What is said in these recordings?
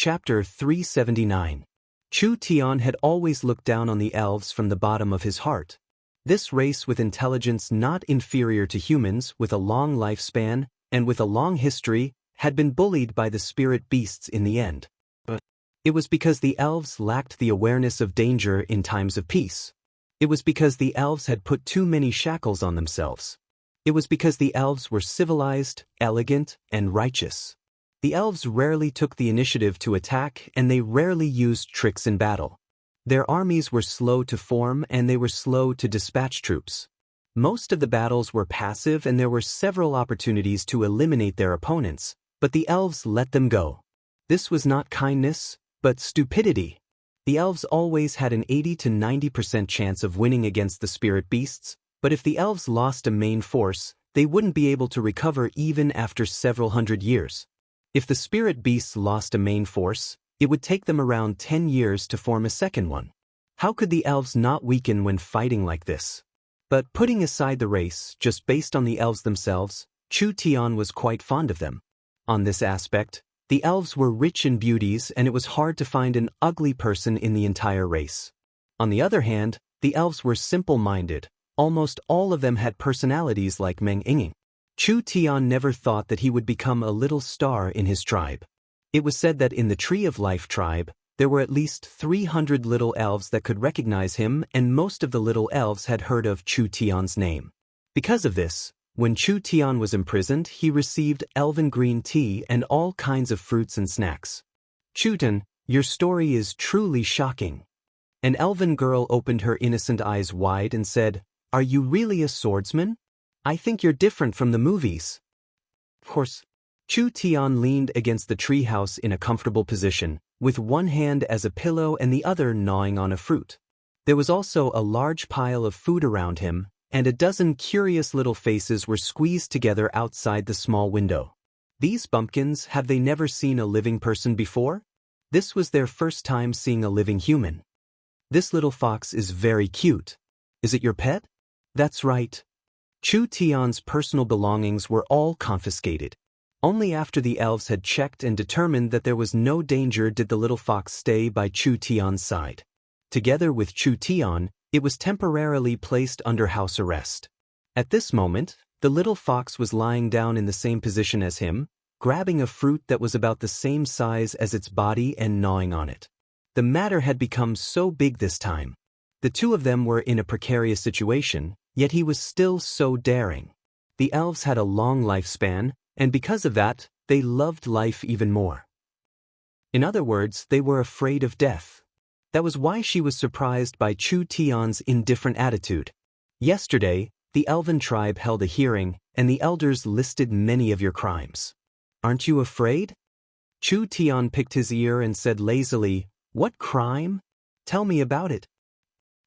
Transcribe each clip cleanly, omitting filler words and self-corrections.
Chapter 379. Chu Tian had always looked down on the elves from the bottom of his heart. This race with intelligence not inferior to humans, with a long lifespan, and with a long history, had been bullied by the spirit beasts in the end. But it was because the elves lacked the awareness of danger in times of peace. It was because the elves had put too many shackles on themselves. It was because the elves were civilized, elegant, and righteous. The elves rarely took the initiative to attack, and they rarely used tricks in battle. Their armies were slow to form, and they were slow to dispatch troops. Most of the battles were passive, and there were several opportunities to eliminate their opponents, but the elves let them go. This was not kindness, but stupidity. The elves always had an 80 to 90% chance of winning against the spirit beasts, but if the elves lost a main force, they wouldn't be able to recover even after several hundred years. If the spirit beasts lost a main force, it would take them around 10 years to form a second one. How could the elves not weaken when fighting like this? But putting aside the race, just based on the elves themselves, Chu Tian was quite fond of them. On this aspect, the elves were rich in beauties, and it was hard to find an ugly person in the entire race. On the other hand, the elves were simple-minded. Almost all of them had personalities like Meng Yinging. Chu Tian never thought that he would become a little star in his tribe. It was said that in the Tree of Life tribe, there were at least 300 little elves that could recognize him, and most of the little elves had heard of Chu Tian's name. Because of this, when Chu Tian was imprisoned, he received elven green tea and all kinds of fruits and snacks. "Chutan, your story is truly shocking." An elven girl opened her innocent eyes wide and said, "Are you really a swordsman? I think you're different from the movies." Of course, Chu Tian leaned against the treehouse in a comfortable position, with one hand as a pillow and the other gnawing on a fruit. There was also a large pile of food around him, and a dozen curious little faces were squeezed together outside the small window. These bumpkins, have they never seen a living person before? This was their first time seeing a living human. "This little fox is very cute. Is it your pet?" "That's right." Chu Tian's personal belongings were all confiscated. Only after the elves had checked and determined that there was no danger did the little fox stay by Chu Tian's side. Together with Chu Tian, it was temporarily placed under house arrest. At this moment, the little fox was lying down in the same position as him, grabbing a fruit that was about the same size as its body and gnawing on it. The matter had become so big this time. The two of them were in a precarious situation, yet he was still so daring. The elves had a long lifespan, and because of that, they loved life even more. In other words, they were afraid of death. That was why she was surprised by Chu Tian's indifferent attitude. "Yesterday, the elven tribe held a hearing, and the elders listed many of your crimes. Aren't you afraid?" Chu Tian picked his ear and said lazily, "What crime? Tell me about it."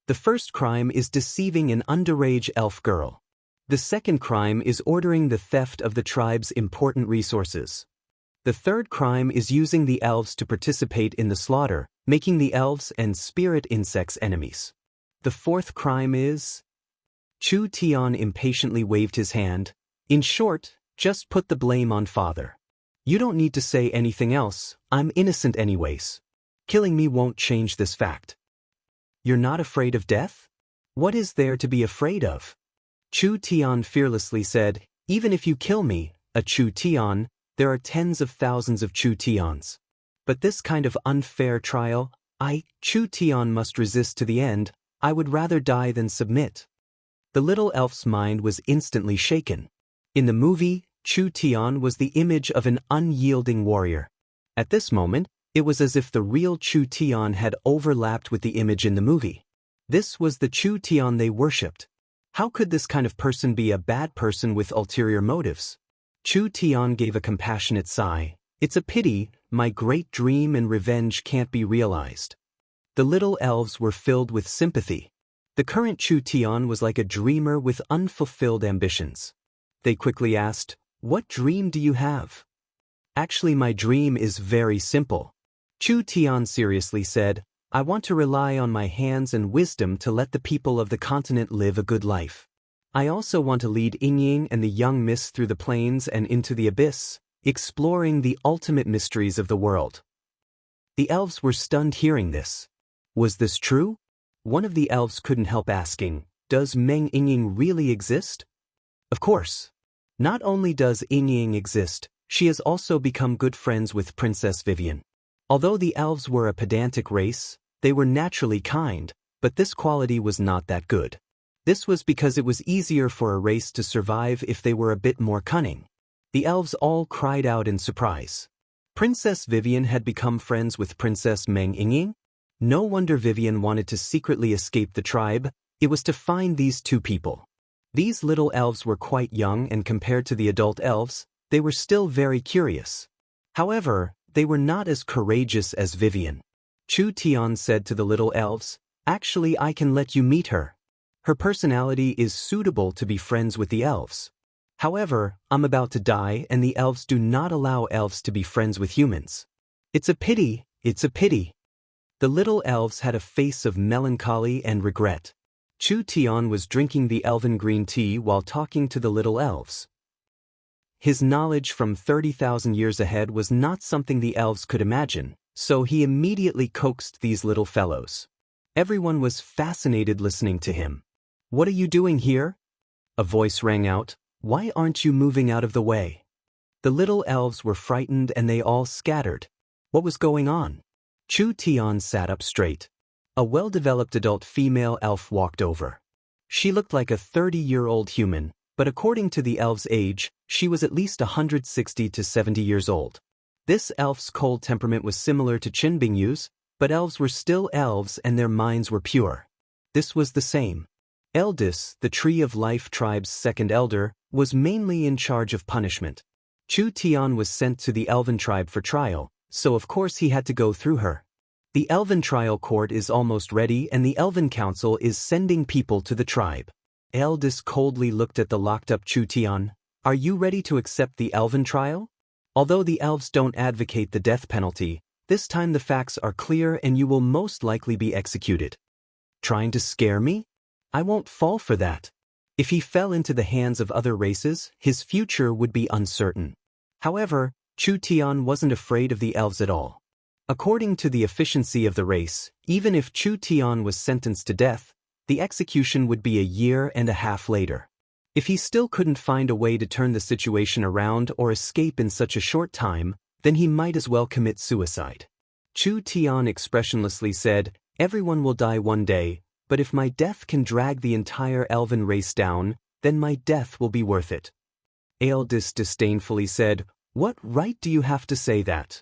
"The first crime is deceiving an underage elf girl. The second crime is ordering the theft of the tribe's important resources. The third crime is using the elves to participate in the slaughter, making the elves and spirit insects enemies. The fourth crime is—" Chu Tian impatiently waved his hand. "In short, just put the blame on father. You don't need to say anything else, I'm innocent anyways. Killing me won't change this fact." "You're not afraid of death? What is there to be afraid of?" Chu Tian fearlessly said, "Even if you kill me, a Chu Tian, there are tens of thousands of Chu Tians. But this kind of unfair trial, Chu Tian must resist to the end. I would rather die than submit." The little elf's mind was instantly shaken. In the movie, Chu Tian was the image of an unyielding warrior. At this moment, it was as if the real Chu Tian had overlapped with the image in the movie. This was the Chu Tian they worshipped. How could this kind of person be a bad person with ulterior motives? Chu Tian gave a compassionate sigh. "It's a pity, my great dream and revenge can't be realized." The little elves were filled with sympathy. The current Chu Tian was like a dreamer with unfulfilled ambitions. They quickly asked, "What dream do you have?" "Actually, my dream is very simple." Chu Tian seriously said, "I want to rely on my hands and wisdom to let the people of the continent live a good life. I also want to lead Yingying and the young miss through the plains and into the abyss, exploring the ultimate mysteries of the world." The elves were stunned hearing this. Was this true? One of the elves couldn't help asking, does Meng Yingying really exist? Of course. Not only does Yingying exist, she has also become good friends with Princess Vivian. Although the elves were a pedantic race, they were naturally kind, but this quality was not that good. This was because it was easier for a race to survive if they were a bit more cunning. The elves all cried out in surprise. Princess Vivian had become friends with Princess Meng Yingying? No wonder Vivian wanted to secretly escape the tribe. It was to find these two people. These little elves were quite young, and compared to the adult elves, they were still very curious. However, they were not as courageous as Vivian. Chu Tian said to the little elves, "Actually, I can let you meet her. Her personality is suitable to be friends with the elves. However, I'm about to die, and the elves do not allow elves to be friends with humans. It's a pity, it's a pity." The little elves had a face of melancholy and regret. Chu Tian was drinking the elven green tea while talking to the little elves. His knowledge from 30,000 years ahead was not something the elves could imagine, so he immediately coaxed these little fellows. Everyone was fascinated listening to him. "What are you doing here?" A voice rang out. "Why aren't you moving out of the way?" The little elves were frightened and they all scattered. What was going on? Chu Tian sat up straight. A well-developed adult female elf walked over. She looked like a 30-year-old human, but according to the elf's age, she was at least 160 to 70 years old. This elf's cold temperament was similar to Qin Bingyu's, but elves were still elves and their minds were pure. This was the same. Eldis, the Tree of Life tribe's second elder, was mainly in charge of punishment. Chu Tian was sent to the elven tribe for trial, so of course he had to go through her. The elven trial court is almost ready and the elven council is sending people to the tribe. Eldis coldly looked at the locked-up Chu Tian. "Are you ready to accept the elven trial? Although the elves don't advocate the death penalty, this time the facts are clear and you will most likely be executed." Trying to scare me? I won't fall for that. If he fell into the hands of other races, his future would be uncertain. However, Chu Tian wasn't afraid of the elves at all. According to the efficiency of the race, even if Chu Tian was sentenced to death, the execution would be a year and a half later. If he still couldn't find a way to turn the situation around or escape in such a short time, then he might as well commit suicide. Chu Tian expressionlessly said, "Everyone will die one day, but if my death can drag the entire elven race down, then my death will be worth it." Eldis disdainfully said, "What right do you have to say that?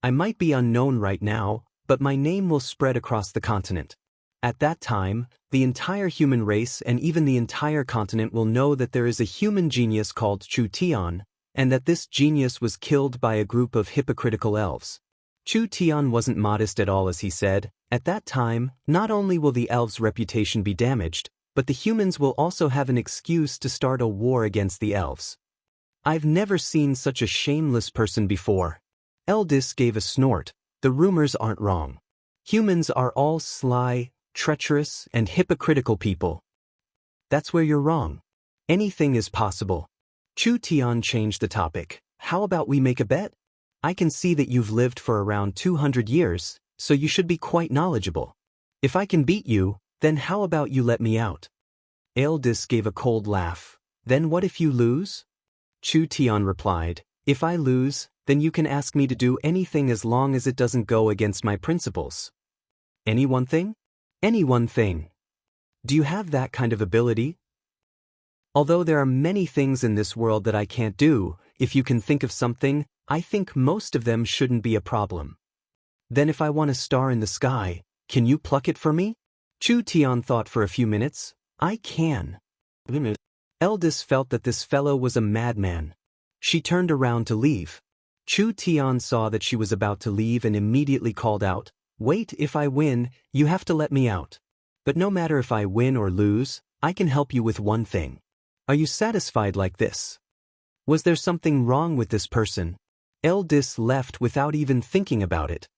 I might be unknown right now, but my name will spread across the continent. At that time, the entire human race and even the entire continent will know that there is a human genius called Chu Tian, and that this genius was killed by a group of hypocritical elves." Chu Tian wasn't modest at all as he said, "At that time, not only will the elves' reputation be damaged, but the humans will also have an excuse to start a war against the elves. I've never seen such a shameless person before." Eldis gave a snort. "The rumors aren't wrong. Humans are all sly, treacherous, and hypocritical people." "That's where you're wrong. Anything is possible." Chu Tian changed the topic. "How about we make a bet? I can see that you've lived for around 200 years, so you should be quite knowledgeable. If I can beat you, then how about you let me out?" Eldis gave a cold laugh. "Then what if you lose?" Chu Tian replied, "If I lose, then you can ask me to do anything as long as it doesn't go against my principles." "Any one thing?" "Any one thing." "Do you have that kind of ability?" "Although there are many things in this world that I can't do, if you can think of something, I think most of them shouldn't be a problem." "Then if I want a star in the sky, can you pluck it for me?" Chu Tian thought for a few minutes. "I can." Eldis felt that this fellow was a madman. She turned around to leave. Chu Tian saw that she was about to leave and immediately called out, "Wait, if I win, you have to let me out. But no matter if I win or lose, I can help you with one thing. Are you satisfied like this?" Was there something wrong with this person? Eldis left without even thinking about it.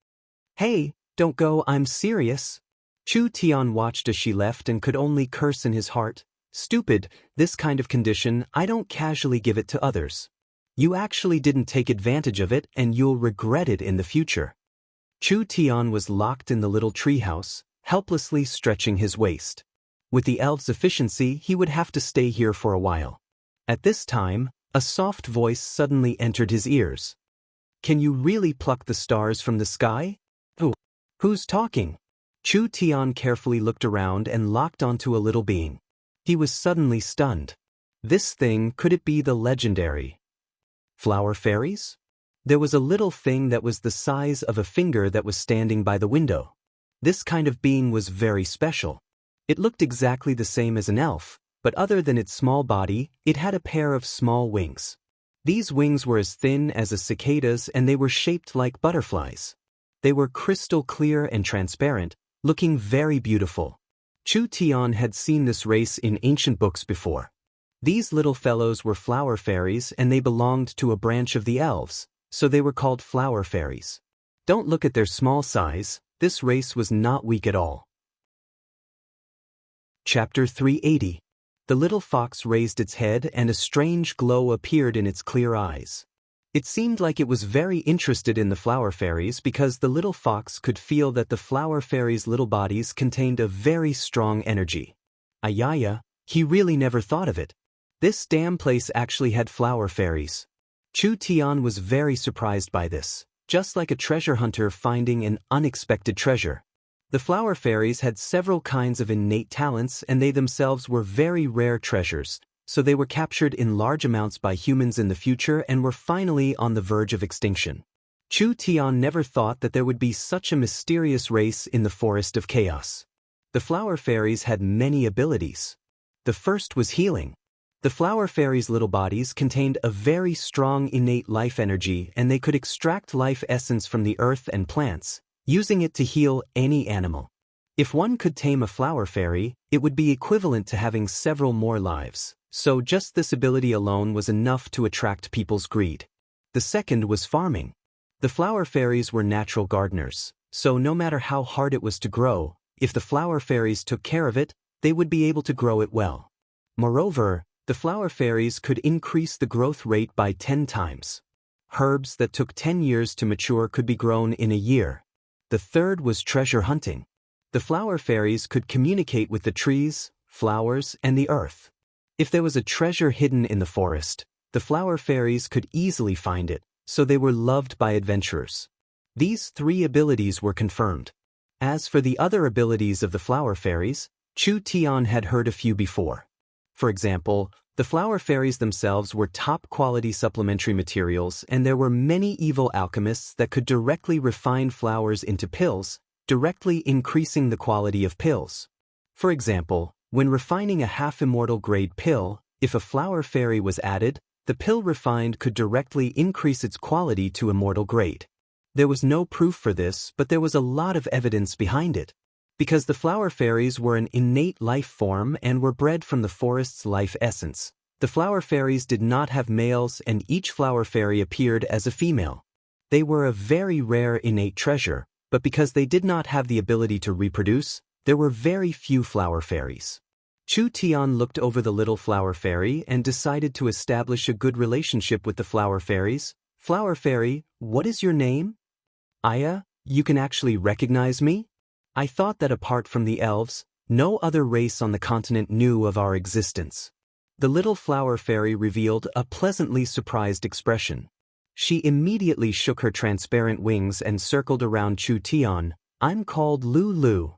"Hey, don't go, I'm serious." Chu Tian watched as she left and could only curse in his heart. "Stupid, this kind of condition, I don't casually give it to others. You actually didn't take advantage of it and you'll regret it in the future." Chu Tian was locked in the little treehouse, helplessly stretching his waist. With the elves' efficiency, he would have to stay here for a while. At this time, a soft voice suddenly entered his ears. Can you really pluck the stars from the sky? Who's talking? Chu Tian carefully looked around and locked onto a little being. He was suddenly stunned. This thing, could it be the legendary flower fairies? There was a little thing that was the size of a finger that was standing by the window. This kind of being was very special. It looked exactly the same as an elf, but other than its small body, it had a pair of small wings. These wings were as thin as a cicada's and they were shaped like butterflies. They were crystal clear and transparent, looking very beautiful. Chu Tian had seen this race in ancient books before. These little fellows were flower fairies and they belonged to a branch of the elves, so they were called flower fairies. Don't look at their small size, this race was not weak at all. Chapter 380. The little fox raised its head and a strange glow appeared in its clear eyes. It seemed like it was very interested in the flower fairies because the little fox could feel that the flower fairies' little bodies contained a very strong energy. Ayaya, he really never thought of it. This damn place actually had flower fairies. Chu Tian was very surprised by this, just like a treasure hunter finding an unexpected treasure. The flower fairies had several kinds of innate talents and they themselves were very rare treasures, so they were captured in large amounts by humans in the future and were finally on the verge of extinction. Chu Tian never thought that there would be such a mysterious race in the Forest of Chaos. The flower fairies had many abilities. The first was healing. The flower fairies' little bodies contained a very strong innate life energy and they could extract life essence from the earth and plants, using it to heal any animal. If one could tame a flower fairy, it would be equivalent to having several more lives, so just this ability alone was enough to attract people's greed. The second was farming. The flower fairies were natural gardeners, so no matter how hard it was to grow, if the flower fairies took care of it, they would be able to grow it well. Moreover, the flower fairies could increase the growth rate by 10 times. Herbs that took 10 years to mature could be grown in a year. The third was treasure hunting. The flower fairies could communicate with the trees, flowers, and the earth. If there was a treasure hidden in the forest, the flower fairies could easily find it, so they were loved by adventurers. These 3 abilities were confirmed. As for the other abilities of the flower fairies, Chu Tian had heard a few before. For example, the flower fairies themselves were top-quality supplementary materials and there were many evil alchemists that could directly refine flowers into pills, directly increasing the quality of pills. For example, when refining a half-immortal grade pill, if a flower fairy was added, the pill refined could directly increase its quality to immortal grade. There was no proof for this, but there was a lot of evidence behind it. Because the flower fairies were an innate life form and were bred from the forest's life essence, the flower fairies did not have males and each flower fairy appeared as a female. They were a very rare innate treasure, but because they did not have the ability to reproduce, there were very few flower fairies. Chu Tian looked over the little flower fairy and decided to establish a good relationship with the flower fairies. Flower fairy, what is your name? Aya, you can actually recognize me? I thought that apart from the elves, no other race on the continent knew of our existence. The little flower fairy revealed a pleasantly surprised expression. She immediately shook her transparent wings and circled around Chu Tian. I'm called Lulu.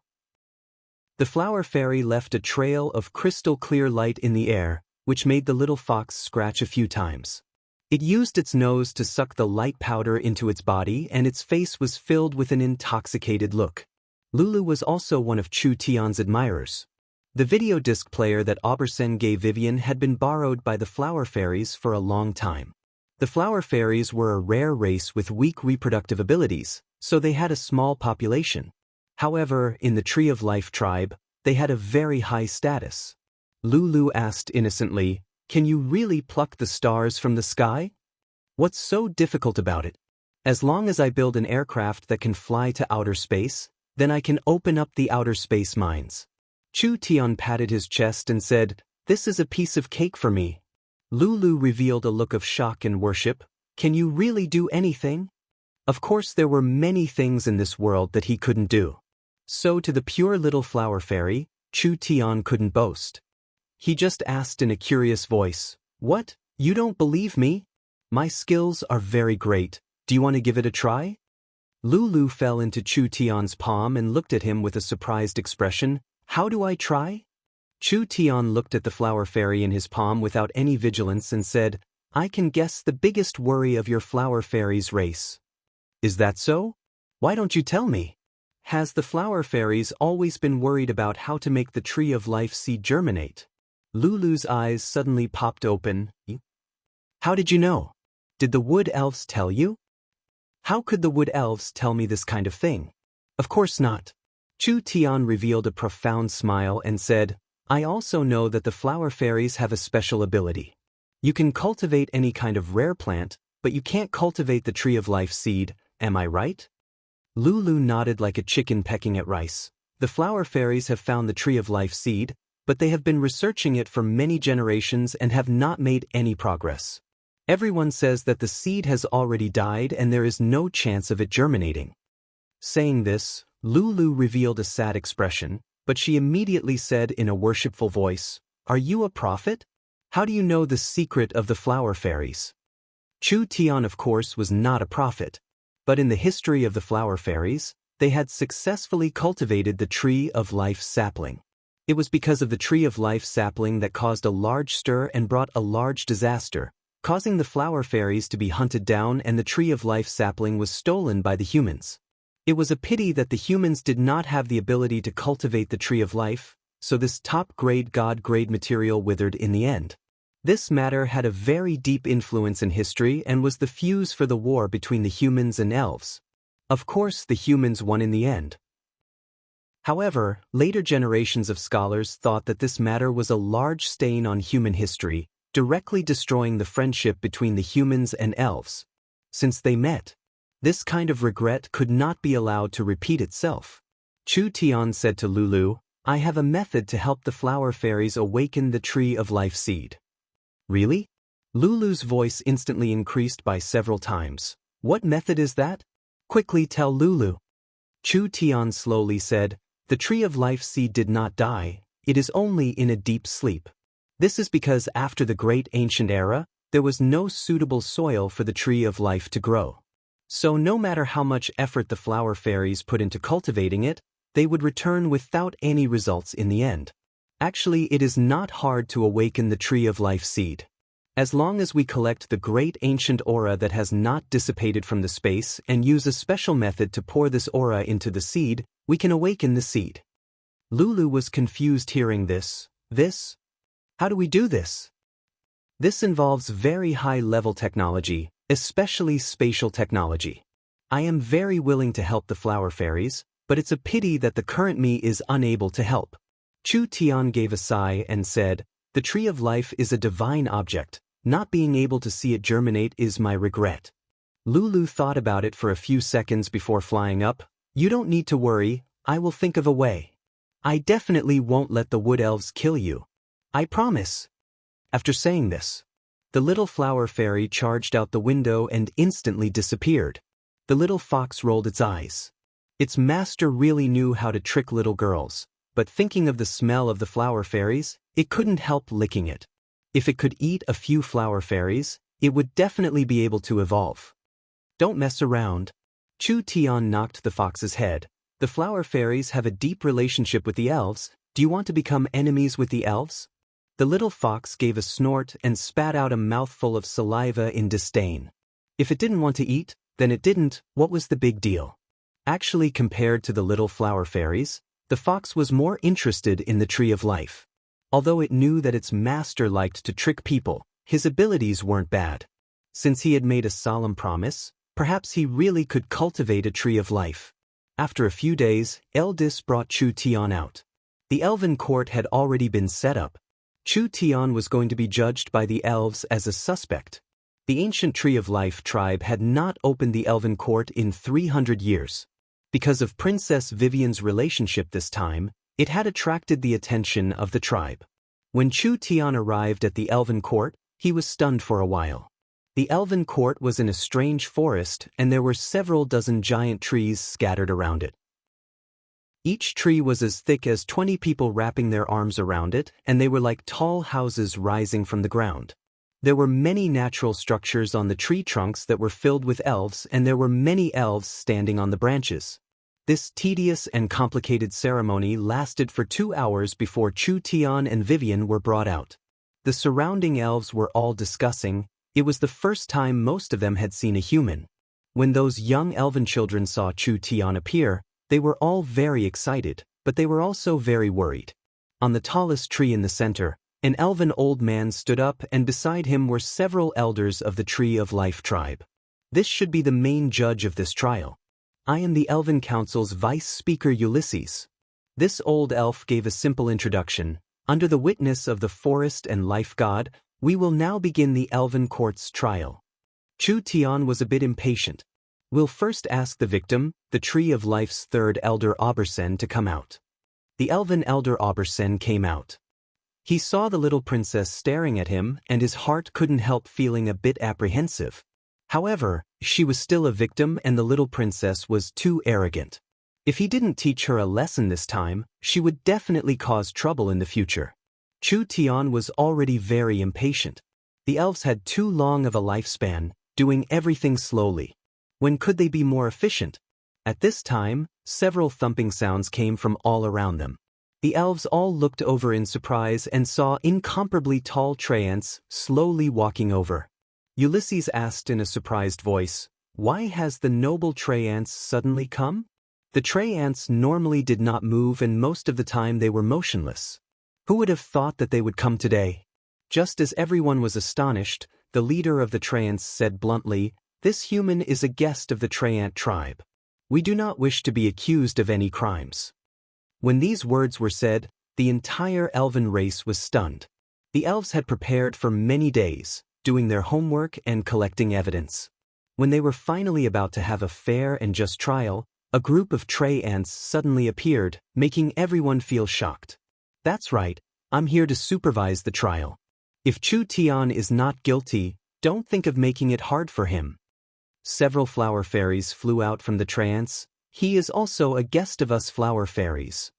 The flower fairy left a trail of crystal clear light in the air, which made the little fox scratch a few times. It used its nose to suck the light powder into its body and its face was filled with an intoxicated look. Lulu was also one of Chu Tian's admirers. The video disc player that Aubersen gave Vivian had been borrowed by the flower fairies for a long time. The flower fairies were a rare race with weak reproductive abilities, so they had a small population. However, in the Tree of Life tribe, they had a very high status. Lulu asked innocently, "Can you really pluck the stars from the sky? What's so difficult about it? As long as I build an aircraft that can fly to outer space, then I can open up the outer space mines." Chu Tian patted his chest and said, "This is a piece of cake for me." Lulu revealed a look of shock and worship. "Can you really do anything?" Of course there were many things in this world that he couldn't do. So to the pure little flower fairy, Chu Tian couldn't boast. He just asked in a curious voice, "What? You don't believe me? My skills are very great. Do you want to give it a try?" Lulu fell into Chu Tian's palm and looked at him with a surprised expression. "How do I try?" Chu Tian looked at the flower fairy in his palm without any vigilance and said, "I can guess the biggest worry of your flower fairy's race." "Is that so? Why don't you tell me? Has the flower fairies always been worried about how to make the tree of life seed germinate?" Lulu's eyes suddenly popped open. "How did you know? Did the wood elves tell you?" "How could the wood elves tell me this kind of thing? Of course not." Chu Tian revealed a profound smile and said, "I also know that the flower fairies have a special ability. You can cultivate any kind of rare plant, but you can't cultivate the tree of life seed, am I right?" Lulu nodded like a chicken pecking at rice. The flower fairies have found the tree of life seed, but they have been researching it for many generations and have not made any progress. Everyone says that the seed has already died and there is no chance of it germinating. Saying this, Lulu revealed a sad expression, but she immediately said in a worshipful voice, "Are you a prophet? How do you know the secret of the flower fairies?" Chu Tian, of course, was not a prophet, but in the history of the flower fairies, they had successfully cultivated the tree of life sapling. It was because of the tree of life sapling that caused a large stir and brought a large disaster, causing the flower fairies to be hunted down, and the tree of life sapling was stolen by the humans. It was a pity that the humans did not have the ability to cultivate the tree of life, so this top-grade God-grade material withered in the end. This matter had a very deep influence in history and was the fuse for the war between the humans and elves. Of course, the humans won in the end. However, later generations of scholars thought that this matter was a large stain on human history, directly destroying the friendship between the humans and elves. Since they met, this kind of regret could not be allowed to repeat itself. Chu Tian said to Lulu, "I have a method to help the flower fairies awaken the tree of life seed." "Really?" Lulu's voice instantly increased by several times. "What method is that? Quickly tell Lulu." Chu Tian slowly said, "The tree of life seed did not die, it is only in a deep sleep. This is because after the great ancient era, there was no suitable soil for the tree of life to grow. So no matter how much effort the flower fairies put into cultivating it, they would return without any results in the end. Actually, it is not hard to awaken the tree of life seed. As long as we collect the great ancient aura that has not dissipated from the space and use a special method to pour this aura into the seed, we can awaken the seed." Lulu was confused hearing this. How do we do this?" "This involves very high-level technology, especially spatial technology. I am very willing to help the flower fairies, but it's a pity that the current me is unable to help." Chu Tian gave a sigh and said, "The tree of life is a divine object. Not being able to see it germinate is my regret." Lulu thought about it for a few seconds before flying up. "You don't need to worry, I will think of a way. I definitely won't let the wood elves kill you. I promise." After saying this, the little flower fairy charged out the window and instantly disappeared. The little fox rolled its eyes. Its master really knew how to trick little girls, but thinking of the smell of the flower fairies, it couldn't help licking it. If it could eat a few flower fairies, it would definitely be able to evolve. "Don't mess around." Chu Tian knocked the fox's head. "The flower fairies have a deep relationship with the elves. Do you want to become enemies with the elves?" The little fox gave a snort and spat out a mouthful of saliva in disdain. If it didn't want to eat, then it didn't. What was the big deal? Actually, compared to the little flower fairies, the fox was more interested in the tree of life. Although it knew that its master liked to trick people, his abilities weren't bad. Since he had made a solemn promise, perhaps he really could cultivate a tree of life. After a few days, Eldis brought Chu Tian out. The elven court had already been set up. Chu Tian was going to be judged by the elves as a suspect. The ancient Tree of Life tribe had not opened the elven court in 300 years. Because of Princess Vivian's relationship this time, it had attracted the attention of the tribe. When Chu Tian arrived at the elven court, he was stunned for a while. The elven court was in a strange forest, and there were several dozen giant trees scattered around it. Each tree was as thick as 20 people wrapping their arms around it, and they were like tall houses rising from the ground. There were many natural structures on the tree trunks that were filled with elves, and there were many elves standing on the branches. This tedious and complicated ceremony lasted for 2 hours before Chu Tian and Vivian were brought out. The surrounding elves were all discussing. It was the first time most of them had seen a human. When those young elven children saw Chu Tian appear, they were all very excited, but they were also very worried. On the tallest tree in the center, an elven old man stood up, and beside him were several elders of the Tree of Life tribe. This should be the main judge of this trial. I am the Elven Council's Vice Speaker Ulysses. This old elf gave a simple introduction. Under the witness of the forest and life god, we will now begin the Elven Court's trial. Chu Tian was a bit impatient. We'll first ask the victim, the Tree of Life's third elder Obersen, to come out. The elven elder Obersen came out. He saw the little princess staring at him, and his heart couldn't help feeling a bit apprehensive. However, she was still a victim, and the little princess was too arrogant. If he didn't teach her a lesson this time, she would definitely cause trouble in the future. Chu Tian was already very impatient. The elves had too long of a lifespan, doing everything slowly. When could they be more efficient? At this time, several thumping sounds came from all around them. The elves all looked over in surprise and saw incomparably tall Traiants slowly walking over. Ulysses asked in a surprised voice, "Why has the noble Traiants suddenly come?" The Traiants normally did not move, and most of the time they were motionless. Who would have thought that they would come today? Just as everyone was astonished, the leader of the Traiants said bluntly, "This human is a guest of the Traiant tribe. We do not wish to be accused of any crimes." When these words were said, the entire elven race was stunned. The elves had prepared for many days, doing their homework and collecting evidence. When they were finally about to have a fair and just trial, a group of Traiants suddenly appeared, making everyone feel shocked. "That's right, I'm here to supervise the trial. If Chu Tian is not guilty, don't think of making it hard for him." Several flower fairies flew out from the Traiants. "He is also a guest of us flower fairies."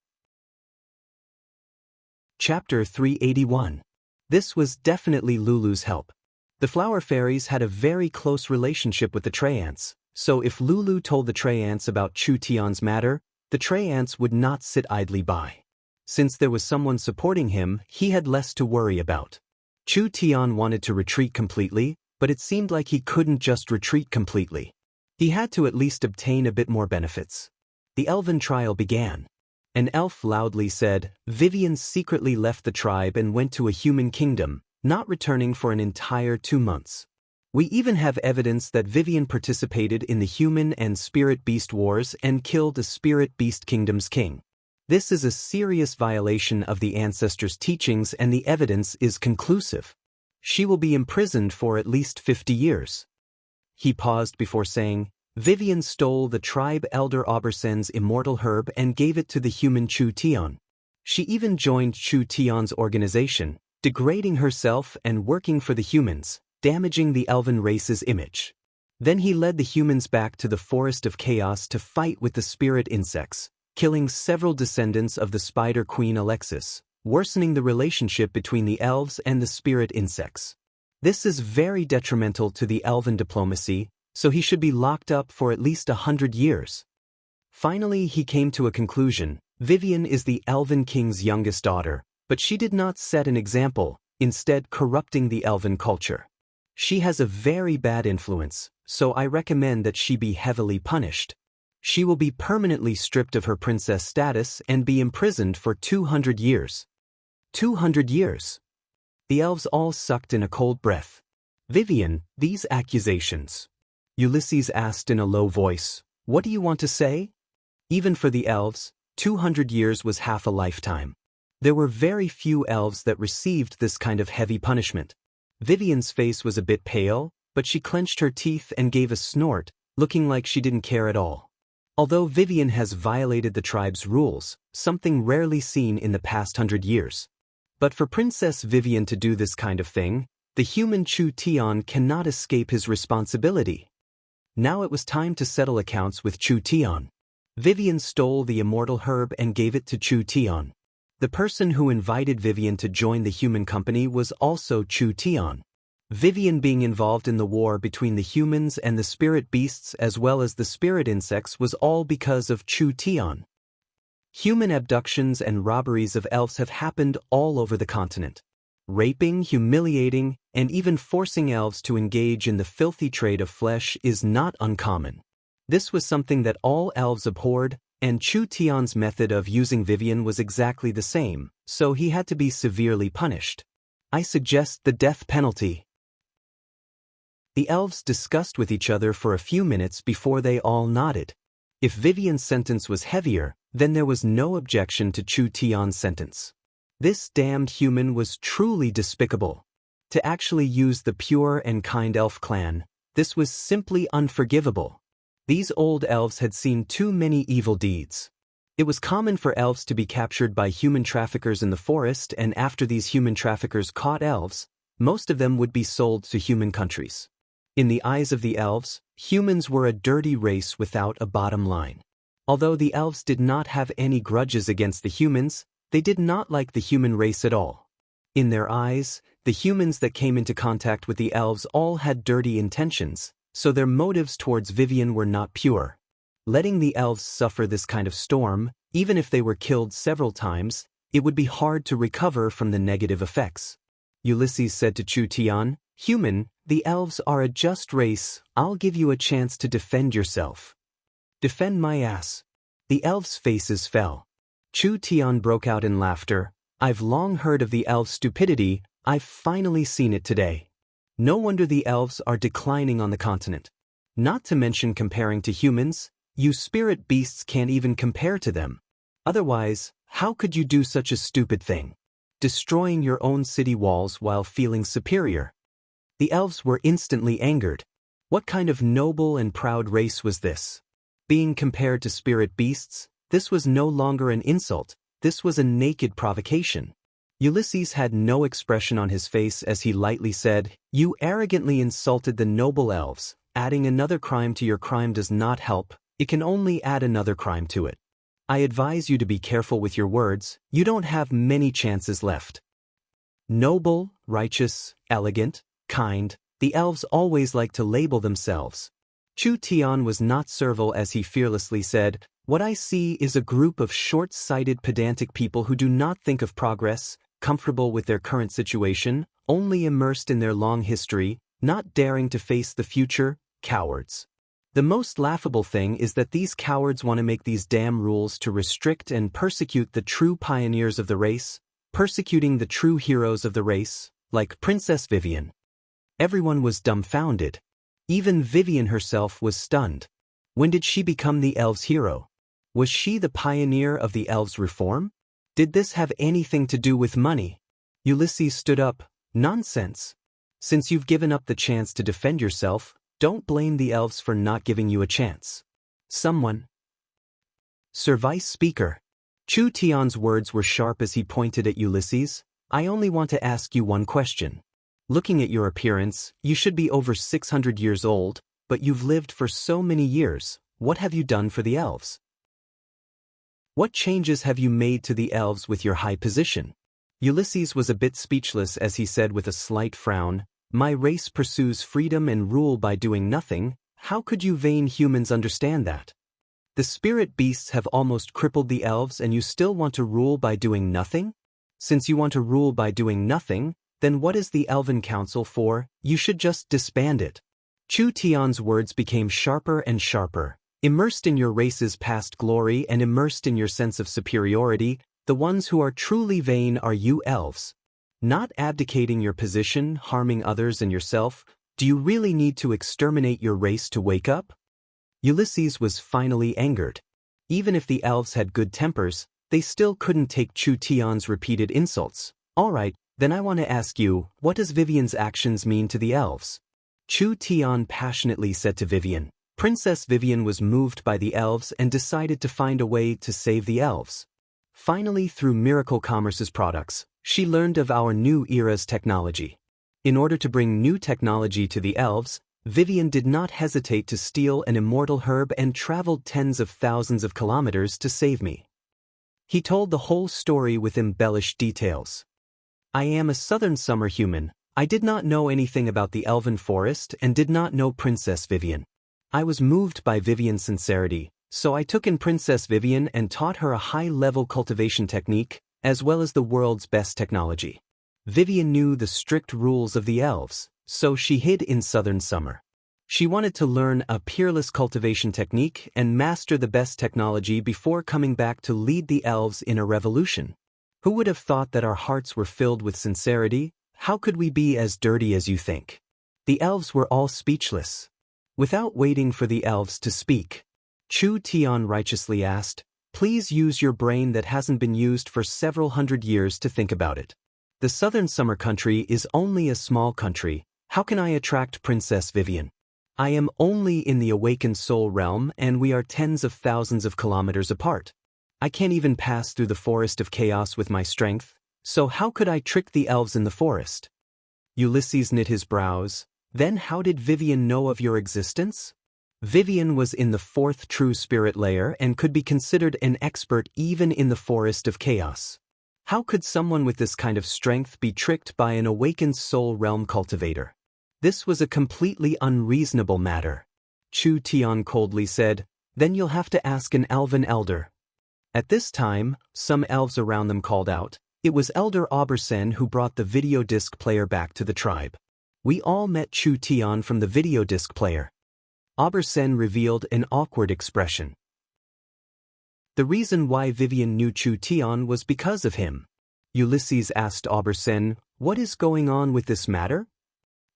Chapter 381. This was definitely Lulu's help. The flower fairies had a very close relationship with the Traiants, so if Lulu told the Traiants about Chu Tian's matter, the Traiants would not sit idly by. Since there was someone supporting him, he had less to worry about. Chu Tian wanted to retreat completely, but it seemed like he couldn't just retreat completely. He had to at least obtain a bit more benefits. The elven trial began. An elf loudly said, "Vivian secretly left the tribe and went to a human kingdom, not returning for an entire 2 months. We even have evidence that Vivian participated in the human and spirit beast wars and killed a spirit beast kingdom's king. This is a serious violation of the ancestors' teachings, and the evidence is conclusive. She will be imprisoned for at least 50 years. He paused before saying, "Vivian stole the tribe elder Obersen's immortal herb and gave it to the human Chu Tian. She even joined Chu Tian's organization, degrading herself and working for the humans, damaging the elven race's image." Then he led the humans back to the Forest of Chaos to fight with the spirit insects, killing several descendants of the Spider Queen Alexis, worsening the relationship between the elves and the spirit insects. This is very detrimental to the elven diplomacy, so he should be locked up for at least 100 years. Finally, he came to a conclusion. Vivian is the Elven King's youngest daughter, but she did not set an example, instead corrupting the elven culture. She has a very bad influence, so I recommend that she be heavily punished. She will be permanently stripped of her princess status and be imprisoned for 200 years. 200 years. The elves all sucked in a cold breath. "Vivian, these accusations." Ulysses asked in a low voice, "What do you want to say?" Even for the elves, 200 years was half a lifetime. There were very few elves that received this kind of heavy punishment. Vivian's face was a bit pale, but she clenched her teeth and gave a snort, looking like she didn't care at all. Although Vivian has violated the tribe's rules, something rarely seen in the past 100 years. But for Princess Vivian to do this kind of thing, The human Chu Tian cannot escape his responsibility. Now it was time to settle accounts with Chu Tian. Vivian stole the immortal herb and gave it to Chu Tian. The person who invited Vivian to join the human company was also Chu Tian. Vivian being involved in the war between the humans and the spirit beasts as well as the spirit insects was all because of Chu Tian. Human abductions and robberies of elves have happened all over the continent. Raping, humiliating, and even forcing elves to engage in the filthy trade of flesh is not uncommon. This was something that all elves abhorred, and Chu Tian's method of using Vivian was exactly the same, so he had to be severely punished. I suggest the death penalty. The elves discussed with each other for a few minutes before they all nodded. If Vivian's sentence was heavier, then there was no objection to Chu Tian's sentence. This damned human was truly despicable. To actually use the pure and kind elf clan, this was simply unforgivable. These old elves had seen too many evil deeds. It was common for elves to be captured by human traffickers in the forest, and after these human traffickers caught elves, most of them would be sold to human countries. In the eyes of the elves, humans were a dirty race without a bottom line. Although the elves did not have any grudges against the humans, they did not like the human race at all. In their eyes, the humans that came into contact with the elves all had dirty intentions, so their motives towards Vivian were not pure. Letting the elves suffer this kind of storm, even if they were killed several times, it would be hard to recover from the negative effects. Ulysses said to Chu Tian, "Human, the elves are a just race. I'll give you a chance to defend yourself." "Defend my ass." The elves' faces fell. Chu Tian broke out in laughter. "I've long heard of the elves' stupidity. I've finally seen it today. No wonder the elves are declining on the continent. Not to mention comparing to humans, you spirit beasts can't even compare to them. Otherwise, how could you do such a stupid thing? Destroying your own city walls while feeling superior." The elves were instantly angered. What kind of noble and proud race was this? Being compared to spirit beasts, this was no longer an insult, this was a naked provocation. Ulysses had no expression on his face as he lightly said, "You arrogantly insulted the noble elves. Adding another crime to your crime does not help, it can only add another crime to it. I advise you to be careful with your words, you don't have many chances left." Noble, righteous, elegant, kind, the elves always like to label themselves. Chu Tian was not servile as he fearlessly said, "What I see is a group of short-sighted pedantic people who do not think of progress, comfortable with their current situation, only immersed in their long history, not daring to face the future, cowards. The most laughable thing is that these cowards want to make these damn rules to restrict and persecute the true pioneers of the race, persecuting the true heroes of the race, like Princess Vivian." Everyone was dumbfounded. Even Vivian herself was stunned. When did she become the elves' hero? Was she the pioneer of the elves' reform? Did this have anything to do with money? Ulysses stood up. "Nonsense. Since you've given up the chance to defend yourself, don't blame the elves for not giving you a chance. Someone." Sir Vice Speaker. Chu Tian's words were sharp as he pointed at Ulysses. "I only want to ask you one question. Looking at your appearance, you should be over 600 years old, but you've lived for so many years. What have you done for the elves? What changes have you made to the elves with your high position?" Ulysses was a bit speechless as he said with a slight frown, "My race pursues freedom and rule by doing nothing. How could you vain humans understand that? The spirit beasts have almost crippled the elves and you still want to rule by doing nothing? Since you want to rule by doing nothing, then what is the Elven Council for? You should just disband it." Chu Tian's words became sharper and sharper. "Immersed in your race's past glory and immersed in your sense of superiority, the ones who are truly vain are you elves. Not abdicating your position, harming others and yourself, do you really need to exterminate your race to wake up?" Ulysses was finally angered. Even if the elves had good tempers, they still couldn't take Chu Tian's repeated insults. "All right, then I want to ask you, what does Vivian's actions mean to the elves?" Chu Tian passionately said to Vivian. Princess Vivian was moved by the elves and decided to find a way to save the elves. Finally, through Miracle Commerce's products, she learned of our new era's technology. In order to bring new technology to the elves, Vivian did not hesitate to steal an immortal herb and traveled tens of thousands of kilometers to save me. He told the whole story with embellished details. I am a southern summer human. I did not know anything about the elven forest and did not know Princess Vivian. I was moved by Vivian's sincerity, so I took in Princess Vivian and taught her a high-level cultivation technique, as well as the world's best technology. Vivian knew the strict rules of the elves, so she hid in southern summer. She wanted to learn a peerless cultivation technique and master the best technology before coming back to lead the elves in a revolution. Who would have thought that our hearts were filled with sincerity? How could we be as dirty as you think? The elves were all speechless. Without waiting for the elves to speak, Chu Tian righteously asked, "Please use your brain that hasn't been used for several hundred years to think about it. The southern summer country is only a small country. How can I attract Princess Vivian? I am only in the awakened soul realm and we are tens of thousands of kilometers apart. I can't even pass through the forest of chaos with my strength, so how could I trick the elves in the forest?" Ulysses knit his brows. Then how did Vivian know of your existence? Vivian was in the fourth true spirit layer and could be considered an expert even in the forest of chaos. How could someone with this kind of strength be tricked by an awakened soul realm cultivator? This was a completely unreasonable matter. Chu Tian coldly said, "Then you'll have to ask an elven elder." At this time, some elves around them called out. It was Elder Aubersen who brought the video disc player back to the tribe. We all met Chu Tian from the video disc player. Aubersen revealed an awkward expression. The reason why Vivian knew Chu Tian was because of him. Ulysses asked Aubersen, "What is going on with this matter?"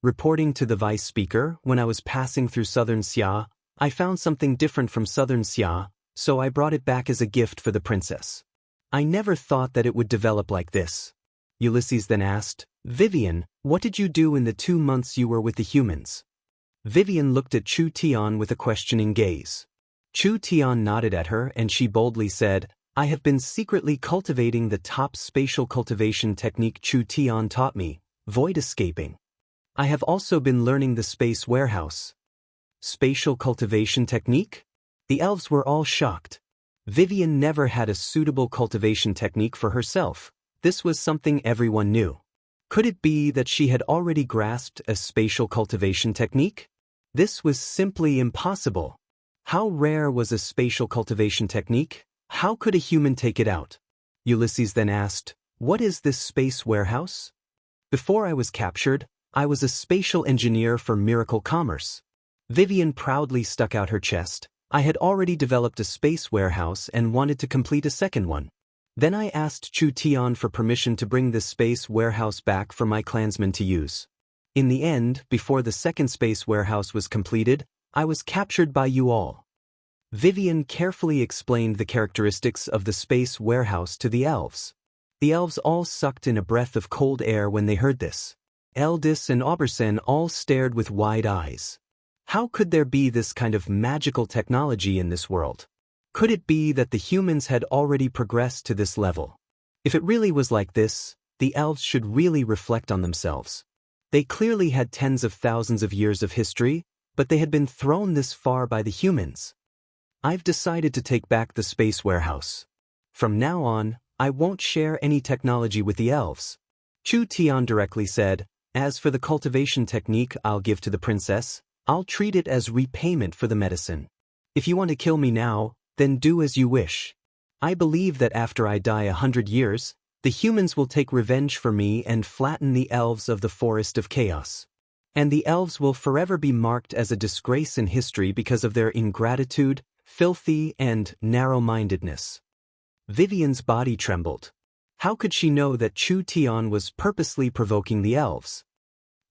Reporting to the vice speaker, "When I was passing through southern Xia, I found something different from southern Xia, so I brought it back as a gift for the princess. I never thought that it would develop like this." Ulysses then asked, "Vivian, what did you do in the 2 months you were with the humans?" Vivian looked at Chu Tian with a questioning gaze. Chu Tian nodded at her and she boldly said, "I have been secretly cultivating the top spatial cultivation technique Chu Tian taught me, void escaping. I have also been learning the space warehouse." Spatial cultivation technique? The elves were all shocked. Vivian never had a suitable cultivation technique for herself. This was something everyone knew. Could it be that she had already grasped a spatial cultivation technique? This was simply impossible. How rare was a spatial cultivation technique? How could a human take it out? Ulysses then asked, "What is this space warehouse?" "Before I was captured, I was a spatial engineer for Miracle Commerce." Vivian proudly stuck out her chest. "I had already developed a space warehouse and wanted to complete a second one. Then I asked Chu Tian for permission to bring this space warehouse back for my clansmen to use. In the end, before the second space warehouse was completed, I was captured by you all." Vivian carefully explained the characteristics of the space warehouse to the elves. The elves all sucked in a breath of cold air when they heard this. Eldis and Aubersen all stared with wide eyes. How could there be this kind of magical technology in this world? Could it be that the humans had already progressed to this level? If it really was like this, the elves should really reflect on themselves. They clearly had tens of thousands of years of history, but they had been thrown this far by the humans. "I've decided to take back the space warehouse. From now on, I won't share any technology with the elves." Chu Tian directly said, "As for the cultivation technique I'll give to the princess, I'll treat it as repayment for the medicine. If you want to kill me now, then do as you wish. I believe that after I die 100 years, the humans will take revenge for me and flatten the elves of the Forest of Chaos. And the elves will forever be marked as a disgrace in history because of their ingratitude, filthy, and narrow-mindedness." Vivian's body trembled. How could she know that Chu Tian was purposely provoking the elves?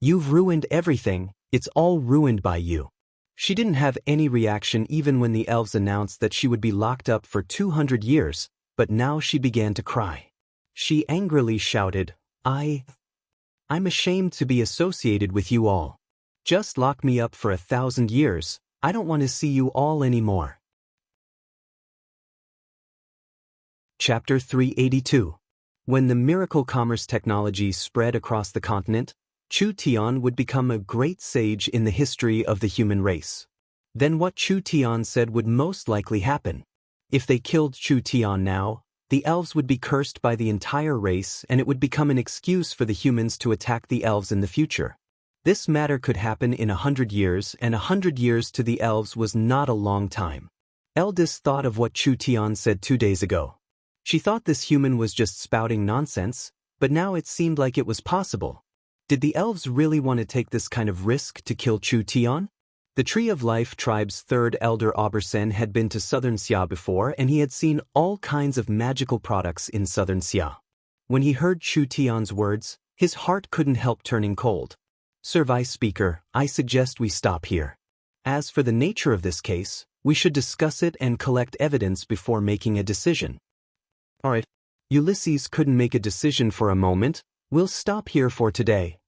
"You've ruined everything, it's all ruined by you." She didn't have any reaction even when the elves announced that she would be locked up for 200 years, but now she began to cry. She angrily shouted, I'm ashamed to be associated with you all. Just lock me up for 1,000 years, I don't want to see you all anymore." Chapter 382. When the miracle commerce technology spread across the continent, Chu Tian would become a great sage in the history of the human race. Then what Chu Tian said would most likely happen. If they killed Chu Tian now, the elves would be cursed by the entire race and it would become an excuse for the humans to attack the elves in the future. This matter could happen in 100 years, and 100 years to the elves was not a long time. Eldis thought of what Chu Tian said 2 days ago. She thought this human was just spouting nonsense, but now it seemed like it was possible. Did the elves really want to take this kind of risk to kill Chu Tian? The Tree of Life tribe's third elder Obersen had been to southern Xia before, and he had seen all kinds of magical products in southern Xia. When he heard Chu Tian's words, his heart couldn't help turning cold. Sir Vice Speaker, I suggest we stop here. As for the nature of this case, we should discuss it and collect evidence before making a decision. Alright. Ulysses couldn't make a decision for a moment. We'll stop here for today.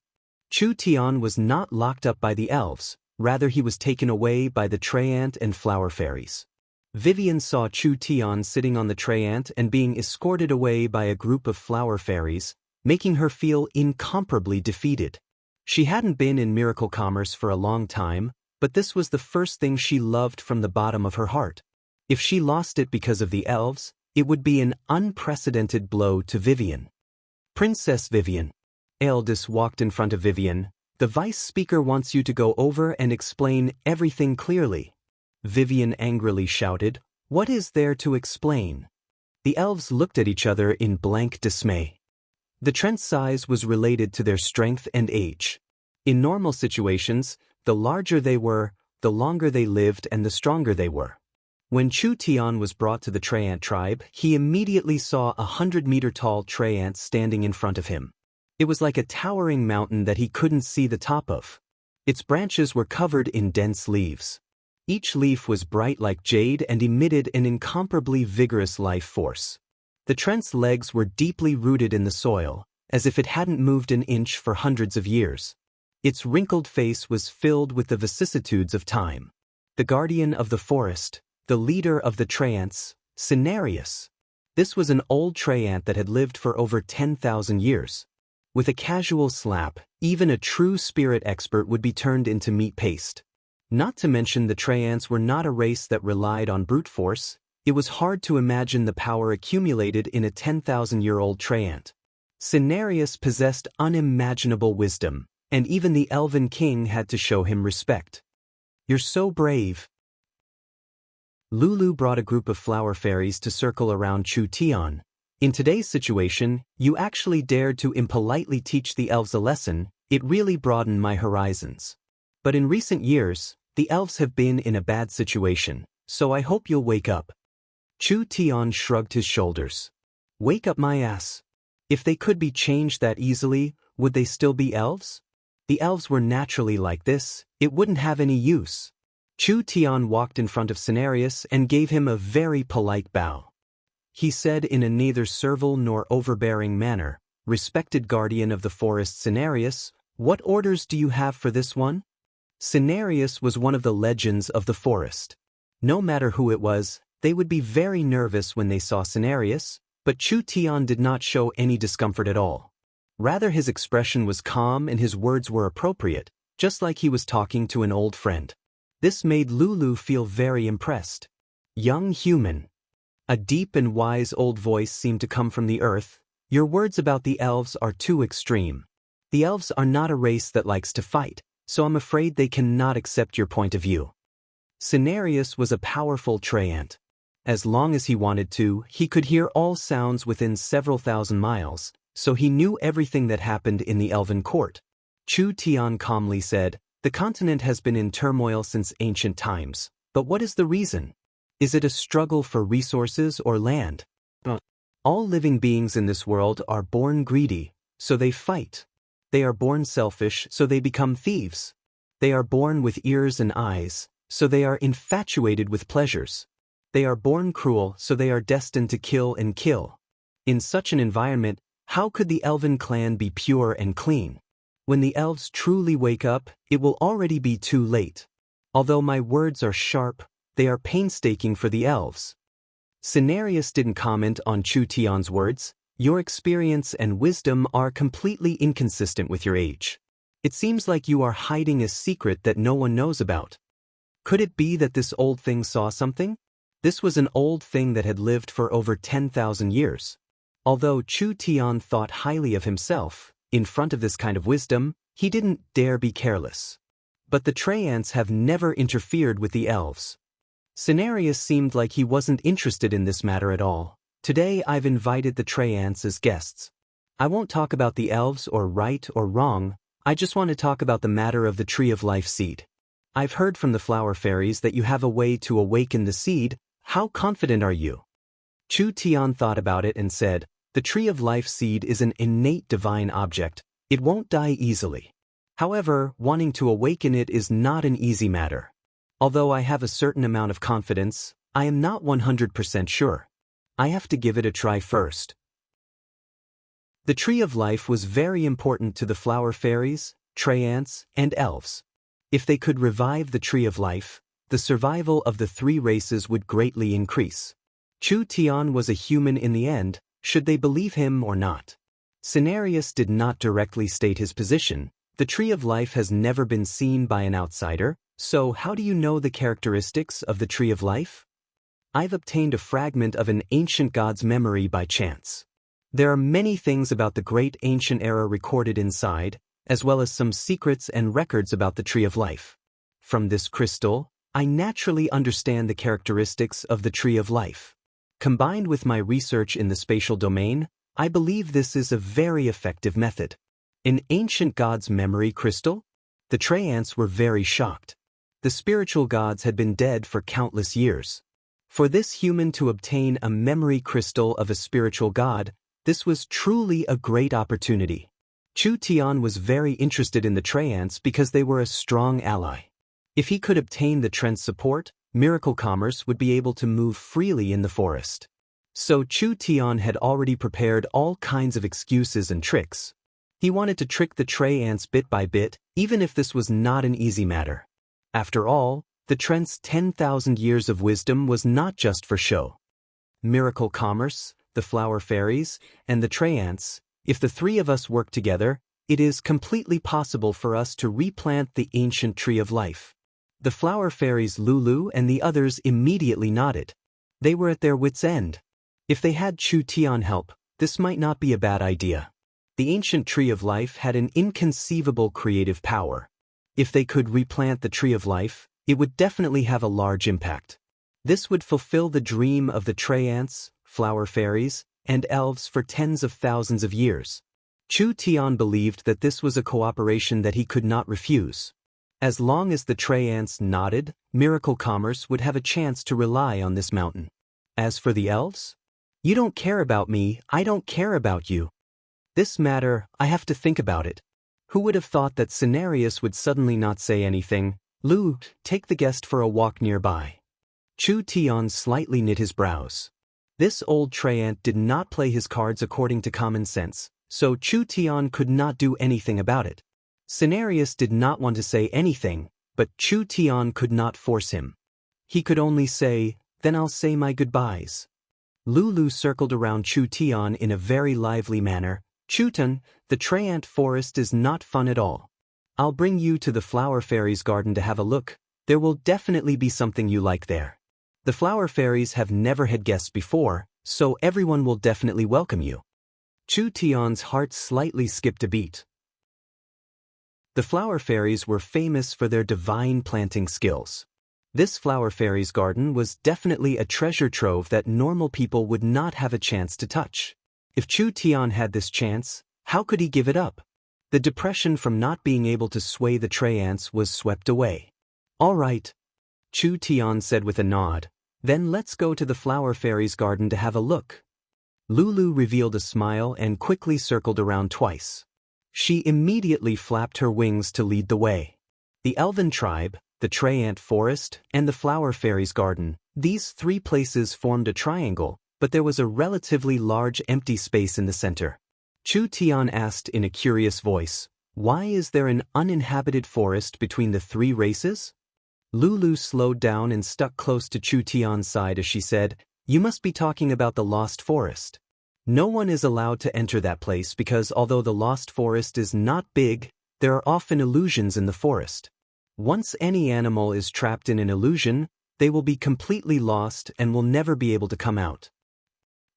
Chu Tian was not locked up by the elves. Rather, he was taken away by the Trayant and Flower Fairies. Vivian saw Chu Tian sitting on the Trayant and being escorted away by a group of Flower Fairies, making her feel incomparably defeated. She hadn't been in miracle commerce for a long time, but this was the first thing she loved from the bottom of her heart. If she lost it because of the elves, it would be an unprecedented blow to Vivian. Princess Vivian. Eldis walked in front of Vivian. The Vice Speaker wants you to go over and explain everything clearly. Vivian angrily shouted, What is there to explain? The elves looked at each other in blank dismay. The Trent's size was related to their strength and age. In normal situations, the larger they were, the longer they lived and the stronger they were. When Chu Tian was brought to the Trayant tribe, he immediately saw a 100-meter-tall Trayant standing in front of him. It was like a towering mountain that he couldn't see the top of. Its branches were covered in dense leaves. Each leaf was bright like jade and emitted an incomparably vigorous life force. The Trent's legs were deeply rooted in the soil, as if it hadn't moved an inch for hundreds of years. Its wrinkled face was filled with the vicissitudes of time. The guardian of the forest, the leader of the Trayants, Cenarius. This was an old Trayant that had lived for over 10,000 years. With a casual slap, even a true spirit expert would be turned into meat paste. Not to mention the Trayants were not a race that relied on brute force. It was hard to imagine the power accumulated in a 10,000-year-old Trayant. Cenarius possessed unimaginable wisdom, and even the Elven King had to show him respect. You're so brave. Lulu brought a group of Flower Fairies to circle around Chu Tian. In today's situation, you actually dared to impolitely teach the elves a lesson. It really broadened my horizons. But in recent years, the elves have been in a bad situation, so I hope you'll wake up. Chu Tian shrugged his shoulders. Wake up my ass. If they could be changed that easily, would they still be elves? The elves were naturally like this, it wouldn't have any use. Chu Tian walked in front of Cenarius and gave him a very polite bow. He said in a neither servile nor overbearing manner, Respected guardian of the forest Cenarius, what orders do you have for this one? Cenarius was one of the legends of the forest. No matter who it was, they would be very nervous when they saw Cenarius, but Chu Tian did not show any discomfort at all. Rather, his expression was calm and his words were appropriate, just like he was talking to an old friend. This made Lulu feel very impressed. Young human. A deep and wise old voice seemed to come from the earth. Your words about the elves are too extreme. The elves are not a race that likes to fight, so I'm afraid they cannot accept your point of view. Cenarius was a powerful Trayant. As long as he wanted to, he could hear all sounds within several thousand miles, so he knew everything that happened in the elven court. Chu Tian calmly said, The continent has been in turmoil since ancient times, but what is the reason? Is it a struggle for resources or land? All living beings in this world are born greedy, so they fight. They are born selfish, so they become thieves. They are born with ears and eyes, so they are infatuated with pleasures. They are born cruel, so they are destined to kill and kill. In such an environment, how could the elven clan be pure and clean? When the elves truly wake up, it will already be too late. Although my words are sharp, they are painstaking for the elves. Cenarius didn't comment on Chu Tian's words. Your experience and wisdom are completely inconsistent with your age. It seems like you are hiding a secret that no one knows about. Could it be that this old thing saw something? This was an old thing that had lived for over 10,000 years. Although Chu Tian thought highly of himself, in front of this kind of wisdom, he didn't dare be careless. But the Traiants have never interfered with the elves. Cenarius seemed like he wasn't interested in this matter at all. Today I've invited the Traiants as guests. I won't talk about the elves or right or wrong, I just want to talk about the matter of the Tree of Life seed. I've heard from the flower fairies that you have a way to awaken the seed. How confident are you? Chu Tian thought about it and said, the Tree of Life seed is an innate divine object. It won't die easily. However, wanting to awaken it is not an easy matter. Although I have a certain amount of confidence, I am not 100% sure. I have to give it a try first. The Tree of Life was very important to the flower fairies, Traiants, and elves. If they could revive the Tree of Life, the survival of the three races would greatly increase. Chu Tian was a human in the end, should they believe him or not. Cenarius did not directly state his position. The Tree of Life has never been seen by an outsider, so how do you know the characteristics of the Tree of Life? I've obtained a fragment of an ancient god's memory by chance. There are many things about the great ancient era recorded inside, as well as some secrets and records about the Tree of Life. From this crystal, I naturally understand the characteristics of the Tree of Life. Combined with my research in the spatial domain, I believe this is a very effective method. An ancient god's memory crystal? The Traiants were very shocked. The spiritual gods had been dead for countless years. For this human to obtain a memory crystal of a spiritual god, this was truly a great opportunity. Chu Tian was very interested in the Traiants because they were a strong ally. If he could obtain the Trent's support, miracle commerce would be able to move freely in the forest. So Chu Tian had already prepared all kinds of excuses and tricks. He wanted to trick the Traiants bit by bit, even if this was not an easy matter. After all, the Trent's 10,000 years of wisdom was not just for show. Miracle commerce, the flower fairies, and the Traiants, if the three of us work together, it is completely possible for us to replant the ancient Tree of Life. The flower fairies Lulu and the others immediately nodded. They were at their wits' end. If they had Chu Tian help, this might not be a bad idea. The ancient Tree of Life had an inconceivable creative power. If they could replant the Tree of Life, it would definitely have a large impact. This would fulfill the dream of the Traiants, flower fairies, and elves for tens of thousands of years. Chu Tian believed that this was a cooperation that he could not refuse. As long as the Traiants nodded, miracle commerce would have a chance to rely on this mountain. As for the elves? You don't care about me, I don't care about you. This matter, I have to think about it. Who would have thought that Cenarius would suddenly not say anything? Lu, take the guest for a walk nearby. Chu Tian slightly knit his brows. This old Traiant did not play his cards according to common sense, so Chu Tian could not do anything about it. Cenarius did not want to say anything, but Chu Tian could not force him. He could only say, then I'll say my goodbyes. Lulu circled around Chu Tian in a very lively manner. Chutan, the Traiant forest is not fun at all. I'll bring you to the flower fairies' garden to have a look. There will definitely be something you like there. The flower fairies have never had guests before, so everyone will definitely welcome you. Chu Tian's heart slightly skipped a beat. The flower fairies were famous for their divine planting skills. This flower fairies' garden was definitely a treasure trove that normal people would not have a chance to touch. If Chu Tian had this chance, how could he give it up? The depression from not being able to sway the Traiants was swept away. All right, Chu Tian said with a nod. Then let's go to the flower fairies' garden to have a look. Lulu revealed a smile and quickly circled around twice. She immediately flapped her wings to lead the way. The Elven tribe, the Traiant forest, and the flower fairies' garden, these three places formed a triangle, but there was a relatively large empty space in the center. Chu Tian asked in a curious voice, why is there an uninhabited forest between the three races? Lulu slowed down and stuck close to Chu Tian's side as she said, you must be talking about the Lost Forest. No one is allowed to enter that place because although the Lost Forest is not big, There are often illusions in the forest. Once any animal is trapped in an illusion, they will be completely lost and will never be able to come out.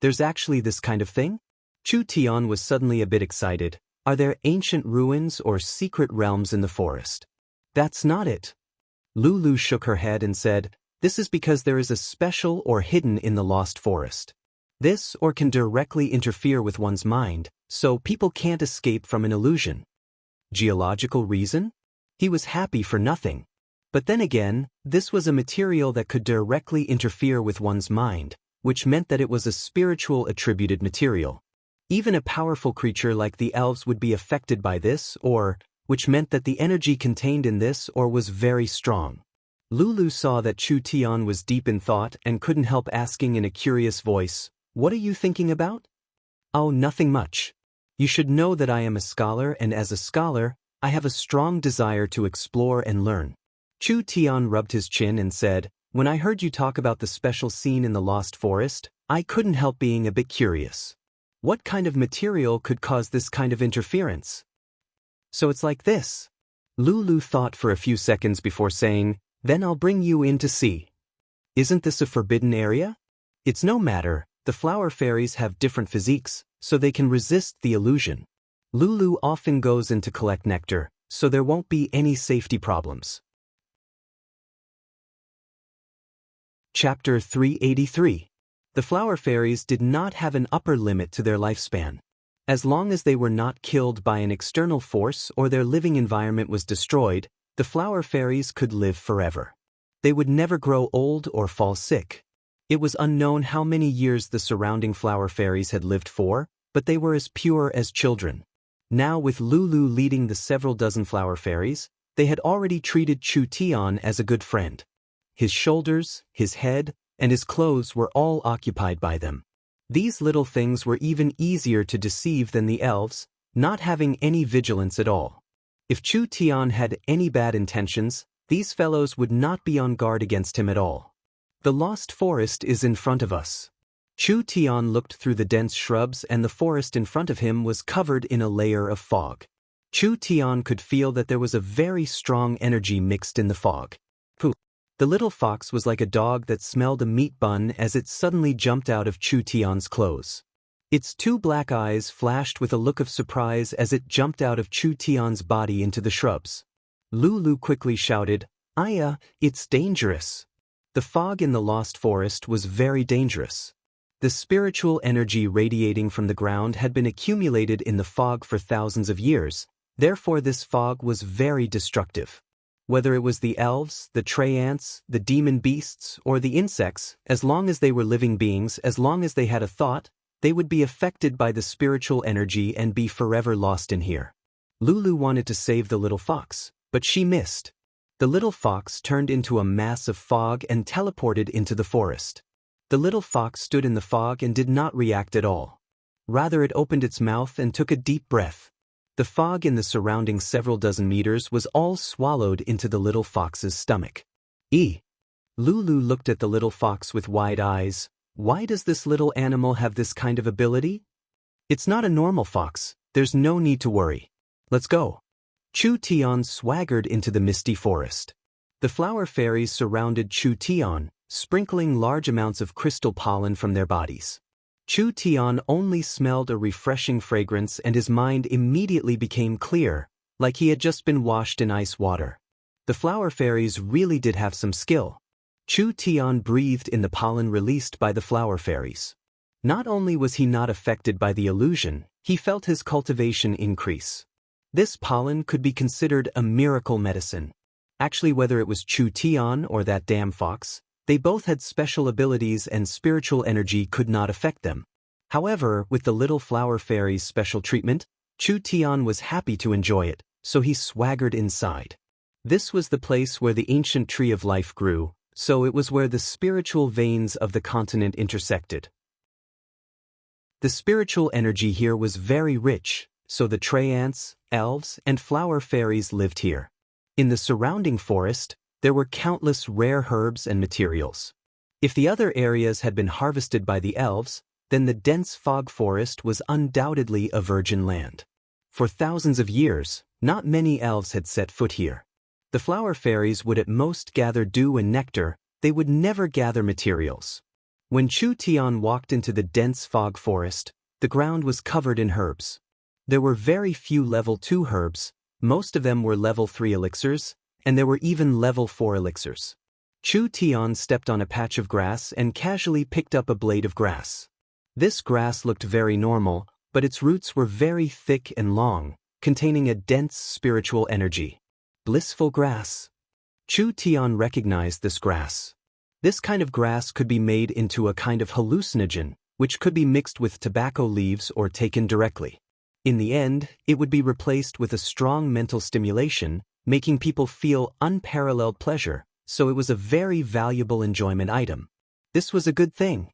There's actually this kind of thing? Chu Tian was suddenly a bit excited. Are there ancient ruins or secret realms in the forest? That's not it. Lulu shook her head and said, this is because there is a special or hidden in the lost forest. This or can directly interfere with one's mind, so people can't escape from an illusion. Geological reason? He was happy for nothing. But then again, this was a material that could directly interfere with one's mind, which meant that it was a spiritual attributed material. Even a powerful creature like the elves would be affected by this which meant that the energy contained in this was very strong. Lulu saw that Chu Tian was deep in thought and couldn't help asking in a curious voice, what are you thinking about? Oh, nothing much. You should know that I am a scholar, and as a scholar, I have a strong desire to explore and learn. Chu Tian rubbed his chin and said, when I heard you talk about the special scene in the Lost Forest, I couldn't help being a bit curious. What kind of material could cause this kind of interference? So it's like this. Lulu thought for a few seconds before saying, then I'll bring you in to see. Isn't this a forbidden area? It's no matter, the flower fairies have different physiques, so they can resist the illusion. Lulu often goes in to collect nectar, so there won't be any safety problems. Chapter 383. The flower fairies did not have an upper limit to their lifespan. As long as they were not killed by an external force or their living environment was destroyed, the flower fairies could live forever. They would never grow old or fall sick. It was unknown how many years the surrounding flower fairies had lived for, but they were as pure as children. Now, with Lulu leading the several dozen flower fairies, they had already treated Chu Tian as a good friend. His shoulders, his head, and his clothes were all occupied by them. These little things were even easier to deceive than the elves, not having any vigilance at all. If Chu Tian had any bad intentions, these fellows would not be on guard against him at all. The lost forest is in front of us. Chu Tian looked through the dense shrubs and the forest in front of him was covered in a layer of fog. Chu Tian could feel that there was a very strong energy mixed in the fog. The little fox was like a dog that smelled a meat bun as it suddenly jumped out of Chu Tian's clothes. Its two black eyes flashed with a look of surprise as it jumped out of Chu Tian's body into the shrubs. Lulu quickly shouted, it's dangerous. The fog in the lost forest was very dangerous. The spiritual energy radiating from the ground had been accumulated in the fog for thousands of years, therefore this fog was very destructive. Whether it was the elves, the tree ants, the demon beasts, or the insects, as long as they were living beings, as long as they had a thought, they would be affected by the spiritual energy and be forever lost in here. Lulu wanted to save the little fox, but she missed. The little fox turned into a mass of fog and teleported into the forest. The little fox stood in the fog and did not react at all. Rather, it opened its mouth and took a deep breath. The fog in the surrounding several dozen meters was all swallowed into the little fox's stomach. Lulu looked at the little fox with wide eyes. Why does this little animal have this kind of ability? It's not a normal fox, there's no need to worry. Let's go. Chu Tian swaggered into the misty forest. The flower fairies surrounded Chu Tian, sprinkling large amounts of crystal pollen from their bodies. Chu Tian only smelled a refreshing fragrance and his mind immediately became clear, like he had just been washed in ice water. The flower fairies really did have some skill. Chu Tian breathed in the pollen released by the flower fairies. Not only was he not affected by the illusion, he felt his cultivation increase. This pollen could be considered a miracle medicine. Actually, whether it was Chu Tian or that damn fox, they both had special abilities and spiritual energy could not affect them. However, with the little flower fairy's special treatment, Chu Tian was happy to enjoy it, so he swaggered inside. This was the place where the ancient tree of life grew, so it was where the spiritual veins of the continent intersected. The spiritual energy here was very rich, so the tree ants, elves, and flower fairies lived here. In the surrounding forest, there were countless rare herbs and materials. If the other areas had been harvested by the elves, then the dense fog forest was undoubtedly a virgin land. For thousands of years, not many elves had set foot here. The flower fairies would at most gather dew and nectar, they would never gather materials. When Chu Tian walked into the dense fog forest, the ground was covered in herbs. There were very few level 2 herbs, most of them were level 3 elixirs, and there were even level 4 elixirs. Chu Tian stepped on a patch of grass and casually picked up a blade of grass. This grass looked very normal, but its roots were very thick and long, containing a dense spiritual energy. Blissful grass. Chu Tian recognized this grass. This kind of grass could be made into a kind of hallucinogen, which could be mixed with tobacco leaves or taken directly. In the end, it would be replaced with a strong mental stimulation, making people feel unparalleled pleasure, so it was a very valuable enjoyment item. This was a good thing.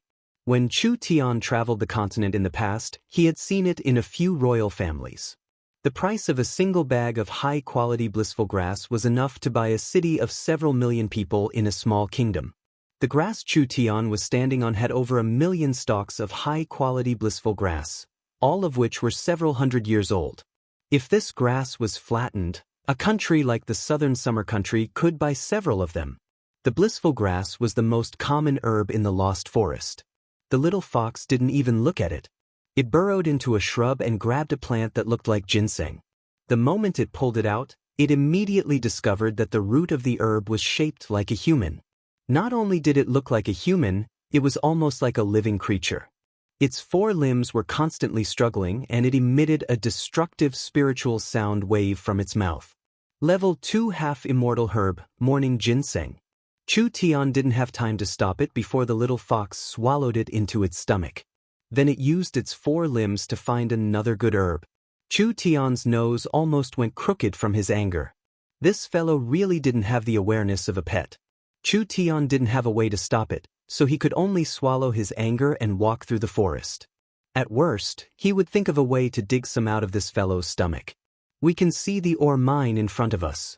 When Chu Tian traveled the continent in the past, he had seen it in a few royal families. The price of a single bag of high-quality blissful grass was enough to buy a city of several million people in a small kingdom. The grass Chu Tian was standing on had over 1 million stalks of high-quality blissful grass, all of which were several hundred years old. If this grass was flattened, a country like the southern summer country could buy several of them. The blissful grass was the most common herb in the lost forest. The little fox didn't even look at it. It burrowed into a shrub and grabbed a plant that looked like ginseng. The moment it pulled it out, it immediately discovered that the root of the herb was shaped like a human. Not only did it look like a human, it was almost like a living creature. Its 4 limbs were constantly struggling and it emitted a destructive spiritual sound wave from its mouth. Level 2 half-immortal herb, morning ginseng. Chu Tian didn't have time to stop it before the little fox swallowed it into its stomach. Then it used its 4 limbs to find another good herb. Chu Tian's nose almost went crooked from his anger. This fellow really didn't have the awareness of a pet. Chu Tian didn't have a way to stop it, so he could only swallow his anger and walk through the forest. At worst, he would think of a way to dig some out of this fellow's stomach. We can see the ore mine in front of us.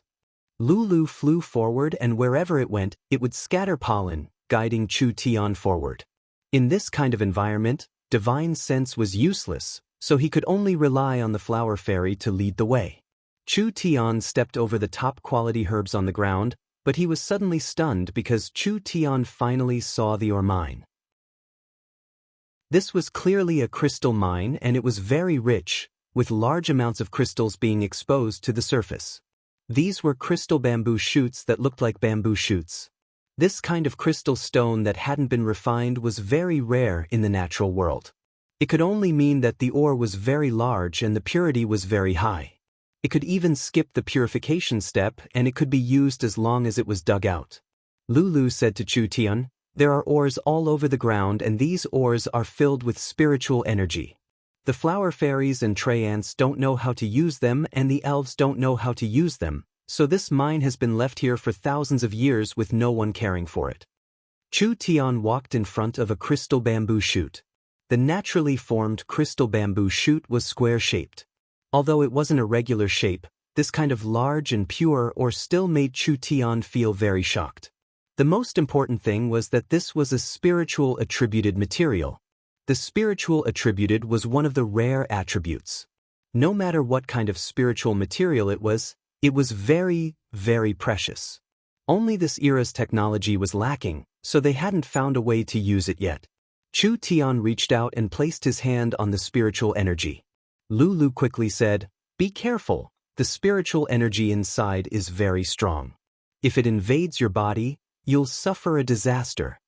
Lulu flew forward and wherever it went, it would scatter pollen, guiding Chu Tian forward. In this kind of environment, divine sense was useless, so he could only rely on the flower fairy to lead the way. Chu Tian stepped over the top-quality herbs on the ground, but he was suddenly stunned because Chu Tian finally saw the ore mine. This was clearly a crystal mine and it was very rich, with large amounts of crystals being exposed to the surface. These were crystal bamboo shoots that looked like bamboo shoots. This kind of crystal stone that hadn't been refined was very rare in the natural world. It could only mean that the ore was very large and the purity was very high. It could even skip the purification step and it could be used as long as it was dug out. Lulu said to Chu Tian, "There are ores all over the ground and these ores are filled with spiritual energy. The flower fairies and tree ants don't know how to use them and the elves don't know how to use them, so this mine has been left here for thousands of years with no one caring for it." Chu Tian walked in front of a crystal bamboo shoot. The naturally formed crystal bamboo shoot was square-shaped. Although it wasn't a regular shape, this kind of large and pure ore still made Chu Tian feel very shocked. The most important thing was that this was a spiritual attributed material. The spiritual attributed was one of the rare attributes. No matter what kind of spiritual material it was very, very precious. Only this era's technology was lacking, so they hadn't found a way to use it yet. Chu Tian reached out and placed his hand on the spiritual energy. Lulu quickly said, "Be careful, the spiritual energy inside is very strong. If it invades your body, you'll suffer a disaster.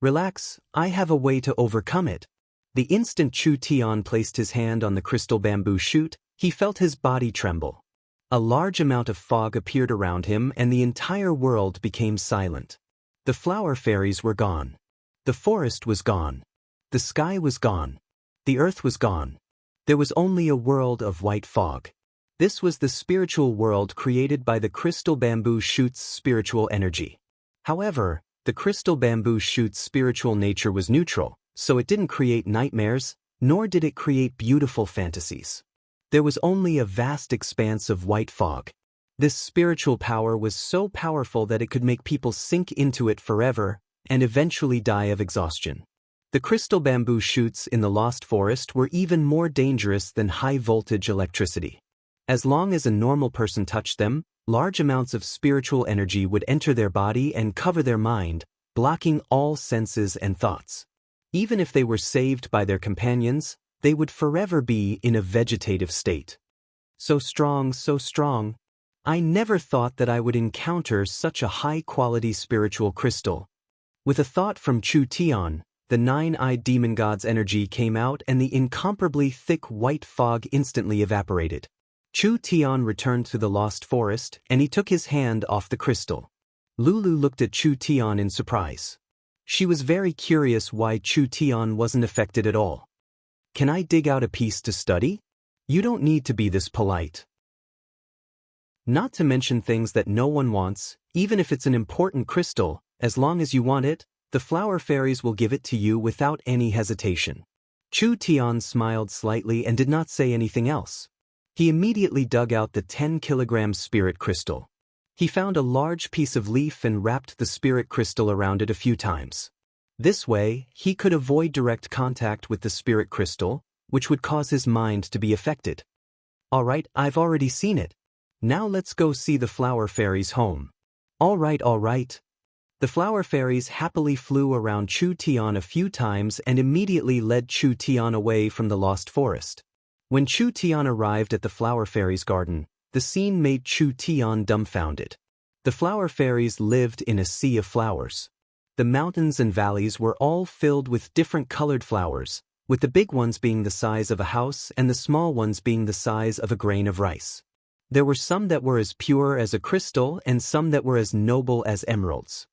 Relax, I have a way to overcome it." The instant Chu Tian placed his hand on the crystal bamboo shoot, he felt his body tremble. A large amount of fog appeared around him and the entire world became silent. The flower fairies were gone. The forest was gone. The sky was gone. The earth was gone. There was only a world of white fog. This was the spiritual world created by the crystal bamboo shoot's spiritual energy. However, the crystal bamboo shoot's spiritual nature was neutral, so it didn't create nightmares, nor did it create beautiful fantasies. There was only a vast expanse of white fog. This spiritual power was so powerful that it could make people sink into it forever and eventually die of exhaustion. The crystal bamboo shoots in the Lost Forest were even more dangerous than high-voltage electricity. As long as a normal person touched them, large amounts of spiritual energy would enter their body and cover their mind, blocking all senses and thoughts. Even if they were saved by their companions, they would forever be in a vegetative state. So strong, so strong. I never thought that I would encounter such a high-quality spiritual crystal. With a thought from Chu Tian, the nine-eyed demon god's energy came out and the incomparably thick white fog instantly evaporated. Chu Tian returned to the Lost Forest, and he took his hand off the crystal. Lulu looked at Chu Tian in surprise. She was very curious why Chu Tian wasn't affected at all. "Can I dig out a piece to study? You don't need to be this polite. Not to mention things that no one wants, even if it's an important crystal, as long as you want it, the flower fairies will give it to you without any hesitation." Chu Tian smiled slightly and did not say anything else. He immediately dug out the 10-kilogram spirit crystal. He found a large piece of leaf and wrapped the spirit crystal around it a few times. This way, he could avoid direct contact with the spirit crystal, which would cause his mind to be affected. "All right, I've already seen it. Now let's go see the flower fairies' home." All right. The flower fairies happily flew around Chu Tian a few times and immediately led Chu Tian away from the Lost Forest. When Chu Tian arrived at the flower fairies' garden, the scene made Chu Tian dumbfounded. The flower fairies lived in a sea of flowers. The mountains and valleys were all filled with different colored flowers, with the big ones being the size of a house and the small ones being the size of a grain of rice. There were some that were as pure as a crystal and some that were as noble as emeralds.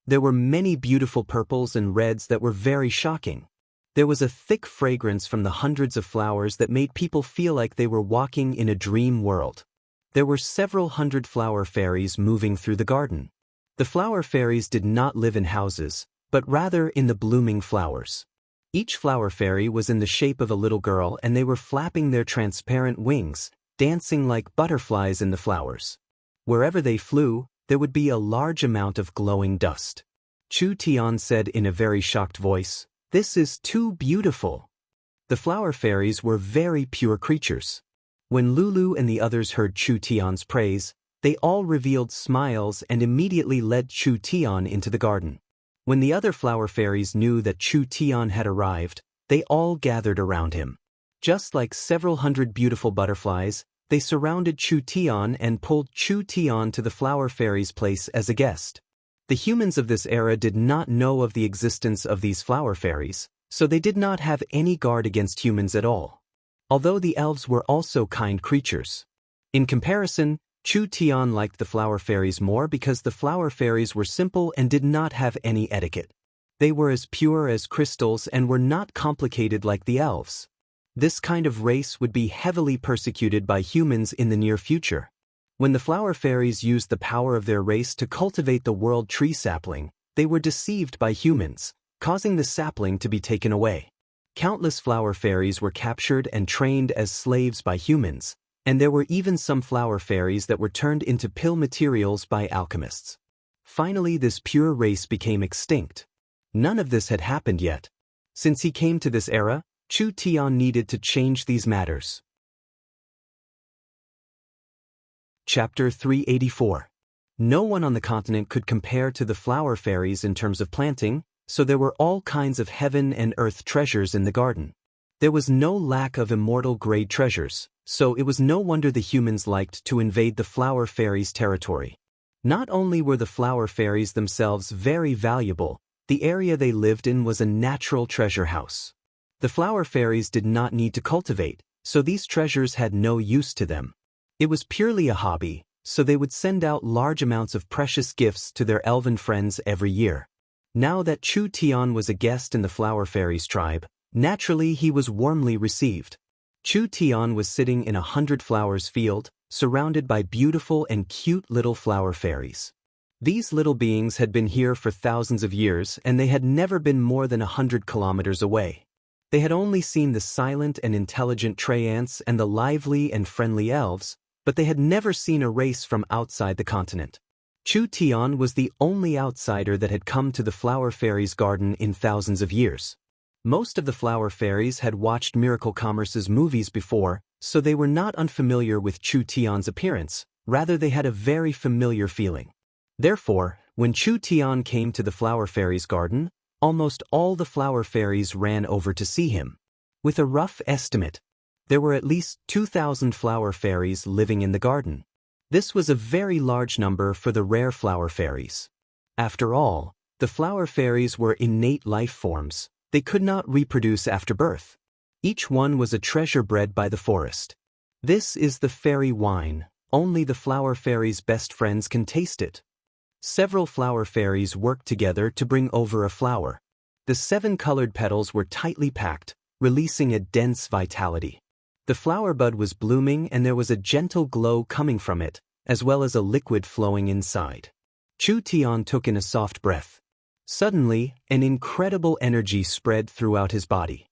There were many beautiful purples and reds that were very shocking. There was a thick fragrance from the hundreds of flowers that made people feel like they were walking in a dream world. There were several hundred flower fairies moving through the garden. The flower fairies did not live in houses, but rather in the blooming flowers. Each flower fairy was in the shape of a little girl and they were flapping their transparent wings, dancing like butterflies in the flowers. Wherever they flew, there would be a large amount of glowing dust. Chu Tian said in a very shocked voice, "This is too beautiful." The flower fairies were very pure creatures. When Lulu and the others heard Chu Tian's praise, they all revealed smiles and immediately led Chu Tian into the garden. When the other flower fairies knew that Chu Tian had arrived, they all gathered around him. Just like several hundred beautiful butterflies, they surrounded Chu Tian and pulled Chu Tian to the flower fairies' place as a guest. The humans of this era did not know of the existence of these flower fairies, so they did not have any guard against humans at all. Although the elves were also kind creatures. In comparison, Chu Tian liked the flower fairies more because the flower fairies were simple and did not have any etiquette. They were as pure as crystals and were not complicated like the elves. This kind of race would be heavily persecuted by humans in the near future. When the flower fairies used the power of their race to cultivate the world tree sapling, they were deceived by humans, causing the sapling to be taken away. Countless flower fairies were captured and trained as slaves by humans, and there were even some flower fairies that were turned into pill materials by alchemists. Finally, this pure race became extinct. None of this had happened yet. Since he came to this era, Chu Tian needed to change these matters. Chapter 384. No one on the continent could compare to the flower fairies in terms of planting, so there were all kinds of heaven and earth treasures in the garden. There was no lack of immortal-grade treasures, so it was no wonder the humans liked to invade the flower fairies' territory. Not only were the flower fairies themselves very valuable, the area they lived in was a natural treasure house. The flower fairies did not need to cultivate, so these treasures had no use to them. It was purely a hobby, so they would send out large amounts of precious gifts to their elven friends every year. Now that Chu Tian was a guest in the flower fairies' tribe, naturally he was warmly received. Chu Tian was sitting in a 100 flowers field, surrounded by beautiful and cute little flower fairies. These little beings had been here for thousands of years and they had never been more than 100 kilometers away. They had only seen the silent and intelligent tree ants and the lively and friendly elves, but they had never seen a race from outside the continent. Chu Tian was the only outsider that had come to the flower fairies' garden in thousands of years. Most of the flower fairies had watched Miracle Commerce's movies before, so they were not unfamiliar with Chu Tian's appearance, rather they had a very familiar feeling. Therefore, when Chu Tian came to the flower fairies' garden, almost all the flower fairies ran over to see him. With a rough estimate, there were at least 2,000 flower fairies living in the garden. This was a very large number for the rare flower fairies. After all, the flower fairies were innate life forms. They could not reproduce after birth. Each one was a treasure bred by the forest. This is the fairy wine. Only the flower fairies' best friends can taste it. Several flower fairies worked together to bring over a flower. The 7 colored petals were tightly packed, releasing a dense vitality. The flower bud was blooming and there was a gentle glow coming from it, as well as a liquid flowing inside. Chu Tian took in a soft breath. Suddenly, an incredible energy spread throughout his body.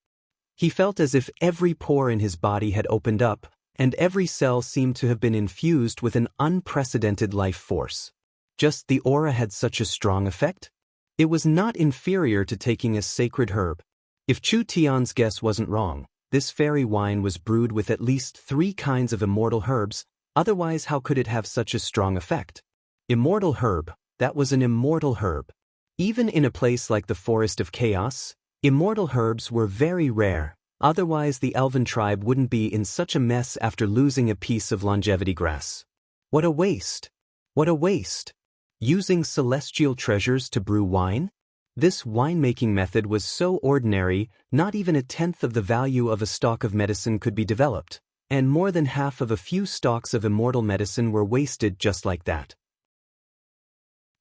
He felt as if every pore in his body had opened up, and every cell seemed to have been infused with an unprecedented life force. Just the aura had such a strong effect? It was not inferior to taking a sacred herb. If Chu Tian's guess wasn't wrong, this fairy wine was brewed with at least 3 kinds of immortal herbs, otherwise how could it have such a strong effect? Immortal herb, that was an immortal herb. Even in a place like the Forest of Chaos, immortal herbs were very rare, otherwise the elven tribe wouldn't be in such a mess after losing a piece of longevity grass. What a waste! What a waste! Using celestial treasures to brew wine? This winemaking method was so ordinary, not even 1/10 of the value of a stalk of medicine could be developed, and more than half of a few stalks of immortal medicine were wasted just like that.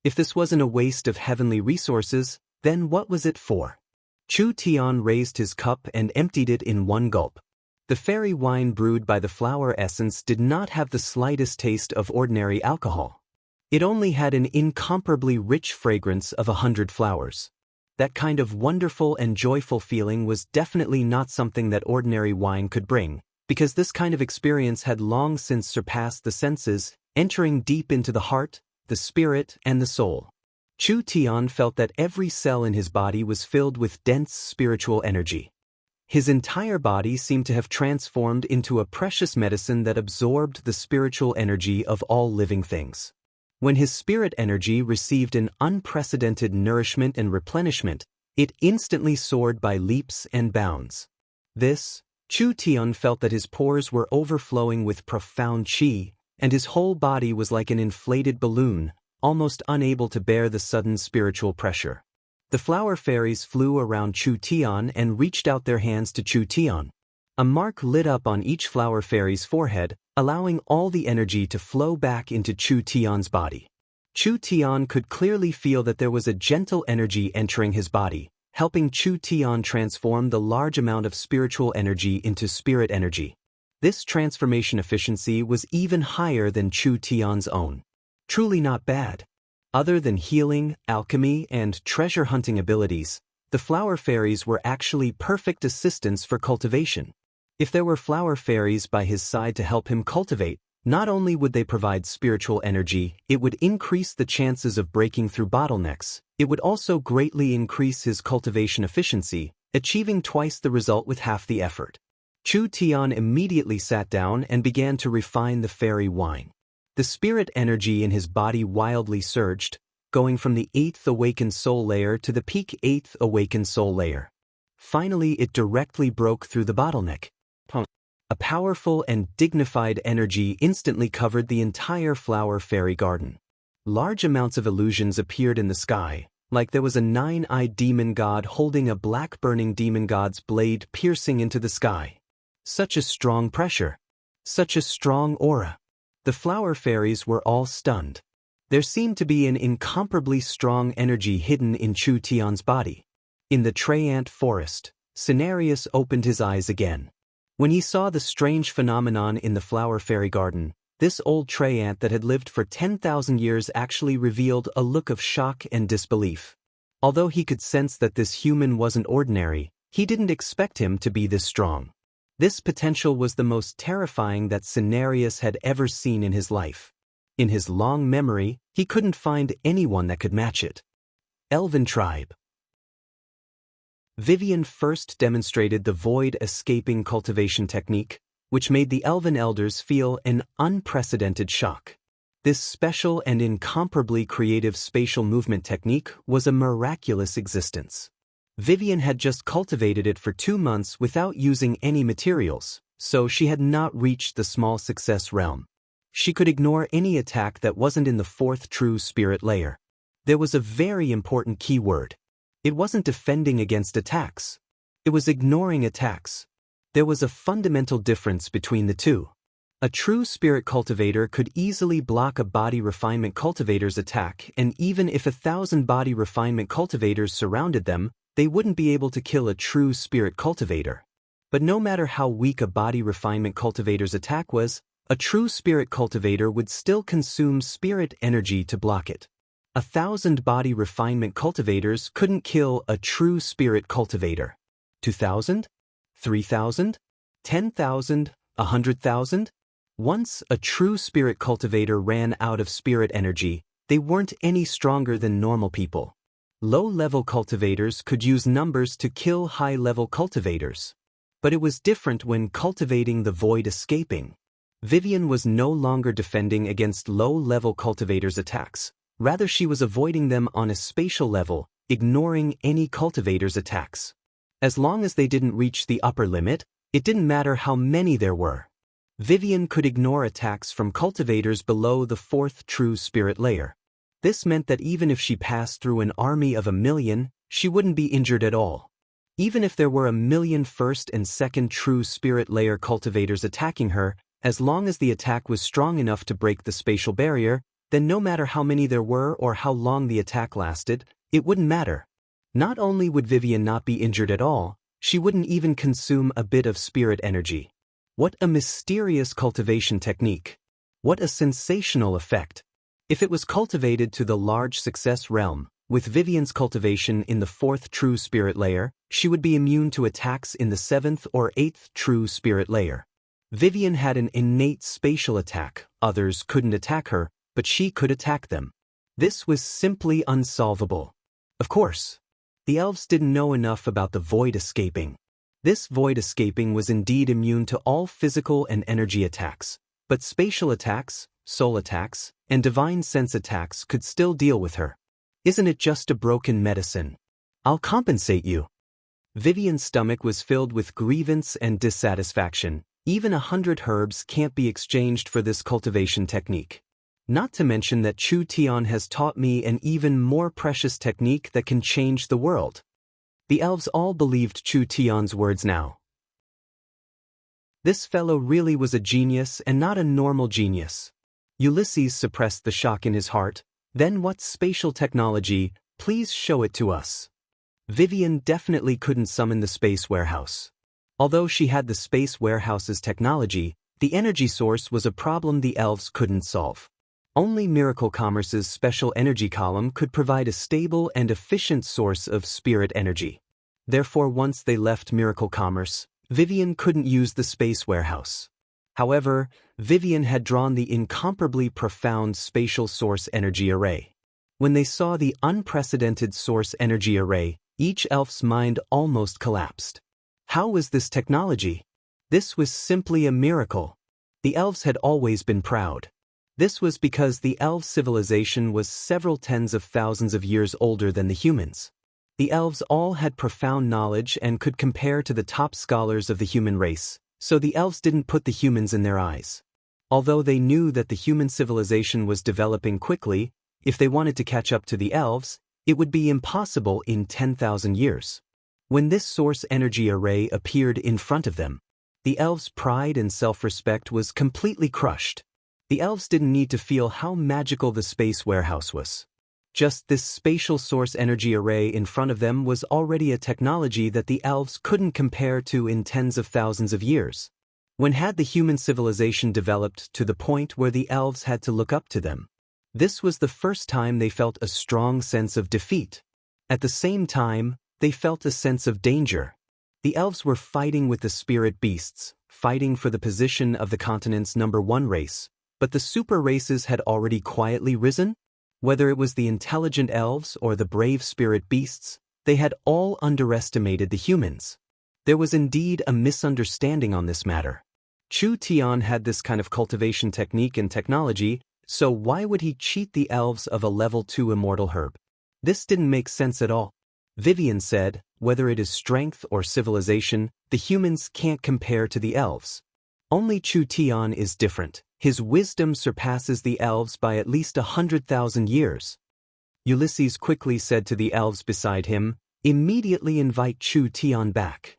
If this wasn't a waste of heavenly resources, then what was it for? Chu Tian raised his cup and emptied it in one gulp. The fairy wine brewed by the flower essence did not have the slightest taste of ordinary alcohol. It only had an incomparably rich fragrance of 100 flowers. That kind of wonderful and joyful feeling was definitely not something that ordinary wine could bring, because this kind of experience had long since surpassed the senses, entering deep into the heart, the spirit, and the soul. Chu Tian felt that every cell in his body was filled with dense spiritual energy. His entire body seemed to have transformed into a precious medicine that absorbed the spiritual energy of all living things. When his spirit energy received an unprecedented nourishment and replenishment, it instantly soared by leaps and bounds. Chu Tian felt that his pores were overflowing with profound qi, and his whole body was like an inflated balloon, almost unable to bear the sudden spiritual pressure. The flower fairies flew around Chu Tian and reached out their hands to Chu Tian. A mark lit up on each flower fairy's forehead, allowing all the energy to flow back into Chu Tian's body. Chu Tian could clearly feel that there was a gentle energy entering his body, helping Chu Tian transform the large amount of spiritual energy into spirit energy. This transformation efficiency was even higher than Chu Tian's own. Truly not bad. Other than healing, alchemy, and treasure hunting abilities, the flower fairies were actually perfect assistants for cultivation. If there were flower fairies by his side to help him cultivate, not only would they provide spiritual energy, it would increase the chances of breaking through bottlenecks, it would also greatly increase his cultivation efficiency, achieving twice the result with half the effort. Chu Tian immediately sat down and began to refine the fairy wine. The spirit energy in his body wildly surged, going from the 8th awakened soul layer to the peak 8th awakened soul layer. Finally, it directly broke through the bottleneck. A powerful and dignified energy instantly covered the entire flower fairy garden. Large amounts of illusions appeared in the sky, like there was a 9-eyed demon god holding a black burning demon god's blade piercing into the sky. Such a strong pressure. Such a strong aura. The flower fairies were all stunned. There seemed to be an incomparably strong energy hidden in Chu Tian's body. In the Traiant forest, Cenarius opened his eyes again. When he saw the strange phenomenon in the flower fairy garden, this old Traiant that had lived for 10,000 years actually revealed a look of shock and disbelief. Although he could sense that this human wasn't ordinary, he didn't expect him to be this strong. This potential was the most terrifying that Cenarius had ever seen in his life. In his long memory, he couldn't find anyone that could match it. Elven tribe. Vivian first demonstrated the void escaping cultivation technique, which made the elven elders feel an unprecedented shock. This special and incomparably creative spatial movement technique was a miraculous existence. Vivian had just cultivated it for 2 months without using any materials, so she had not reached the small success realm. She could ignore any attack that wasn't in the 4th true spirit layer. There was a very important key word. It wasn't defending against attacks. It was ignoring attacks. There was a fundamental difference between the two. A true spirit cultivator could easily block a body refinement cultivator's attack, and even if 1,000 body refinement cultivators surrounded them, they wouldn't be able to kill a true spirit cultivator. But no matter how weak a body refinement cultivator's attack was, a true spirit cultivator would still consume spirit energy to block it. 1,000 body refinement cultivators couldn't kill a true spirit cultivator. 2,000? 3,000? 10,000? 100,000? Once a true spirit cultivator ran out of spirit energy, they weren't any stronger than normal people. Low-level cultivators could use numbers to kill high-level cultivators. But it was different when cultivating the void escaping. Vivian was no longer defending against low-level cultivators' attacks. Rather, she was avoiding them on a spatial level, ignoring any cultivator's attacks. As long as they didn't reach the upper limit, it didn't matter how many there were. Vivian could ignore attacks from cultivators below the 4th true spirit layer. This meant that even if she passed through an army of 1,000,000, she wouldn't be injured at all. Even if there were 1,000,000 first and second true spirit layer cultivators attacking her, as long as the attack was strong enough to break the spatial barrier, then no matter how many there were or how long the attack lasted, it wouldn't matter. Not only would Vivian not be injured at all, she wouldn't even consume a bit of spirit energy. What a mysterious cultivation technique. What a sensational effect. If it was cultivated to the large success realm, with Vivian's cultivation in the 4th true spirit layer, she would be immune to attacks in the 7th or 8th true spirit layer. Vivian had an innate spatial attack. Others couldn't attack her, but she could attack them. This was simply unsolvable. Of course, the elves didn't know enough about the void escaping. This void escaping was indeed immune to all physical and energy attacks, but spatial attacks, soul attacks, and divine sense attacks could still deal with her. Isn't it just a broken medicine? I'll compensate you. Vivian's stomach was filled with grievance and dissatisfaction. Even 100 herbs can't be exchanged for this cultivation technique. Not to mention that Chu Tian has taught me an even more precious technique that can change the world. The elves all believed Chu Tian's words now. This fellow really was a genius and not a normal genius. Ulysses suppressed the shock in his heart. Then what spatial technology? Please show it to us. Vivian definitely couldn't summon the space warehouse. Although she had the space warehouse's technology, the energy source was a problem the elves couldn't solve. Only Miracle Commerce's special energy column could provide a stable and efficient source of spirit energy. Therefore, once they left Miracle Commerce, Vivian couldn't use the space warehouse. However, Vivian had drawn the incomparably profound spatial source energy array. When they saw the unprecedented source energy array, each elf's mind almost collapsed. How was this technology? This was simply a miracle. The elves had always been proud. This was because the elf civilization was several tens of thousands of years older than the humans. The elves all had profound knowledge and could compare to the top scholars of the human race, so the elves didn't put the humans in their eyes. Although they knew that the human civilization was developing quickly, if they wanted to catch up to the elves, it would be impossible in 10,000 years. When this source energy array appeared in front of them, the elves' pride and self-respect was completely crushed. The elves didn't need to feel how magical the space warehouse was. Just this spatial source energy array in front of them was already a technology that the elves couldn't compare to in tens of thousands of years. When had the human civilization developed to the point where the elves had to look up to them? This was the first time they felt a strong sense of defeat. At the same time, they felt a sense of danger. The elves were fighting with the spirit beasts, fighting for the position of the continent's #1 race. But the super races had already quietly risen. Whether it was the intelligent elves or the brave spirit beasts, They had all underestimated the humans. There was indeed a misunderstanding on this matter. Chu Tian had this kind of cultivation technique and technology, so why would he cheat the elves of a level 2 immortal herb? This didn't make sense at all. Vivian said, whether it is strength or civilization, the humans can't compare to the elves. Only Chu Tian is different. His wisdom surpasses the elves by at least 100,000 years. Ulysses quickly said to the elves beside him, immediately invite Chu Tian back.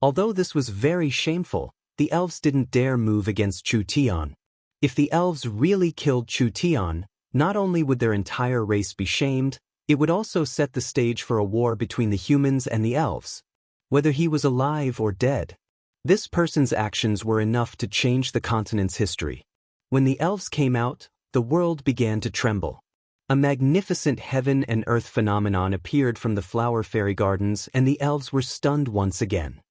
Although this was very shameful, the elves didn't dare move against Chu Tian. If the elves really killed Chu Tian, not only would their entire race be shamed, it would also set the stage for a war between the humans and the elves. Whether he was alive or dead, this person's actions were enough to change the continent's history. When the elves came out, the world began to tremble. A magnificent heaven and earth phenomenon appeared from the flower fairy gardens, and the elves were stunned once again.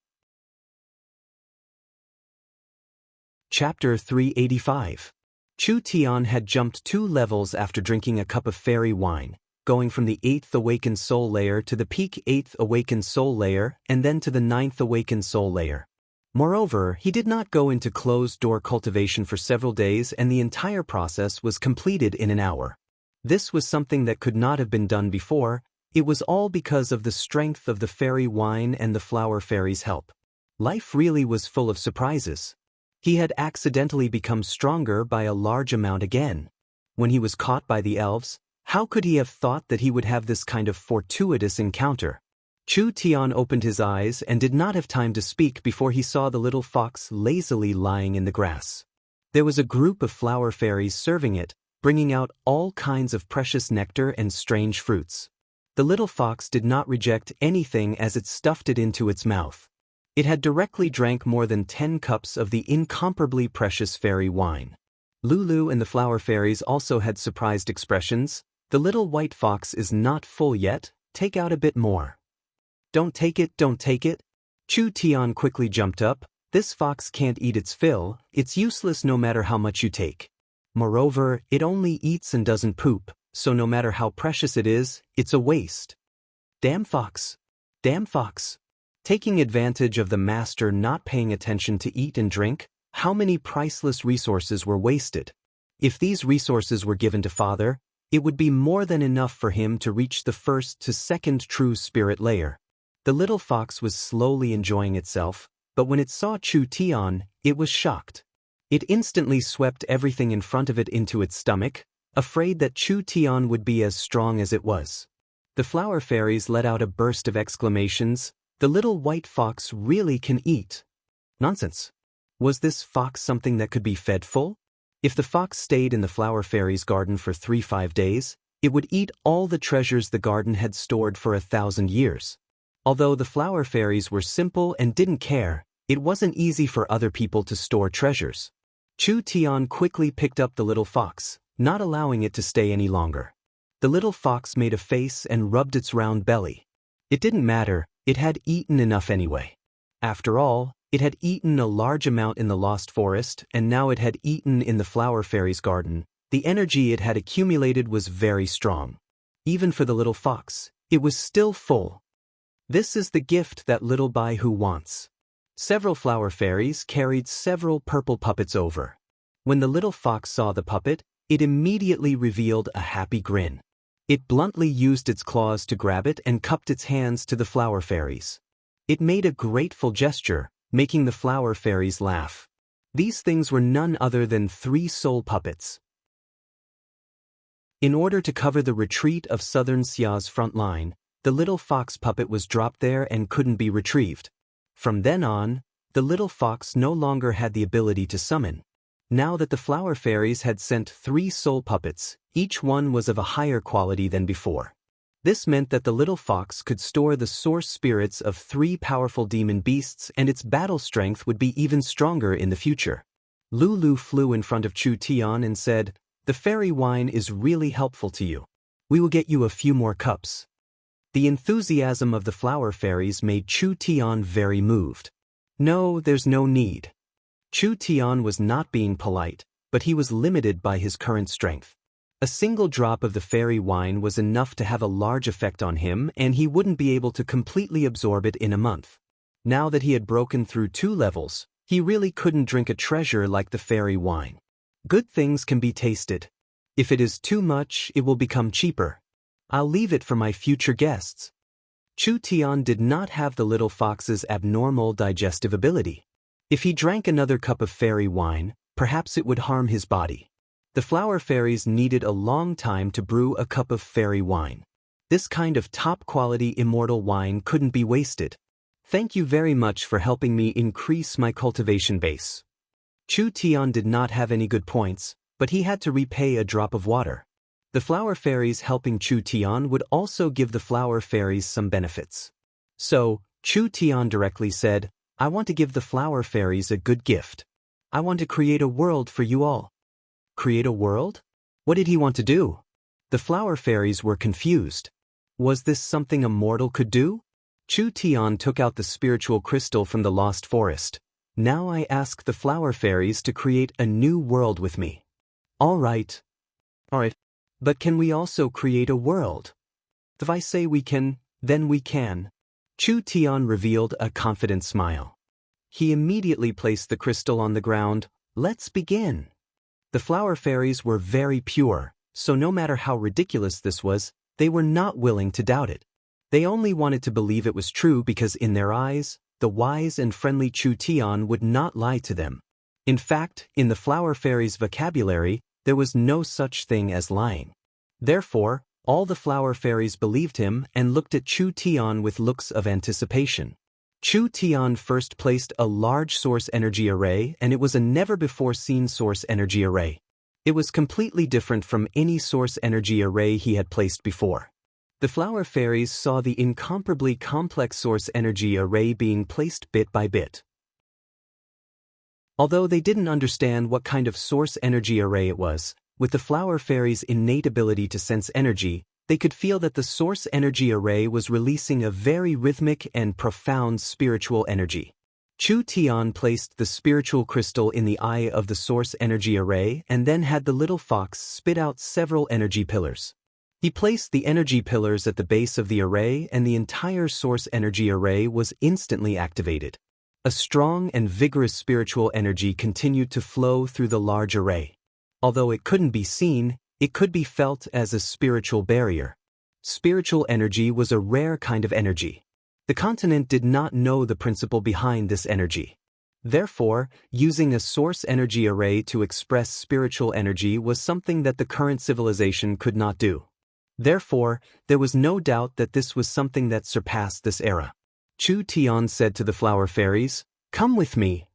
Chapter 385. Chu Tian had jumped 2 levels after drinking a cup of fairy wine, going from the 8th awakened soul layer to the peak 8th awakened soul layer and then to the 9th awakened soul layer. Moreover, he did not go into closed-door cultivation for several days, and the entire process was completed in an hour. This was something that could not have been done before. It was all because of the strength of the fairy wine and the flower fairy's help. Life really was full of surprises. He had accidentally become stronger by a large amount again. When he was caught by the elves, how could he have thought that he would have this kind of fortuitous encounter? Chu Tian opened his eyes and did not have time to speak before he saw the little fox lazily lying in the grass. There was a group of flower fairies serving it, bringing out all kinds of precious nectar and strange fruits. The little fox did not reject anything as it stuffed it into its mouth. It had directly drank more than 10 cups of the incomparably precious fairy wine. Lulu and the flower fairies also had surprised expressions. The little white fox is not full yet, take out a bit more. Don't take it, don't take it. Chu Tian quickly jumped up. This fox can't eat its fill, it's useless no matter how much you take. Moreover, it only eats and doesn't poop, so no matter how precious it is, it's a waste. Damn fox. Damn fox. Taking advantage of the master not paying attention to eat and drink, how many priceless resources were wasted? If these resources were given to Father, it would be more than enough for him to reach the 1st to 2nd true spirit layer. The little fox was slowly enjoying itself, but when it saw Chu Tian, it was shocked. It instantly swept everything in front of it into its stomach, afraid that Chu Tian would be as strong as it was. The flower fairies let out a burst of exclamations. The little white fox really can eat. Nonsense. Was this fox something that could be fed full? If the fox stayed in the flower fairy's garden for 3-5 days, it would eat all the treasures the garden had stored for 1,000 years. Although the flower fairies were simple and didn't care, it wasn't easy for other people to store treasures. Chu Tian quickly picked up the little fox, not allowing it to stay any longer. The little fox made a face and rubbed its round belly. It didn't matter, it had eaten enough anyway. After all, it had eaten a large amount in the Lost Forest, and now it had eaten in the flower fairy's garden. The energy it had accumulated was very strong. Even for the little fox, it was still full. This is the gift that little Bai Hu wants. Several flower fairies carried several purple puppets over. When the little fox saw the puppet, it immediately revealed a happy grin. It bluntly used its claws to grab it and cupped its hands to the flower fairies. It made a grateful gesture, making the flower fairies laugh. These things were none other than 3 soul puppets. In order to cover the retreat of southern Xia's front line, the little fox puppet was dropped there and couldn't be retrieved. From then on, the little fox no longer had the ability to summon. Now that the flower fairies had sent 3 soul puppets, each one was of a higher quality than before. This meant that the little fox could store the source spirits of 3 powerful demon beasts, and its battle strength would be even stronger in the future. Lulu flew in front of Chu Tian and said, "The fairy wine is really helpful to you. We will get you a few more cups." The enthusiasm of the flower fairies made Chu Tian very moved. "No, there's no need." Chu Tian was not being polite, but he was limited by his current strength. A single drop of the fairy wine was enough to have a large effect on him, and he wouldn't be able to completely absorb it in a month. Now that he had broken through 2 levels, he really couldn't drink a treasure like the fairy wine. Good things can be tasted. If it is too much, it will become cheaper. I'll leave it for my future guests. Chu Tian did not have the little fox's abnormal digestive ability. If he drank another cup of fairy wine, perhaps it would harm his body. The flower fairies needed a long time to brew a cup of fairy wine. This kind of top-quality immortal wine couldn't be wasted. Thank you very much for helping me increase my cultivation base. Chu Tian did not have any good points, but he had to repay a drop of water. The flower fairies helping Chu Tian would also give the flower fairies some benefits. So, Chu Tian directly said, I want to give the flower fairies a good gift. I want to create a world for you all. Create a world? What did he want to do? The flower fairies were confused. Was this something a mortal could do? Chu Tian took out the spiritual crystal from the lost forest. Now I ask the flower fairies to create a new world with me. All right. But can we also create a world? If I say we can, then we can. Chu Tian revealed a confident smile. He immediately placed the crystal on the ground. Let's begin. The flower fairies were very pure, so no matter how ridiculous this was, they were not willing to doubt it. They only wanted to believe it was true because in their eyes, the wise and friendly Chu Tian would not lie to them. In fact, in the flower fairies' vocabulary, there was no such thing as lying. Therefore, all the flower fairies believed him and looked at Chu Tian with looks of anticipation. Chu Tian first placed a large source energy array, and it was a never-before-seen source energy array. It was completely different from any source energy array he had placed before. The flower fairies saw the incomparably complex source energy array being placed bit by bit. Although they didn't understand what kind of source energy array it was, with the flower fairies' innate ability to sense energy, they could feel that the source energy array was releasing a very rhythmic and profound spiritual energy. Chu Tian placed the spiritual crystal in the eye of the source energy array and then had the little fox spit out several energy pillars. He placed the energy pillars at the base of the array, and the entire source energy array was instantly activated. A strong and vigorous spiritual energy continued to flow through the large array. Although it couldn't be seen, it could be felt as a spiritual barrier. Spiritual energy was a rare kind of energy. The continent did not know the principle behind this energy. Therefore, using a source energy array to express spiritual energy was something that the current civilization could not do. Therefore, there was no doubt that this was something that surpassed this era. Chu Tian said to the flower fairies, "Come with me."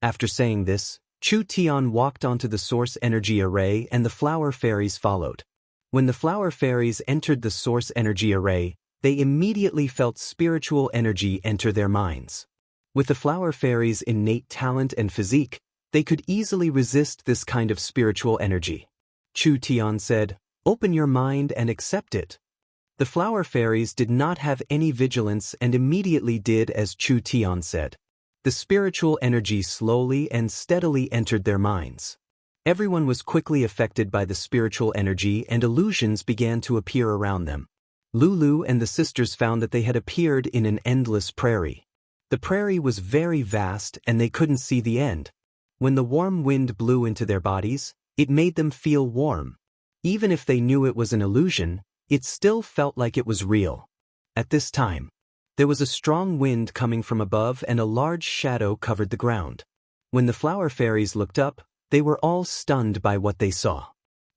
After saying this, Chu Tian walked onto the source energy array and the flower fairies followed. When the flower fairies entered the source energy array, they immediately felt spiritual energy enter their minds. With the flower fairies' innate talent and physique, they could easily resist this kind of spiritual energy. Chu Tian said, "Open your mind and accept it." The flower fairies did not have any vigilance and immediately did as Chu Tian said. The spiritual energy slowly and steadily entered their minds. Everyone was quickly affected by the spiritual energy, and illusions began to appear around them. Lulu and the sisters found that they had appeared in an endless prairie. The prairie was very vast and they couldn't see the end. When the warm wind blew into their bodies, it made them feel warm. Even if they knew it was an illusion, it still felt like it was real. At this time, there was a strong wind coming from above and a large shadow covered the ground. When the flower fairies looked up, they were all stunned by what they saw.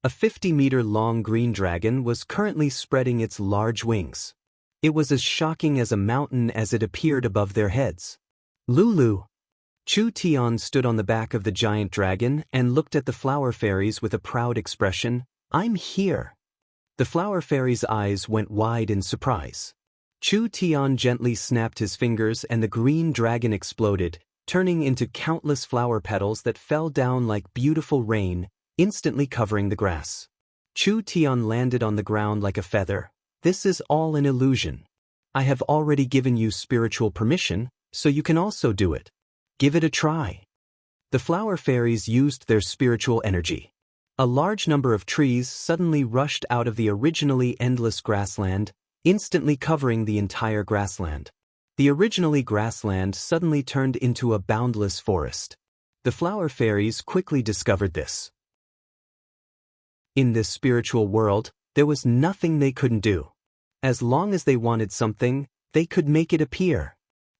A 50-meter-long green dragon was currently spreading its large wings. It was as shocking as a mountain as it appeared above their heads. Lulu! Chu Tian stood on the back of the giant dragon and looked at the flower fairies with a proud expression. "I'm here." The flower fairy's eyes went wide in surprise. Chu Tian gently snapped his fingers and the green dragon exploded, turning into countless flower petals that fell down like beautiful rain, instantly covering the grass. Chu Tian landed on the ground like a feather. "This is all an illusion. I have already given you spiritual permission, so you can also do it. Give it a try." The flower fairies used their spiritual energy. A large number of trees suddenly rushed out of the originally endless grassland, instantly covering the entire grassland. The originally grassland suddenly turned into a boundless forest. The flower fairies quickly discovered this. In this spiritual world, there was nothing they couldn't do. As long as they wanted something, they could make it appear.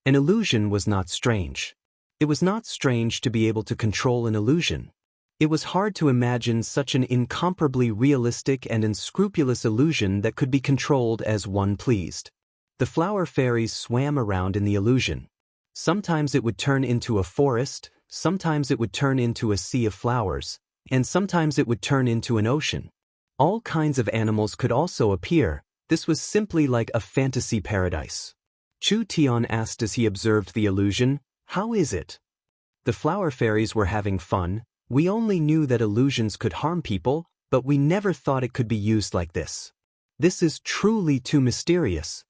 An illusion was not strange. It was not strange to be able to control an illusion. It was hard to imagine such an incomparably realistic and unscrupulous illusion that could be controlled as one pleased. The flower fairies swam around in the illusion. Sometimes it would turn into a forest, sometimes it would turn into a sea of flowers, and sometimes it would turn into an ocean. All kinds of animals could also appear. This was simply like a fantasy paradise. Chu Tian asked as he observed the illusion, "How is it?" The flower fairies were having fun. "We only knew that illusions could harm people, but we never thought it could be used like this. This is truly too mysterious."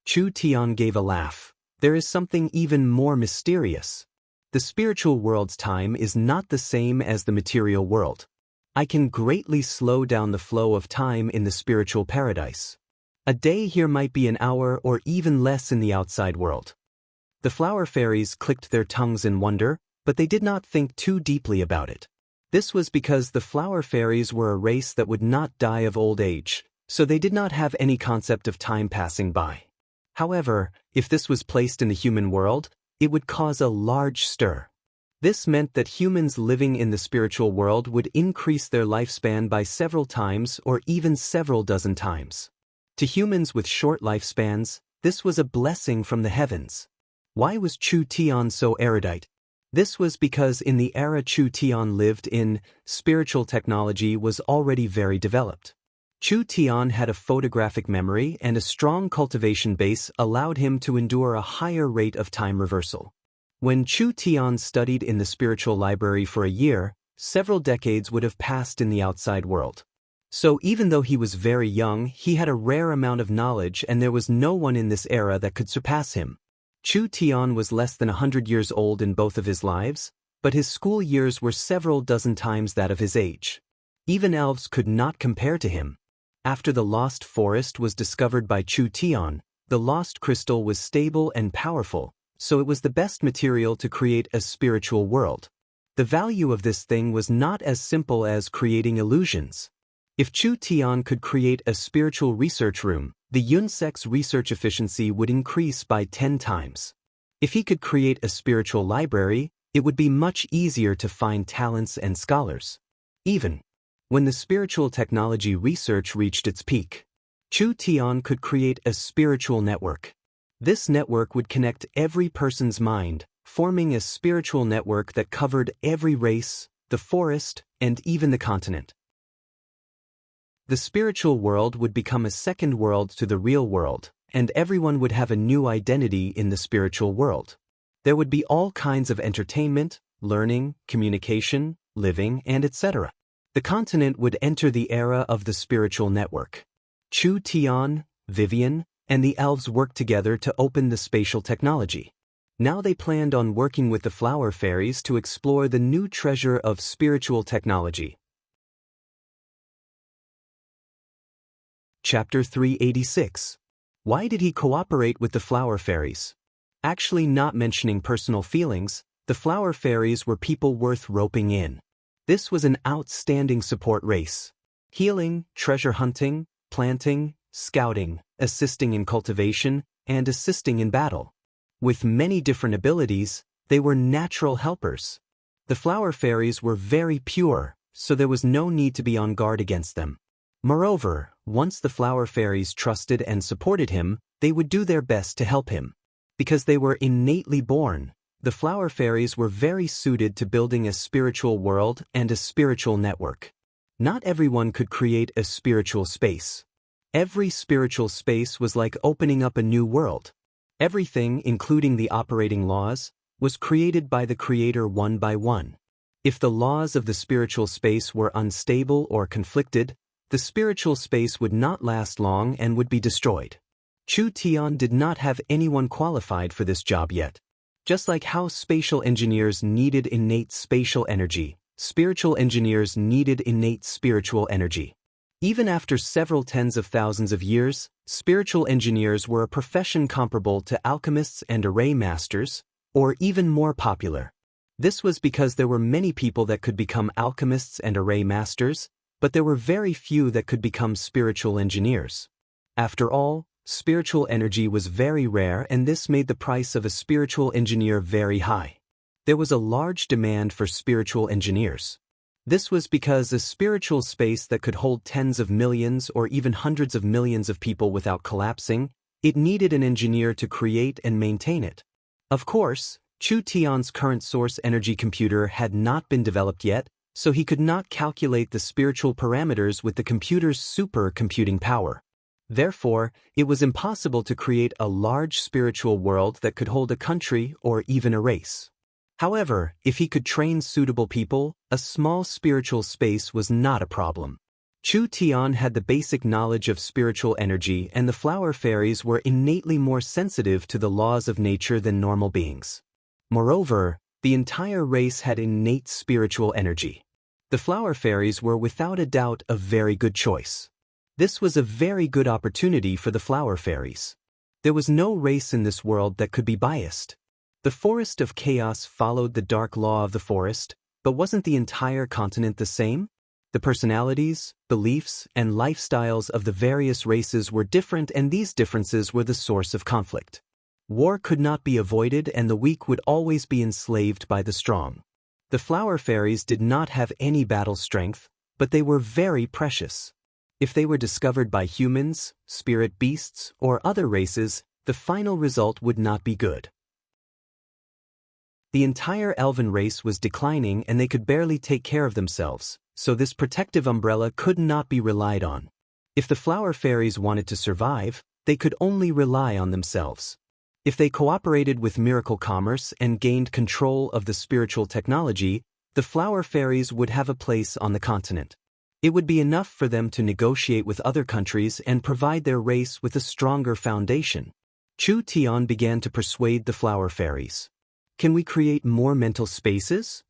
Chu Tian gave a laugh. "There is something even more mysterious. The spiritual world's time is not the same as the material world. I can greatly slow down the flow of time in the spiritual paradise. A day here might be an hour or even less in the outside world." The flower fairies clicked their tongues in wonder, but they did not think too deeply about it. This was because the flower fairies were a race that would not die of old age, so they did not have any concept of time passing by. However, if this was placed in the human world, it would cause a large stir. This meant that humans living in the spiritual world would increase their lifespan by several times or even several dozen times. To humans with short lifespans, this was a blessing from the heavens. Why was Chu Tian so erudite? This was because in the era Chu Tian lived in, spiritual technology was already very developed. Chu Tian had a photographic memory and a strong cultivation base allowed him to endure a higher rate of time reversal. When Chu Tian studied in the spiritual library for a year, several decades would have passed in the outside world. So even though he was very young, he had a rare amount of knowledge and there was no one in this era that could surpass him. Chu Tian was less than 100 years old in both of his lives, but his school years were several dozen times that of his age. Even elves could not compare to him. After the lost forest was discovered by Chu Tian, the lost crystal was stable and powerful, so it was the best material to create a spiritual world. The value of this thing was not as simple as creating illusions. If Chu Tian could create a spiritual research room, the Yunsek's research efficiency would increase by 10 times. If he could create a spiritual library, it would be much easier to find talents and scholars. Even when the spiritual technology research reached its peak, Chu Tian could create a spiritual network. This network would connect every person's mind, forming a spiritual network that covered every race, the forest, and even the continent. The spiritual world would become a second world to the real world, and everyone would have a new identity in the spiritual world. There would be all kinds of entertainment, learning, communication, living, and etc. The continent would enter the era of the spiritual network. Chu Tian, Vivian, and the elves worked together to open the spatial technology. Now they planned on working with the flower fairies to explore the new treasure of spiritual technology. Chapter 386. Why did he cooperate with the flower fairies? Actually, not mentioning personal feelings, the flower fairies were people worth roping in. This was an outstanding support race. Healing, treasure hunting, planting, scouting, assisting in cultivation, and assisting in battle. With many different abilities, they were natural helpers. The flower fairies were very pure, so there was no need to be on guard against them. Moreover, once the flower fairies trusted and supported him, they would do their best to help him. Because they were innately born, the flower fairies were very suited to building a spiritual world and a spiritual network. Not everyone could create a spiritual space. Every spiritual space was like opening up a new world. Everything, including the operating laws, was created by the Creator one by one. If the laws of the spiritual space were unstable or conflicted, the spiritual space would not last long and would be destroyed. Chu Tian did not have anyone qualified for this job yet. Just like how spatial engineers needed innate spatial energy, spiritual engineers needed innate spiritual energy. Even after several tens of thousands of years, spiritual engineers were a profession comparable to alchemists and array masters, or even more popular. This was because there were many people that could become alchemists and array masters, but there were very few that could become spiritual engineers. After all, spiritual energy was very rare, and this made the price of a spiritual engineer very high. There was a large demand for spiritual engineers. This was because a spiritual space that could hold tens of millions or even hundreds of millions of people without collapsing, it needed an engineer to create and maintain it. Of course, Chu Tian's current source energy computer had not been developed yet, so he could not calculate the spiritual parameters with the computer's supercomputing power. Therefore, it was impossible to create a large spiritual world that could hold a country or even a race. However, if he could train suitable people, a small spiritual space was not a problem. Chu Tian had the basic knowledge of spiritual energy, and the flower fairies were innately more sensitive to the laws of nature than normal beings. Moreover, the entire race had innate spiritual energy. The flower fairies were without a doubt a very good choice. This was a very good opportunity for the flower fairies. There was no race in this world that could be biased. The forest of chaos followed the dark law of the forest, but wasn't the entire continent the same? The personalities, beliefs, and lifestyles of the various races were different, and these differences were the source of conflict. War could not be avoided, and the weak would always be enslaved by the strong. The flower fairies did not have any battle strength, but they were very precious. If they were discovered by humans, spirit beasts, or other races, the final result would not be good. The entire elven race was declining, and they could barely take care of themselves, so this protective umbrella could not be relied on. If the flower fairies wanted to survive, they could only rely on themselves. If they cooperated with miracle commerce and gained control of the spiritual technology, the flower fairies would have a place on the continent. It would be enough for them to negotiate with other countries and provide their race with a stronger foundation. Chu Tian began to persuade the flower fairies. Can we create more mental spaces?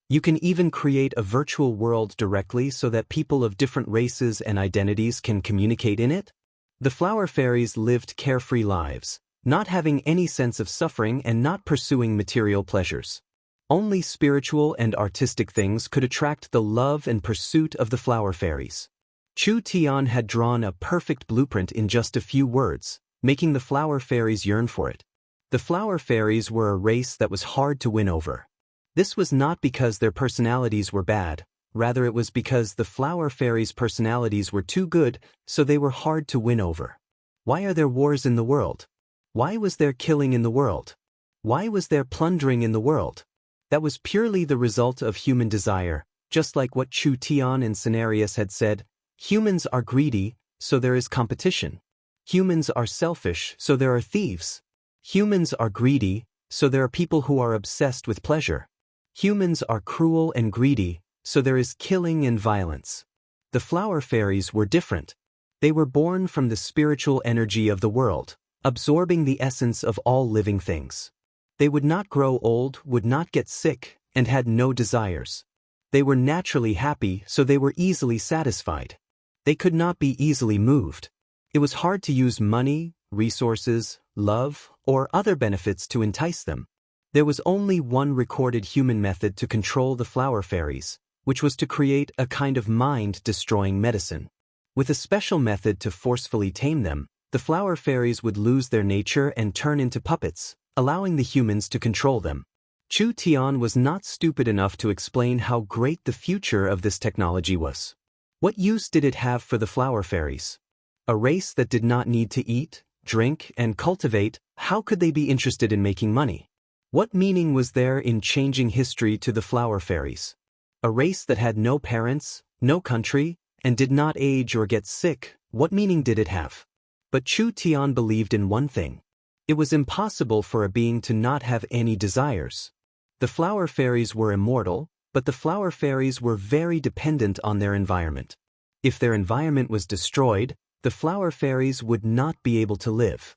You can even create a virtual world directly so that people of different races and identities can communicate in it. The flower fairies lived carefree lives, not having any sense of suffering and not pursuing material pleasures. Only spiritual and artistic things could attract the love and pursuit of the flower fairies. Chu Tian had drawn a perfect blueprint in just a few words, making the flower fairies yearn for it. The flower fairies were a race that was hard to win over. This was not because their personalities were bad, rather it was because the flower fairies' personalities were too good, so they were hard to win over. Why are there wars in the world? Why was there killing in the world? Why was there plundering in the world? That was purely the result of human desire, just like what Chu Tian and Cenarius had said. Humans are greedy, so there is competition. Humans are selfish, so there are thieves. Humans are greedy, so there are people who are obsessed with pleasure. Humans are cruel and greedy, so there is killing and violence. The flower fairies were different. They were born from the spiritual energy of the world, absorbing the essence of all living things. They would not grow old, would not get sick, and had no desires. They were naturally happy, so they were easily satisfied. They could not be easily moved. It was hard to use money, resources, love, or other benefits to entice them. There was only one recorded human method to control the flower fairies, which was to create a kind of mind-destroying medicine. With a special method to forcefully tame them, the flower fairies would lose their nature and turn into puppets, allowing the humans to control them. Chu Tian was not stupid enough to explain how great the future of this technology was. What use did it have for the flower fairies? A race that did not need to eat, drink, and cultivate, how could they be interested in making money? What meaning was there in changing history to the flower fairies? A race that had no parents, no country, and did not age or get sick, what meaning did it have? But Chu Tian believed in one thing. It was impossible for a being to not have any desires. The flower fairies were immortal, but the flower fairies were very dependent on their environment. If their environment was destroyed, the flower fairies would not be able to live.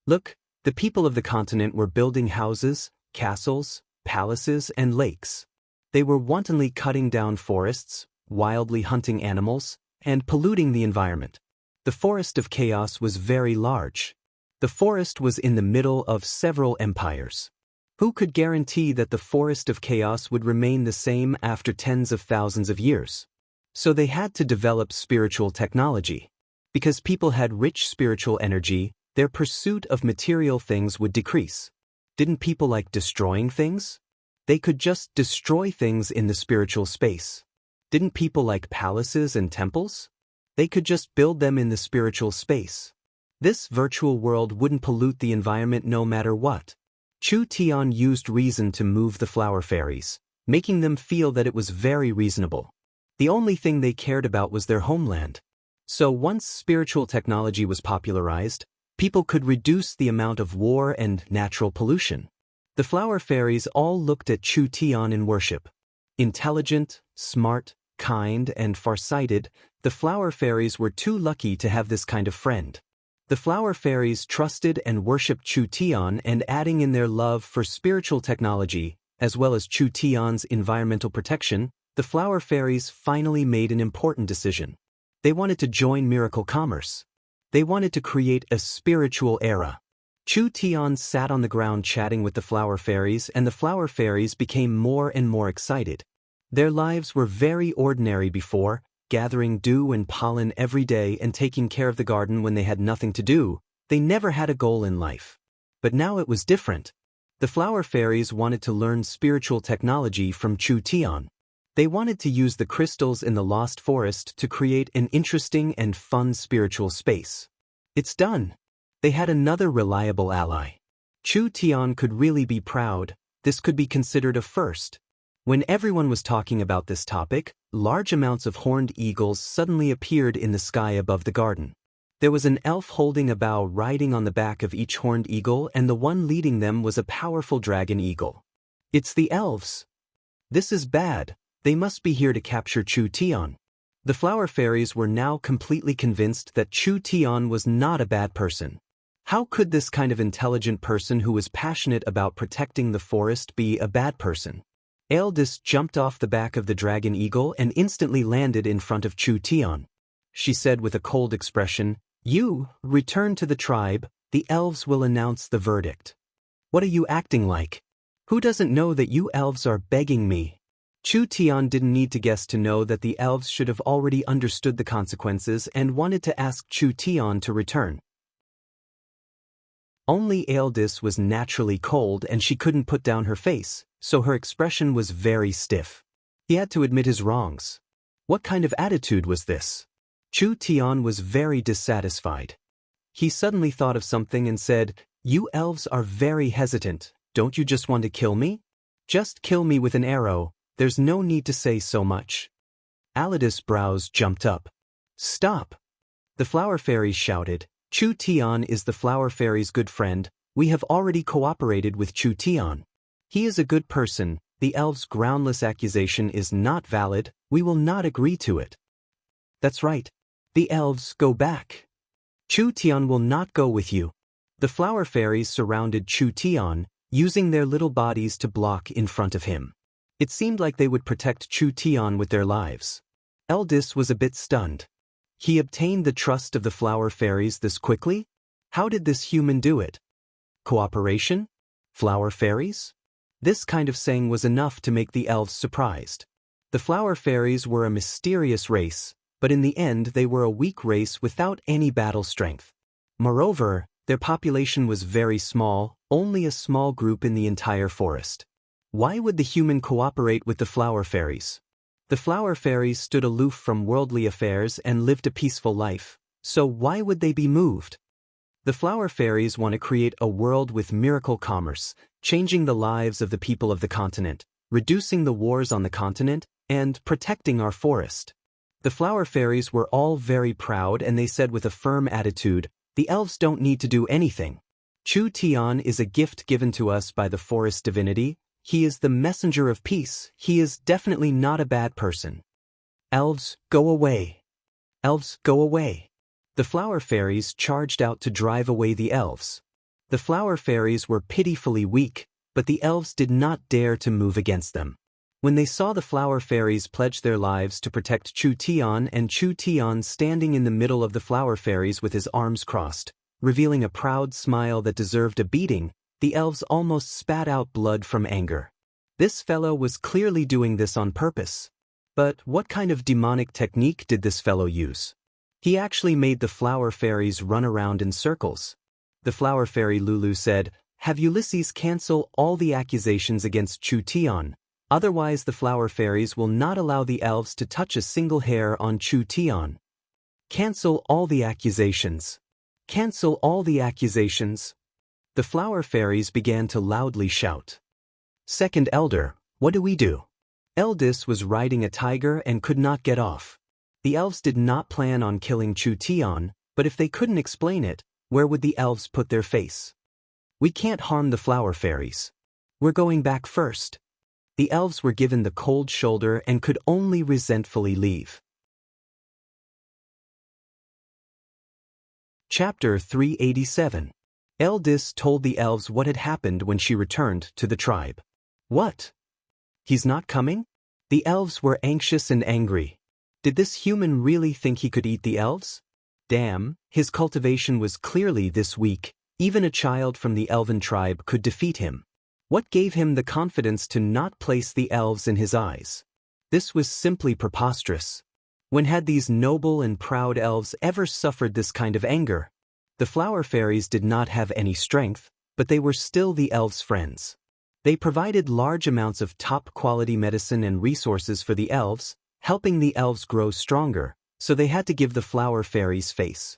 Look, the people of the continent were building houses, castles, palaces, and lakes. They were wantonly cutting down forests, wildly hunting animals, and polluting the environment. The Forest of Chaos was very large. The forest was in the middle of several empires. Who could guarantee that the Forest of Chaos would remain the same after tens of thousands of years? So they had to develop spiritual technology. Because people had rich spiritual energy, their pursuit of material things would decrease. Didn't people like destroying things? They could just destroy things in the spiritual space. Didn't people like palaces and temples? They could just build them in the spiritual space. This virtual world wouldn't pollute the environment no matter what. Chu Tian used reason to move the flower fairies, making them feel that it was very reasonable. The only thing they cared about was their homeland. So once spiritual technology was popularized, people could reduce the amount of war and natural pollution. The flower fairies all looked at Chu Tian in worship. Intelligent, smart, kind, and farsighted, the flower fairies were too lucky to have this kind of friend. The flower fairies trusted and worshipped Chu Tian, and adding in their love for spiritual technology, as well as Chu Tian's environmental protection, the flower fairies finally made an important decision. They wanted to join miracle commerce. They wanted to create a spiritual era. Chu Tian sat on the ground chatting with the flower fairies, and the flower fairies became more and more excited. Their lives were very ordinary before, gathering dew and pollen every day and taking care of the garden when they had nothing to do. They never had a goal in life. But now it was different. The flower fairies wanted to learn spiritual technology from Chu Tian. They wanted to use the crystals in the Lost Forest to create an interesting and fun spiritual space. It's done. They had another reliable ally. Chu Tian could really be proud. This could be considered a first. When everyone was talking about this topic, large amounts of horned eagles suddenly appeared in the sky above the garden. There was an elf holding a bow riding on the back of each horned eagle, and the one leading them was a powerful dragon eagle. It's the elves. This is bad. They must be here to capture Chu Tian. The flower fairies were now completely convinced that Chu Tian was not a bad person. How could this kind of intelligent person who was passionate about protecting the forest be a bad person? Aldous jumped off the back of the dragon eagle and instantly landed in front of Chu Tian. She said with a cold expression, "You, return to the tribe, the elves will announce the verdict." "What are you acting like? Who doesn't know that you elves are begging me?" Chu Tian didn't need to guess to know that the elves should have already understood the consequences and wanted to ask Chu Tian to return. Only Aldous was naturally cold and she couldn't put down her face, so her expression was very stiff. He had to admit his wrongs. What kind of attitude was this? Chu Tian was very dissatisfied. He suddenly thought of something and said, "You elves are very hesitant. Don't you just want to kill me? Just kill me with an arrow. There's no need to say so much." Aldous' brows jumped up. "Stop!" The flower fairies shouted. "Chu Tian is the flower fairy's good friend. We have already cooperated with Chu Tian. He is a good person. The elves' groundless accusation is not valid. We will not agree to it." "That's right. The elves, go back. Chu Tian will not go with you." The flower fairies surrounded Chu Tian, using their little bodies to block in front of him. It seemed like they would protect Chu Tian with their lives. Aldous was a bit stunned. He obtained the trust of the flower fairies this quickly? How did this human do it? Cooperation? Flower fairies? This kind of saying was enough to make the elves surprised. The flower fairies were a mysterious race, but in the end they were a weak race without any battle strength. Moreover, their population was very small, only a small group in the entire forest. Why would the human cooperate with the flower fairies? The flower fairies stood aloof from worldly affairs and lived a peaceful life, so why would they be moved? The flower fairies want to create a world with miracle commerce, changing the lives of the people of the continent, reducing the wars on the continent, and protecting our forest. The flower fairies were all very proud, and they said with a firm attitude, "The elves don't need to do anything. Chu Tian is a gift given to us by the forest divinity. He is the messenger of peace. He is definitely not a bad person. Elves, go away. Elves, go away." The flower fairies charged out to drive away the elves. The flower fairies were pitifully weak. but the elves did not dare to move against them. When they saw the flower fairies pledge their lives to protect Chu Tian and Chu Tian standing in the middle of the flower fairies with his arms crossed, revealing a proud smile that deserved a beating, the elves almost spat out blood from anger. This fellow was clearly doing this on purpose. But what kind of demonic technique did this fellow use? He actually made the flower fairies run around in circles. The flower fairy Lulu said, "Have Ulysses cancel all the accusations against Chu Tian. Otherwise the flower fairies will not allow the elves to touch a single hair on Chu Tian. Cancel all the accusations. Cancel all the accusations." The flower fairies began to loudly shout. Second elder, what do we do? Eldis was riding a tiger and could not get off. The elves did not plan on killing Chu Tian, but if they couldn't explain it, where would the elves put their face? We can't harm the flower fairies. We're going back first. The elves were given the cold shoulder and could only resentfully leave. Chapter 387. Eldis told the elves what had happened when she returned to the tribe. What? He's not coming? The elves were anxious and angry. Did this human really think he could eat the elves? Damn, his cultivation was clearly this weak. Even a child from the elven tribe could defeat him. What gave him the confidence to not place the elves in his eyes? This was simply preposterous. When had these noble and proud elves ever suffered this kind of anger? The flower fairies did not have any strength, but they were still the elves' friends. They provided large amounts of top-quality medicine and resources for the elves, helping the elves grow stronger, so they had to give the flower fairies face.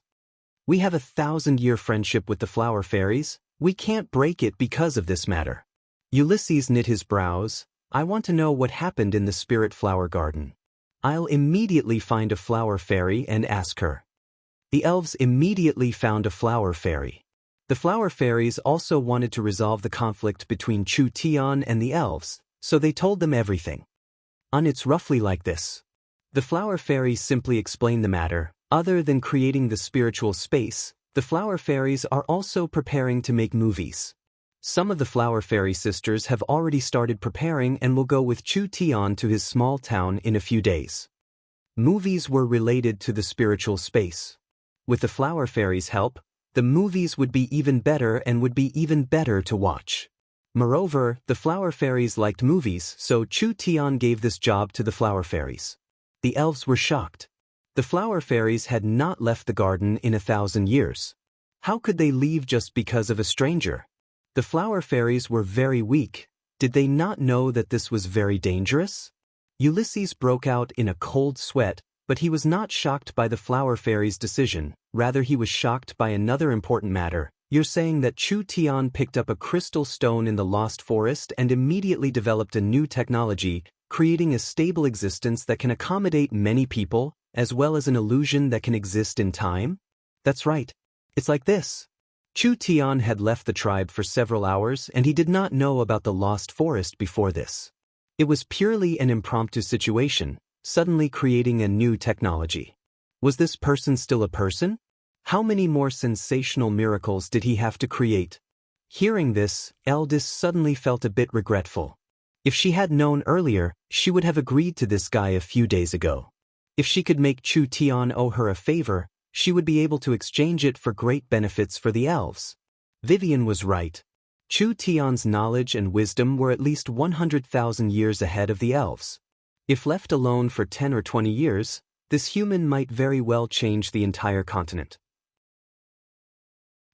We have a 1,000-year friendship with the flower fairies. We can't break it because of this matter. Ulysses knit his brows. I want to know what happened in the spirit flower garden. I'll immediately find a flower fairy and ask her. The elves immediately found a flower fairy. The flower fairies also wanted to resolve the conflict between Chu Tian and the elves, so they told them everything. It's roughly like this. The flower fairies simply explained the matter. Other than creating the spiritual space, the flower fairies are also preparing to make movies. Some of the flower fairy sisters have already started preparing and will go with Chu Tian to his small town in a few days. Movies were related to the spiritual space. With the flower fairies' help, the movies would be even better and would be even better to watch. Moreover, the flower fairies liked movies, so Chu Tian gave this job to the flower fairies. The elves were shocked. The flower fairies had not left the garden in 1,000 years. How could they leave just because of a stranger? The flower fairies were very weak. Did they not know that this was very dangerous? Ulysses broke out in a cold sweat, but he was not shocked by the flower fairies' decision. Rather, he was shocked by another important matter. You're saying that Chu Tian picked up a crystal stone in the Lost Forest and immediately developed a new technology, creating a stable existence that can accommodate many people, as well as an illusion that can exist in time? That's right. It's like this. Chu Tian had left the tribe for several hours and he did not know about the Lost Forest before this. It was purely an impromptu situation, suddenly creating a new technology. Was this person still a person? How many more sensational miracles did he have to create? Hearing this, Eldis suddenly felt a bit regretful. If she had known earlier, she would have agreed to this guy a few days ago. If she could make Chu Tian owe her a favor, she would be able to exchange it for great benefits for the elves. Vivian was right. Chu Tian's knowledge and wisdom were at least 100,000 years ahead of the elves. If left alone for 10 or 20 years, this human might very well change the entire continent.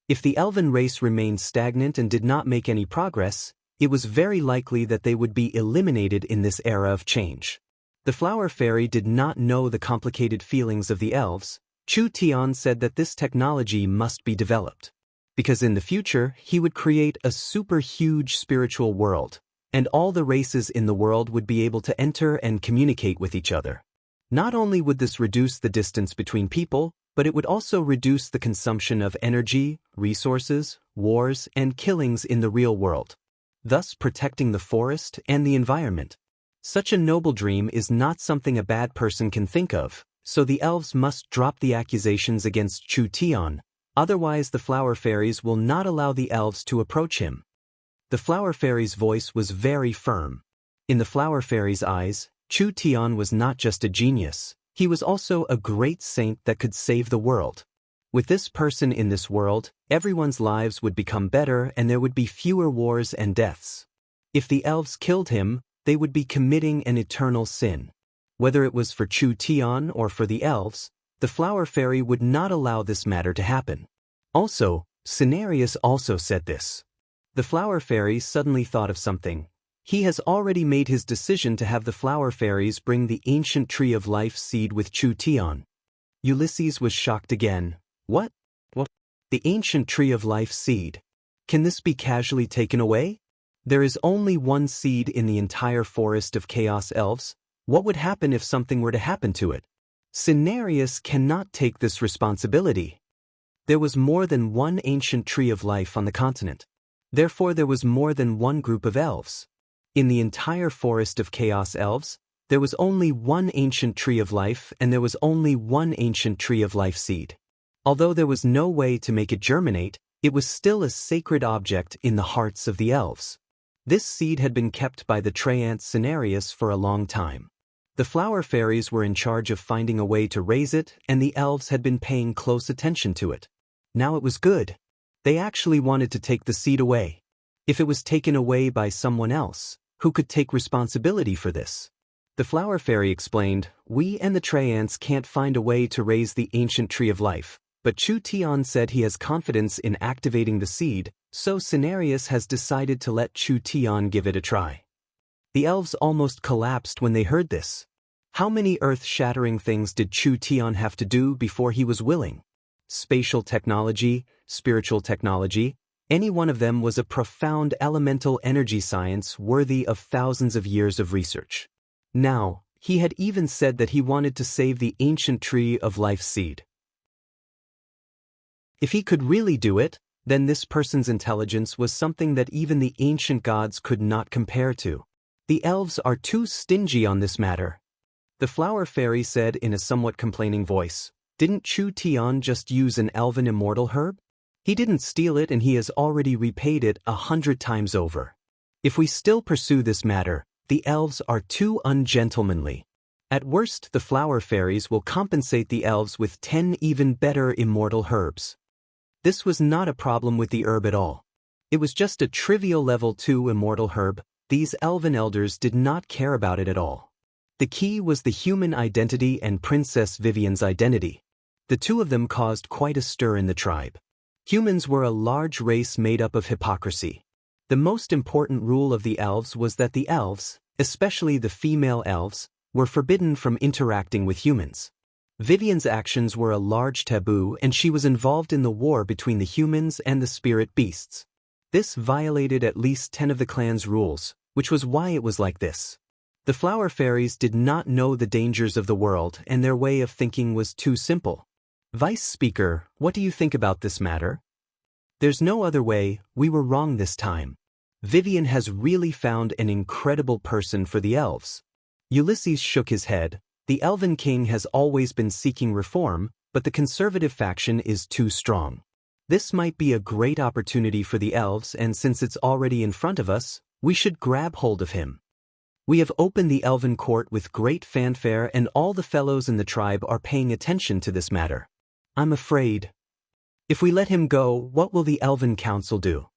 If the elven race remained stagnant and did not make any progress, it was very likely that they would be eliminated in this era of change. The flower fairy did not know the complicated feelings of the elves. Chu Tian said that this technology must be developed. Because in the future, he would create a super huge spiritual world, and all the races in the world would be able to enter and communicate with each other. Not only would this reduce the distance between people, but it would also reduce the consumption of energy, resources, wars, and killings in the real world, thus protecting the forest and the environment. Such a noble dream is not something a bad person can think of, so the elves must drop the accusations against Chu Tian, otherwise the flower fairies will not allow the elves to approach him. The flower fairy's voice was very firm. In the flower fairy's eyes, Chu Tian was not just a genius, he was also a great saint that could save the world. With this person in this world, everyone's lives would become better and there would be fewer wars and deaths. If the elves killed him, they would be committing an eternal sin. Whether it was for Chu Tian or for the elves, the flower fairy would not allow this matter to happen. Also, Cenarius also said this. The flower fairy suddenly thought of something. He has already made his decision to have the flower fairies bring the ancient tree of life seed with Chu Tian. Ulysses was shocked again. What? The ancient tree of life seed. Can this be casually taken away? There is only one seed in the entire forest of Chaos Elves. What would happen if something were to happen to it? Cenarius cannot take this responsibility. There was more than one ancient tree of life on the continent. Therefore there was more than one group of elves. In the entire forest of Chaos Elves, there was only one ancient tree of life and there was only one ancient tree of life seed. Although there was no way to make it germinate, it was still a sacred object in the hearts of the elves. This seed had been kept by the treant Cenarius for a long time. The flower fairies were in charge of finding a way to raise it, and the elves had been paying close attention to it. Now it was good. They actually wanted to take the seed away. If it was taken away by someone else, who could take responsibility for this? The flower fairy explained, "We and the treants can't find a way to raise the ancient tree of life, but Chu Tian said he has confidence in activating the seed, so Cenarius has decided to let Chu Tian give it a try." The elves almost collapsed when they heard this. How many earth-shattering things did Chu Tian have to do before he was willing? Spatial technology, spiritual technology, any one of them was a profound elemental energy science worthy of thousands of years of research. Now, he had even said that he wanted to save the ancient tree of life seed. If he could really do it, then this person's intelligence was something that even the ancient gods could not compare to. The elves are too stingy on this matter. The flower fairy said in a somewhat complaining voice, "Didn't Chu Tian just use an elven immortal herb? He didn't steal it and he has already repaid it 100 times over. If we still pursue this matter, the elves are too ungentlemanly. At worst, the flower fairies will compensate the elves with 10 even better immortal herbs." This was not a problem with the herb at all. It was just a trivial level 2 immortal herb. These elven elders did not care about it at all. The key was the human identity and Princess Vivian's identity. The two of them caused quite a stir in the tribe. Humans were a large race made up of hypocrisy. The most important rule of the elves was that the elves, especially the female elves, were forbidden from interacting with humans. Vivian's actions were a large taboo and she was involved in the war between the humans and the spirit beasts. This violated at least 10 of the clan's rules, which was why it was like this. The flower fairies did not know the dangers of the world and their way of thinking was too simple. Vice Speaker, what do you think about this matter? There's no other way, we were wrong this time. Vivian has really found an incredible person for the elves. Ulysses shook his head. The Elven King has always been seeking reform, but the conservative faction is too strong. This might be a great opportunity for the elves, and since it's already in front of us, we should grab hold of him. We have opened the Elven Court with great fanfare and all the fellows in the tribe are paying attention to this matter. I'm afraid. If we let him go, what will the Elven Council do?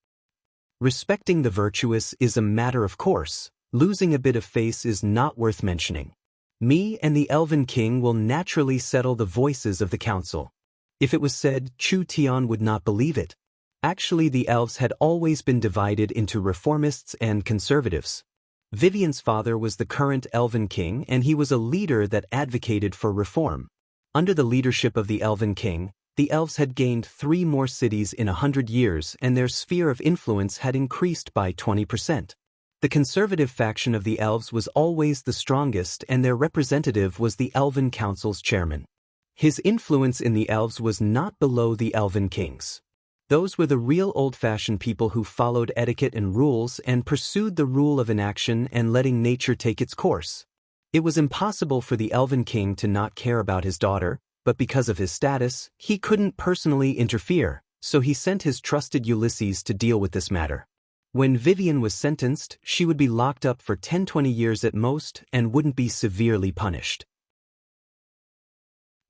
Respecting the virtuous is a matter of course. Losing a bit of face is not worth mentioning. Me and the Elven King will naturally settle the voices of the council. If it was said, Chu Tian would not believe it. Actually, the elves had always been divided into reformists and conservatives. Vivian's father was the current Elven King and he was a leader that advocated for reform. Under the leadership of the Elven King, the elves had gained 3 more cities in 100 years and their sphere of influence had increased by 20%. The conservative faction of the elves was always the strongest and their representative was the Elven Council's chairman. His influence in the elves was not below the Elven King's. Those were the real old-fashioned people who followed etiquette and rules and pursued the rule of inaction and letting nature take its course. It was impossible for the Elven King to not care about his daughter, but because of his status, he couldn't personally interfere, so he sent his trusted Ulysses to deal with this matter. When Vivian was sentenced, she would be locked up for 10-20 years at most and wouldn't be severely punished.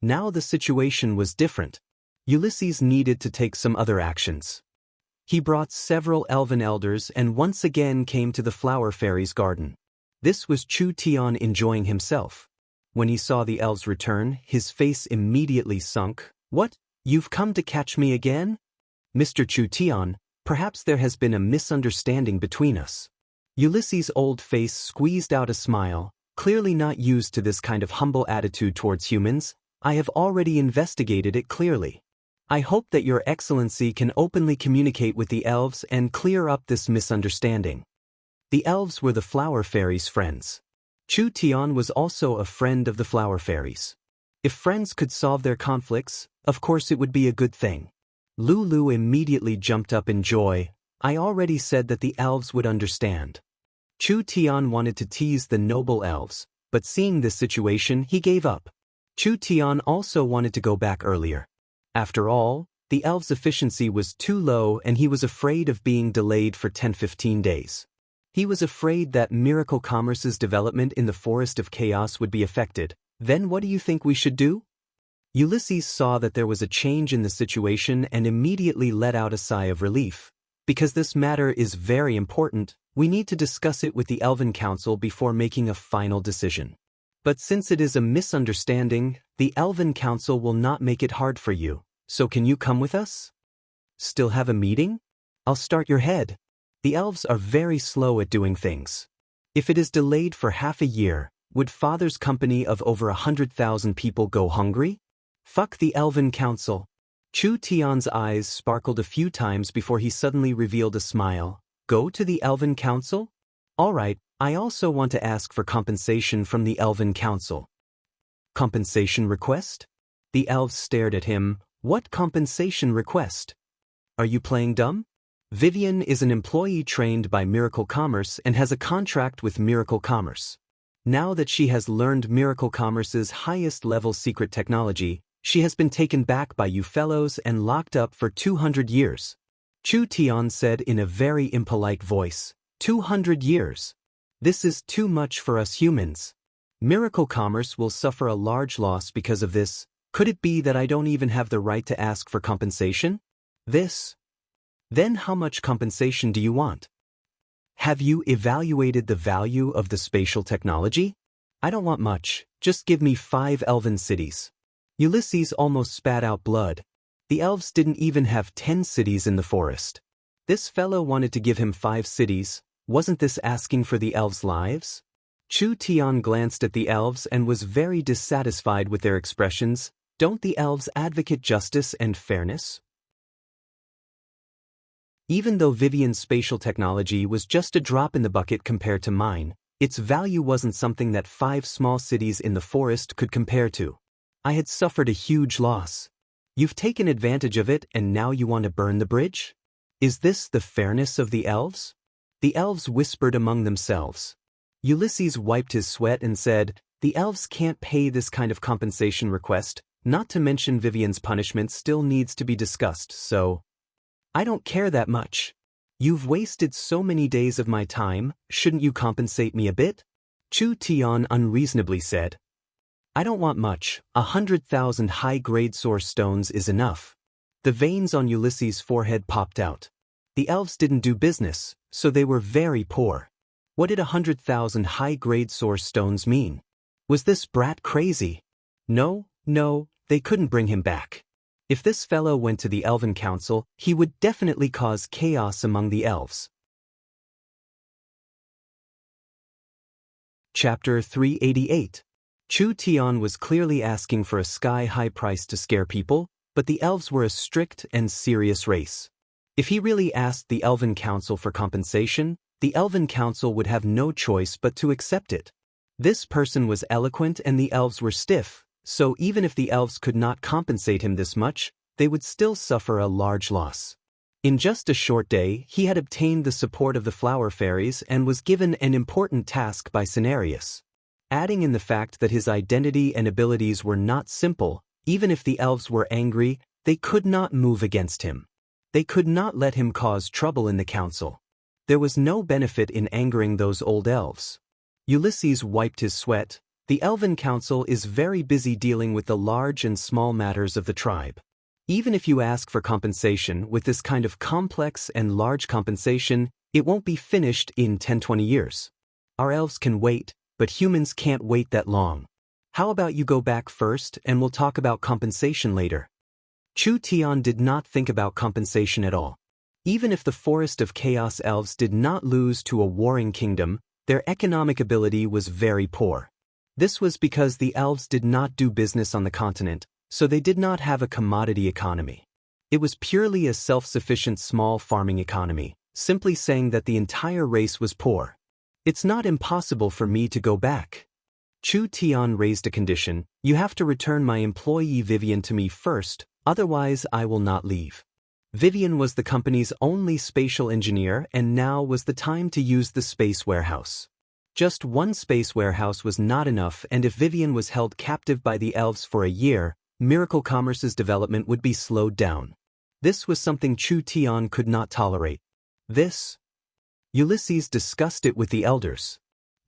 Now the situation was different. Ulysses needed to take some other actions. He brought several elven elders and once again came to the Flower Fairy's garden. This was Chu Tian enjoying himself. When he saw the elves return, his face immediately sunk. "What? You've come to catch me again? Mr. Chu Tian, perhaps there has been a misunderstanding between us." Ulysses' old face squeezed out a smile, clearly not used to this kind of humble attitude towards humans. "I have already investigated it clearly. I hope that your excellency can openly communicate with the elves and clear up this misunderstanding." The elves were the Flower Fairy's friends. Chu Tian was also a friend of the Flower Fairies. If friends could solve their conflicts, of course it would be a good thing. Lulu immediately jumped up in joy. "I already said that the elves would understand." Chu Tian wanted to tease the noble elves, but seeing this situation he gave up. Chu Tian also wanted to go back earlier. After all, the elves' efficiency was too low and he was afraid of being delayed for 10-15 days. He was afraid that Miracle Commerce's development in the Forest of Chaos would be affected. Then what do you think we should do? Ulysses saw that there was a change in the situation and immediately let out a sigh of relief. Because this matter is very important, we need to discuss it with the Elven Council before making a final decision. But since it is a misunderstanding, the Elven Council will not make it hard for you, so can you come with us? Still have a meeting? I'll start your head. The elves are very slow at doing things. If it is delayed for half a year, would Father's company of over 100,000 people go hungry? Fuck the Elven Council. Chu Tian's eyes sparkled a few times before he suddenly revealed a smile. Go to the Elven Council? All right, I also want to ask for compensation from the Elven Council. Compensation request? The elves stared at him. What compensation request? Are you playing dumb? Vivian is an employee trained by Miracle Commerce and has a contract with Miracle Commerce. Now that she has learned Miracle Commerce's highest-level secret technology, she has been taken back by you fellows and locked up for 200 years. Chu Tian said in a very impolite voice. 200 years. This is too much for us humans. Miracle Commerce will suffer a large loss because of this. Could it be that I don't even have the right to ask for compensation? Then how much compensation do you want? Have you evaluated the value of the spatial technology? I don't want much, just give me 5 elven cities. Ulysses almost spat out blood. The elves didn't even have 10 cities in the forest. This fellow wanted to give him 5 cities. Wasn't this asking for the elves' lives? Chu Tian glanced at the elves and was very dissatisfied with their expressions. Don't the elves advocate justice and fairness? Even though Vivian's spatial technology was just a drop in the bucket compared to mine, its value wasn't something that 5 small cities in the forest could compare to. I had suffered a huge loss. You've taken advantage of it and now you want to burn the bridge? Is this the fairness of the elves? The elves whispered among themselves. Ulysses wiped his sweat and said, the elves can't pay this kind of compensation request, not to mention Vivian's punishment still needs to be discussed, so I don't care that much. You've wasted so many days of my time, shouldn't you compensate me a bit? Chu Tian unreasonably said. I don't want much, 100,000 high-grade source stones is enough. The veins on Ulysses' forehead popped out. The elves didn't do business, so they were very poor. What did 100,000 high-grade source stones mean? Was this brat crazy? No, they couldn't bring him back. If this fellow went to the Elven Council, he would definitely cause chaos among the elves. Chapter 388. Chu Tian was clearly asking for a sky-high price to scare people, but the elves were a strict and serious race. If he really asked the Elven Council for compensation, the Elven Council would have no choice but to accept it. This person was eloquent and the elves were stiff, so even if the elves could not compensate him this much, they would still suffer a large loss. In just a short day, he had obtained the support of the Flower Fairies and was given an important task by Cenarius. Adding in the fact that his identity and abilities were not simple, even if the elves were angry, they could not move against him. They could not let him cause trouble in the council. There was no benefit in angering those old elves. Ulysses wiped his sweat. The Elven Council is very busy dealing with the large and small matters of the tribe. Even if you ask for compensation with this kind of complex and large compensation, it won't be finished in 10-20 years. Our elves can wait, but humans can't wait that long. How about you go back first and we'll talk about compensation later? Chu Tian did not think about compensation at all. Even if the Forest of Chaos elves did not lose to a warring kingdom, their economic ability was very poor. This was because the elves did not do business on the continent, so they did not have a commodity economy. It was purely a self-sufficient small farming economy, simply saying that the entire race was poor. It's not impossible for me to go back. Chu Tian raised a condition: you have to return my employee Vivian to me first, otherwise I will not leave. Vivian was the company's only spatial engineer, and now was the time to use the space warehouse. Just one space warehouse was not enough, and if Vivian was held captive by the elves for a year, Miracle Commerce's development would be slowed down. This was something Chu Tian could not tolerate. Ulysses discussed it with the elders.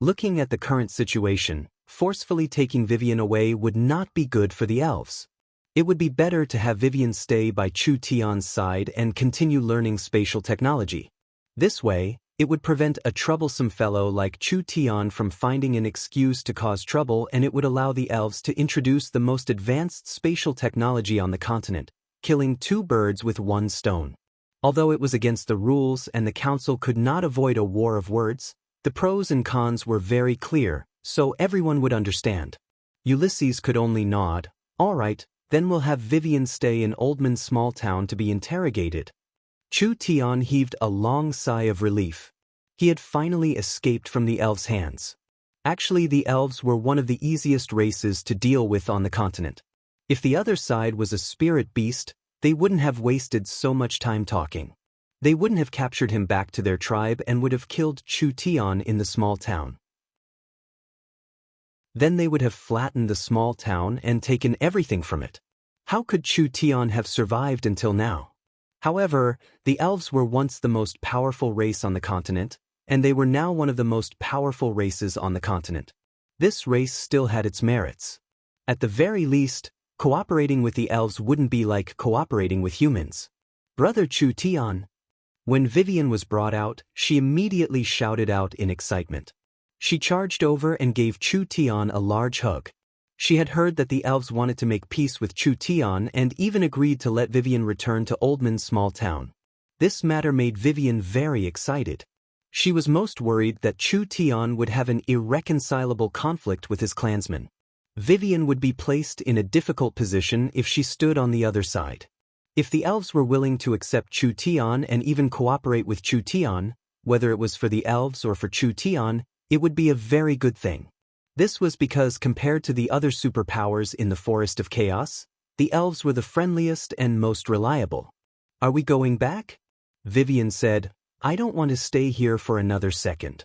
Looking at the current situation, forcefully taking Vivian away would not be good for the elves. It would be better to have Vivian stay by Chu Tian's side and continue learning spatial technology. This way, it would prevent a troublesome fellow like Chu Tian from finding an excuse to cause trouble, and it would allow the elves to introduce the most advanced spatial technology on the continent, killing two birds with one stone. Although it was against the rules and the council could not avoid a war of words, the pros and cons were very clear, so everyone would understand. Ulysses could only nod. All right, then we'll have Vivian stay in Oldman's small town to be interrogated. Chu Tian heaved a long sigh of relief. He had finally escaped from the elves' hands. Actually, the elves were one of the easiest races to deal with on the continent. If the other side was a spirit beast, they wouldn't have wasted so much time talking. They wouldn't have captured him back to their tribe and would have killed Chu Tian in the small town. Then they would have flattened the small town and taken everything from it. How could Chu Tian have survived until now? However, the elves were once the most powerful race on the continent, and they were now one of the most powerful races on the continent. This race still had its merits. At the very least, cooperating with the elves wouldn't be like cooperating with humans. Brother Chu Tian. When Vivian was brought out, she immediately shouted out in excitement. She charged over and gave Chu Tian a large hug. She had heard that the elves wanted to make peace with Chu Tian and even agreed to let Vivian return to Oldman's small town. This matter made Vivian very excited. She was most worried that Chu Tian would have an irreconcilable conflict with his clansmen. Vivian would be placed in a difficult position if she stood on the other side. If the elves were willing to accept Chu Tian and even cooperate with Chu Tian, whether it was for the elves or for Chu Tian, it would be a very good thing. This was because compared to the other superpowers in the Forest of Chaos, the elves were the friendliest and most reliable. Are we going back? Vivian said, I don't want to stay here for another second.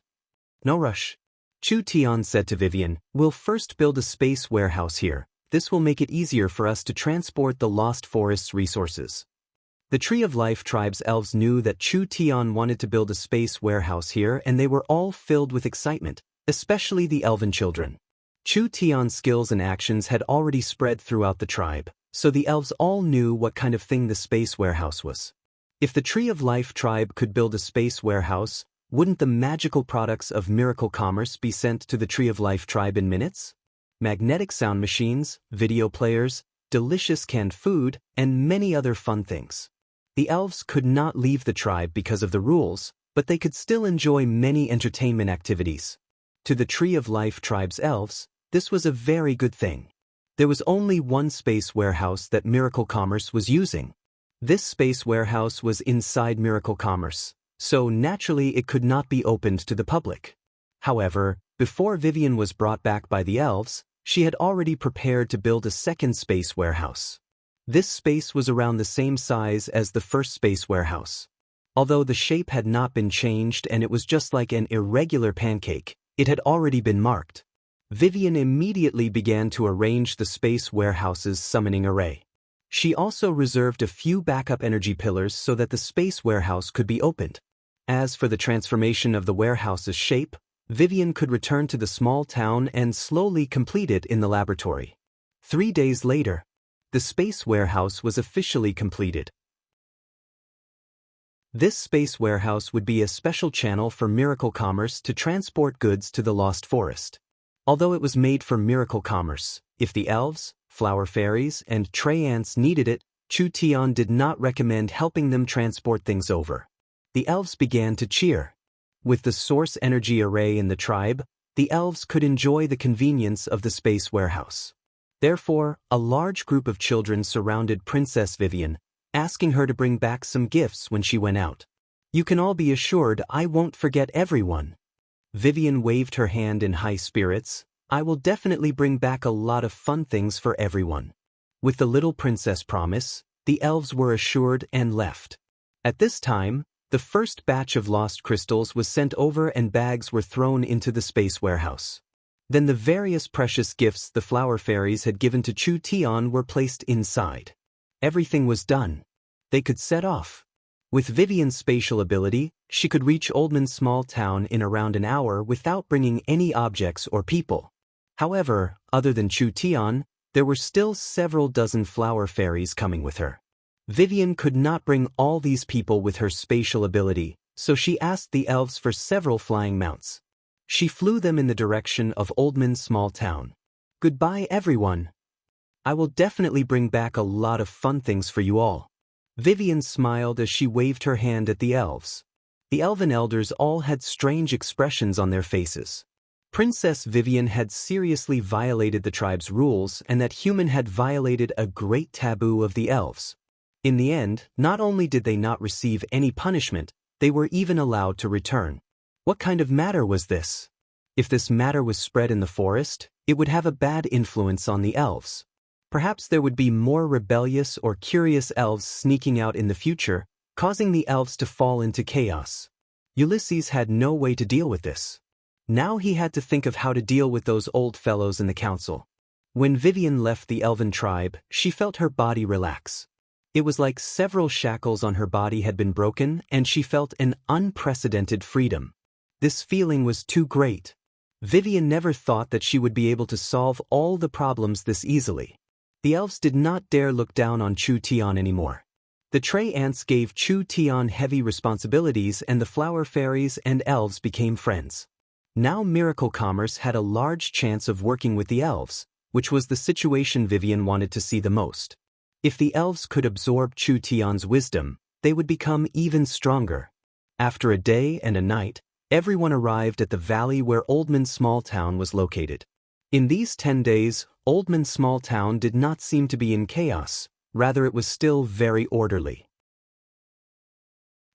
No rush. Chu Tian said to Vivian, we'll first build a space warehouse here. This will make it easier for us to transport the Lost Forest's resources. The Tree of Life tribe's elves knew that Chu Tian wanted to build a space warehouse here, and they were all filled with excitement, especially the elven children. Chu Tian's skills and actions had already spread throughout the tribe, so the elves all knew what kind of thing the space warehouse was. If the Tree of Life tribe could build a space warehouse, wouldn't the magical products of Miracle Commerce be sent to the Tree of Life tribe in minutes? Magnetic sound machines, video players, delicious canned food, and many other fun things. The elves could not leave the tribe because of the rules, but they could still enjoy many entertainment activities. To the Tree of Life tribe's elves, this was a very good thing. There was only one space warehouse that Miracle Commerce was using. This space warehouse was inside Miracle Commerce, so naturally it could not be opened to the public. However, before Vivian was brought back by the elves, she had already prepared to build a second space warehouse. This space was around the same size as the first space warehouse. Although the shape had not been changed and it was just like an irregular pancake, it had already been marked. Vivian immediately began to arrange the space warehouse's summoning array. She also reserved a few backup energy pillars so that the space warehouse could be opened. As for the transformation of the warehouse's shape, Vivian could return to the small town and slowly complete it in the laboratory. 3 days later, the space warehouse was officially completed. This space warehouse would be a special channel for miracle commerce to transport goods to the Lost Forest. Although it was made for miracle commerce, if the elves, flower fairies, and tray ants needed it, Chu Tian did not recommend helping them transport things over. The elves began to cheer. With the source energy array in the tribe, the elves could enjoy the convenience of the space warehouse. Therefore, a large group of children surrounded Princess Vivian, asking her to bring back some gifts when she went out. "You can all be assured I won't forget everyone." Vivian waved her hand in high spirits. "I will definitely bring back a lot of fun things for everyone." With the little princess promise, the elves were assured and left. At this time, the first batch of lost crystals was sent over and bags were thrown into the space warehouse. Then the various precious gifts the flower fairies had given to Chu Tian were placed inside. Everything was done. They could set off. With Vivian's spatial ability, she could reach Oldman's small town in around an hour without bringing any objects or people. However, other than Chu Tian, there were still several dozen flower fairies coming with her. Vivian could not bring all these people with her spatial ability, so she asked the elves for several flying mounts. She flew them in the direction of Oldman's small town. "Goodbye, everyone. I will definitely bring back a lot of fun things for you all." Vivian smiled as she waved her hand at the elves. The elven elders all had strange expressions on their faces. Princess Vivian had seriously violated the tribe's rules, and that human had violated a great taboo of the elves. In the end, not only did they not receive any punishment, they were even allowed to return. What kind of matter was this? If this matter was spread in the forest, it would have a bad influence on the elves. Perhaps there would be more rebellious or curious elves sneaking out in the future, causing the elves to fall into chaos. Ulysses had no way to deal with this. Now he had to think of how to deal with those old fellows in the council. When Vivian left the elven tribe, she felt her body relax. It was like several shackles on her body had been broken, and she felt an unprecedented freedom. This feeling was too great. Vivian never thought that she would be able to solve all the problems this easily. The elves did not dare look down on Chu Tian anymore. The tray ants gave Chu Tian heavy responsibilities, and the flower fairies and elves became friends. Now miracle commerce had a large chance of working with the elves, which was the situation Vivian wanted to see the most. If the elves could absorb Chu Tian's wisdom, they would become even stronger. After a day and a night, everyone arrived at the valley where Oldman's small town was located. In these 10 days, Oldman's small town did not seem to be in chaos, rather it was still very orderly.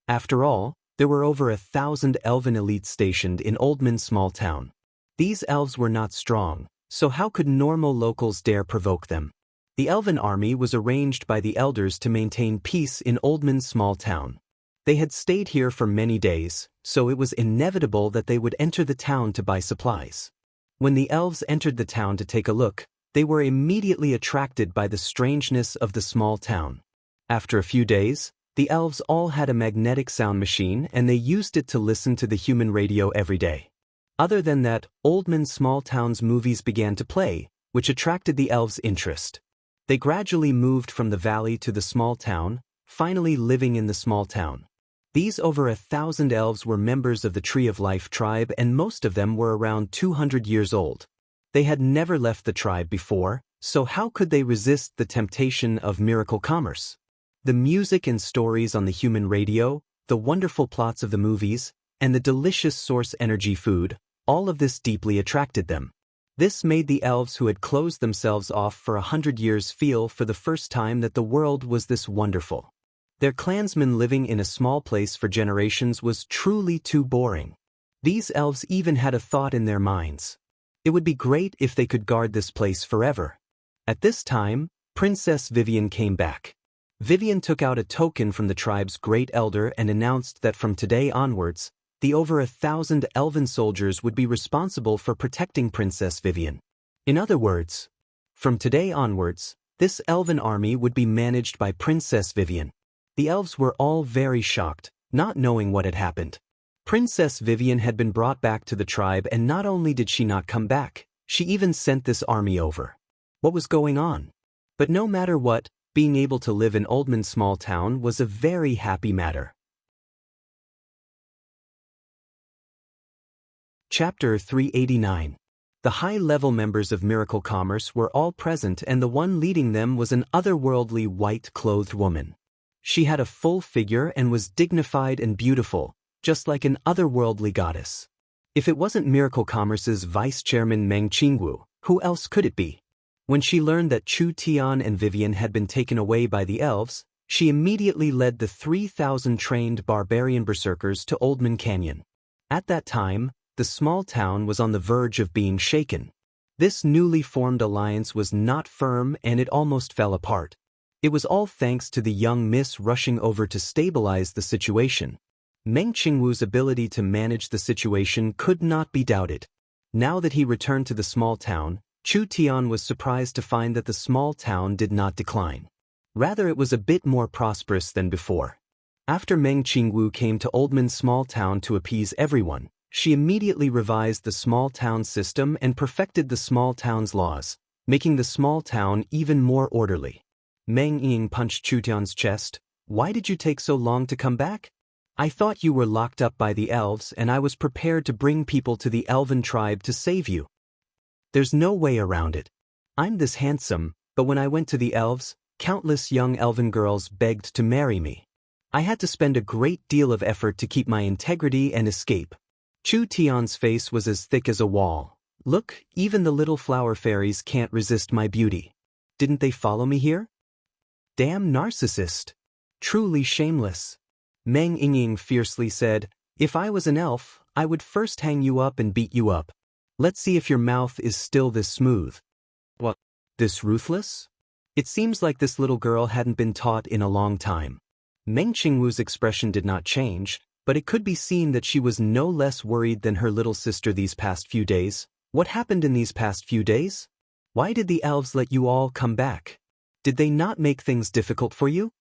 After all, there were over 1,000 elven elites stationed in Oldman's small town. These elves were not strong, so how could normal locals dare provoke them? The elven army was arranged by the elders to maintain peace in Oldman's small town. They had stayed here for many days, so it was inevitable that they would enter the town to buy supplies. When the elves entered the town to take a look, they were immediately attracted by the strangeness of the small town. After a few days, the elves all had a magnetic sound machine, and they used it to listen to the human radio every day. Other than that, Oldman's small town's movies began to play, which attracted the elves' interest. They gradually moved from the valley to the small town, finally living in the small town. These over 1,000 elves were members of the Tree of Life tribe, and most of them were around 200 years old. They had never left the tribe before, so how could they resist the temptation of miracle commerce? The music and stories on the human radio, the wonderful plots of the movies, and the delicious source energy food, all of this deeply attracted them. This made the elves who had closed themselves off for 100 years feel for the first time that the world was this wonderful. Their clansmen living in a small place for generations was truly too boring. These elves even had a thought in their minds. It would be great if they could guard this place forever. At this time, Princess Vivian came back. Vivian took out a token from the tribe's great elder and announced that from today onwards, the over 1,000 elven soldiers would be responsible for protecting Princess Vivian. In other words, from today onwards, this elven army would be managed by Princess Vivian. The elves were all very shocked, not knowing what had happened. Princess Vivian had been brought back to the tribe, and not only did she not come back, she even sent this army over. What was going on? But no matter what, being able to live in Oldman's small town was a very happy matter. Chapter 389. The high-level members of Miracle Commerce were all present, and the one leading them was an otherworldly white-clothed woman. She had a full figure and was dignified and beautiful, just like an otherworldly goddess. If it wasn't Miracle Commerce's vice-chairman Meng Qingwu, who else could it be? When she learned that Chu Tian and Vivian had been taken away by the elves, she immediately led the 3,000 trained barbarian berserkers to Oldman Canyon. At that time, the small town was on the verge of being shaken. This newly formed alliance was not firm, and it almost fell apart. It was all thanks to the young miss rushing over to stabilize the situation. Meng Qingwu's ability to manage the situation could not be doubted. Now that he returned to the small town, Chu Tian was surprised to find that the small town did not decline. Rather, it was a bit more prosperous than before. After Meng Qingwu came to Oldman's small town to appease everyone, she immediately revised the small town system and perfected the small town's laws, making the small town even more orderly. Meng Ying punched Chu Tian's chest. "Why did you take so long to come back? I thought you were locked up by the elves, and I was prepared to bring people to the elven tribe to save you. There's no way around it. I'm this handsome, but when I went to the elves, countless young elven girls begged to marry me. I had to spend a great deal of effort to keep my integrity and escape." Chu Tian's face was as thick as a wall. "Look, even the little flower fairies can't resist my beauty. Didn't they follow me here? Damn narcissist. Truly shameless." Meng Ying fiercely said, "If I was an elf, I would first hang you up and beat you up. Let's see if your mouth is still this smooth." "What? This ruthless?" It seems like this little girl hadn't been taught in a long time. Meng Qingwu's expression did not change, but it could be seen that she was no less worried than her little sister these past few days. What happened in these past few days? Why did the elves let you all come back? Did they not make things difficult for you?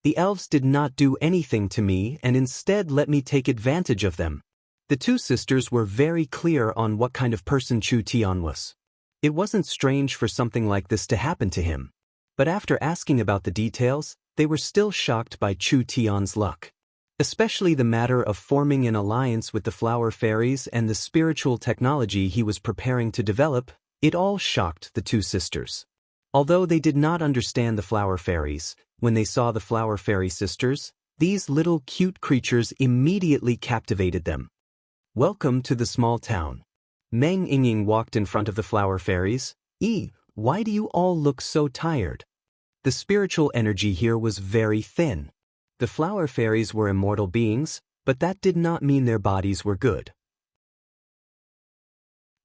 The elves did not do anything to me and instead let me take advantage of them. The two sisters were very clear on what kind of person Chu Tian was. It wasn't strange for something like this to happen to him. But after asking about the details, they were still shocked by Chu Tian's luck. Especially the matter of forming an alliance with the flower fairies and the spiritual technology he was preparing to develop, it all shocked the two sisters. Although they did not understand the flower fairies, when they saw the flower fairy sisters, these little cute creatures immediately captivated them. "Welcome to the small town." Meng Ying walked in front of the flower fairies. Why do you all look so tired?" The spiritual energy here was very thin. The flower fairies were immortal beings, but that did not mean their bodies were good.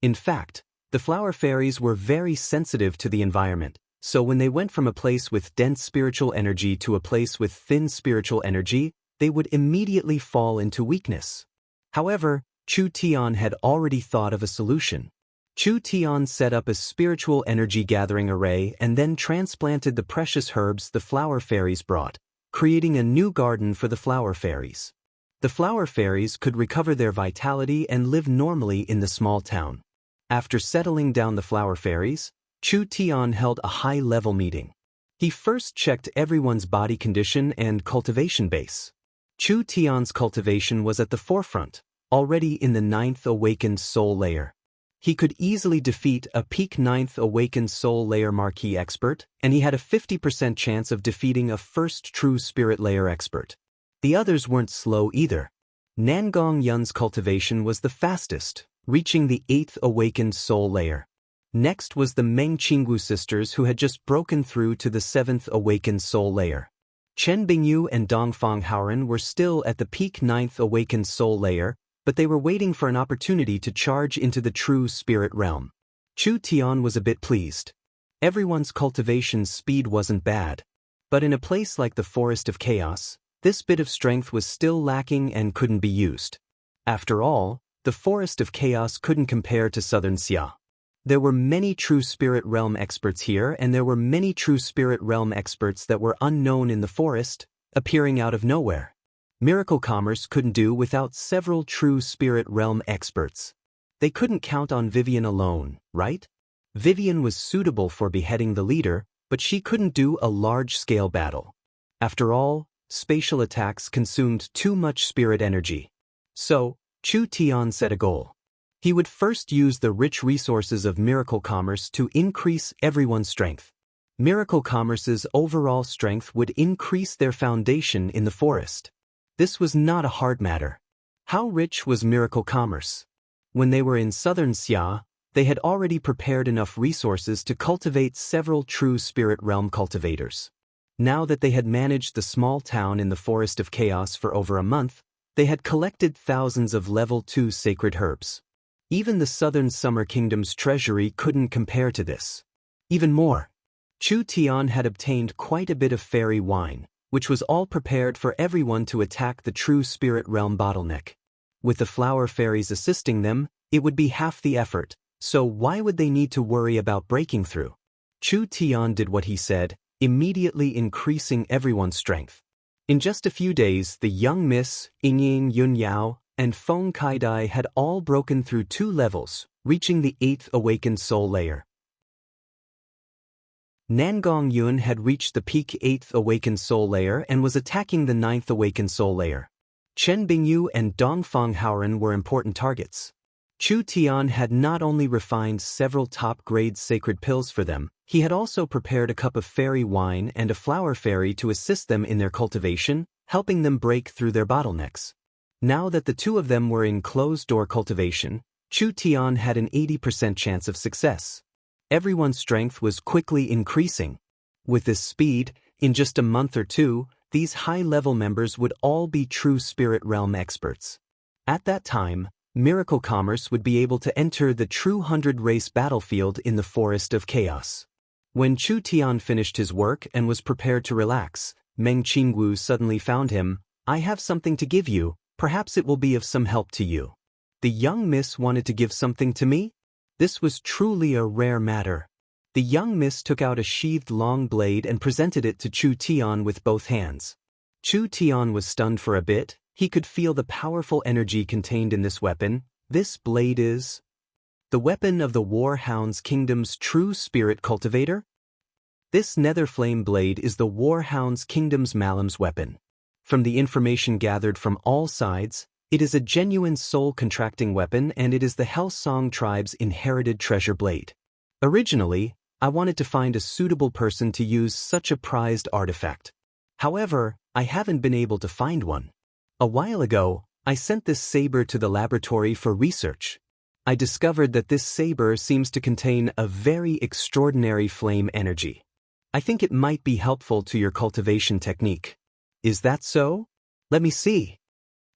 In fact, the flower fairies were very sensitive to the environment, so when they went from a place with dense spiritual energy to a place with thin spiritual energy, they would immediately fall into weakness. However, Chu Tian had already thought of a solution. Chu Tian set up a spiritual energy gathering array and then transplanted the precious herbs the flower fairies brought, creating a new garden for the flower fairies. The flower fairies could recover their vitality and live normally in the small town. After settling down the flower fairies, Chu Tian held a high-level meeting. He first checked everyone's body condition and cultivation base. Chu Tian's cultivation was at the forefront, already in the 9th awakened soul layer. He could easily defeat a peak 9th awakened soul layer marquee expert, and he had a 50% chance of defeating a first true spirit layer expert. The others weren't slow either. Nangong Yun's cultivation was the fastest, reaching the 8th awakened soul layer. Next was the Meng Qingwu sisters, who had just broken through to the 7th awakened soul layer. Chen Bingyu and Dongfang Haoren were still at the peak 9th awakened soul layer, but they were waiting for an opportunity to charge into the true spirit realm. Chu Tian was a bit pleased. Everyone's cultivation speed wasn't bad. But in a place like the Forest of Chaos, this bit of strength was still lacking and couldn't be used. After all, the Forest of Chaos couldn't compare to Southern Xia. There were many true spirit realm experts here, and there were many true spirit realm experts that were unknown in the forest, appearing out of nowhere. Miracle Commerce couldn't do without several true spirit realm experts. They couldn't count on Vivian alone, right? Vivian was suitable for beheading the leader, but she couldn't do a large-scale battle. After all, spatial attacks consumed too much spirit energy. So, Chu Tian set a goal. He would first use the rich resources of Miracle Commerce to increase everyone's strength. Miracle Commerce's overall strength would increase their foundation in the forest. This was not a hard matter. How rich was Miracle Commerce? When they were in southern Xia, they had already prepared enough resources to cultivate several true spirit realm cultivators. Now that they had managed the small town in the Forest of Chaos for over a month, they had collected thousands of level 2 sacred herbs. Even the southern Summer Kingdom's treasury couldn't compare to this. Even more, Chu Tian had obtained quite a bit of fairy wine, which was all prepared for everyone to attack the true spirit realm bottleneck. With the flower fairies assisting them, it would be half the effort, so why would they need to worry about breaking through? Chu Tian did what he said, immediately increasing everyone's strength. In just a few days, the young Miss, Yingying Yunyao, and Feng Kaidai had all broken through 2 levels, reaching the 8th awakened soul layer. Nangong Yun had reached the peak 8th awakened soul layer and was attacking the 9th awakened soul layer. Chen Bingyu and Dongfang Haoren were important targets. Chu Tian had not only refined several top-grade sacred pills for them, he had also prepared a cup of fairy wine and a flower fairy to assist them in their cultivation, helping them break through their bottlenecks. Now that the 2 of them were in closed-door cultivation, Chu Tian had an 80% chance of success. Everyone's strength was quickly increasing. With this speed, in just a month or 2, these high-level members would all be true spirit realm experts. At that time, Miracle Commerce would be able to enter the true 100-race battlefield in the Forest of Chaos. When Chu Tian finished his work and was prepared to relax, Meng Qingwu suddenly found him. "I have something to give you, perhaps it will be of some help to you." The young miss wanted to give something to me? This was truly a rare matter. The young miss took out a sheathed long blade and presented it to Chu Tian with both hands. Chu Tian was stunned for a bit. He could feel the powerful energy contained in this weapon. This blade is the weapon of the War Hound's Kingdom's true spirit cultivator? This nether flame blade is the War Hound's Kingdom's Malam's weapon. From the information gathered from all sides, it is a genuine soul-contracting weapon and it is the Hellsong tribe's inherited treasure blade. Originally, I wanted to find a suitable person to use such a prized artifact. However, I haven't been able to find one. A while ago, I sent this saber to the laboratory for research. I discovered that this saber seems to contain a very extraordinary flame energy. I think it might be helpful to your cultivation technique. Is that so? Let me see.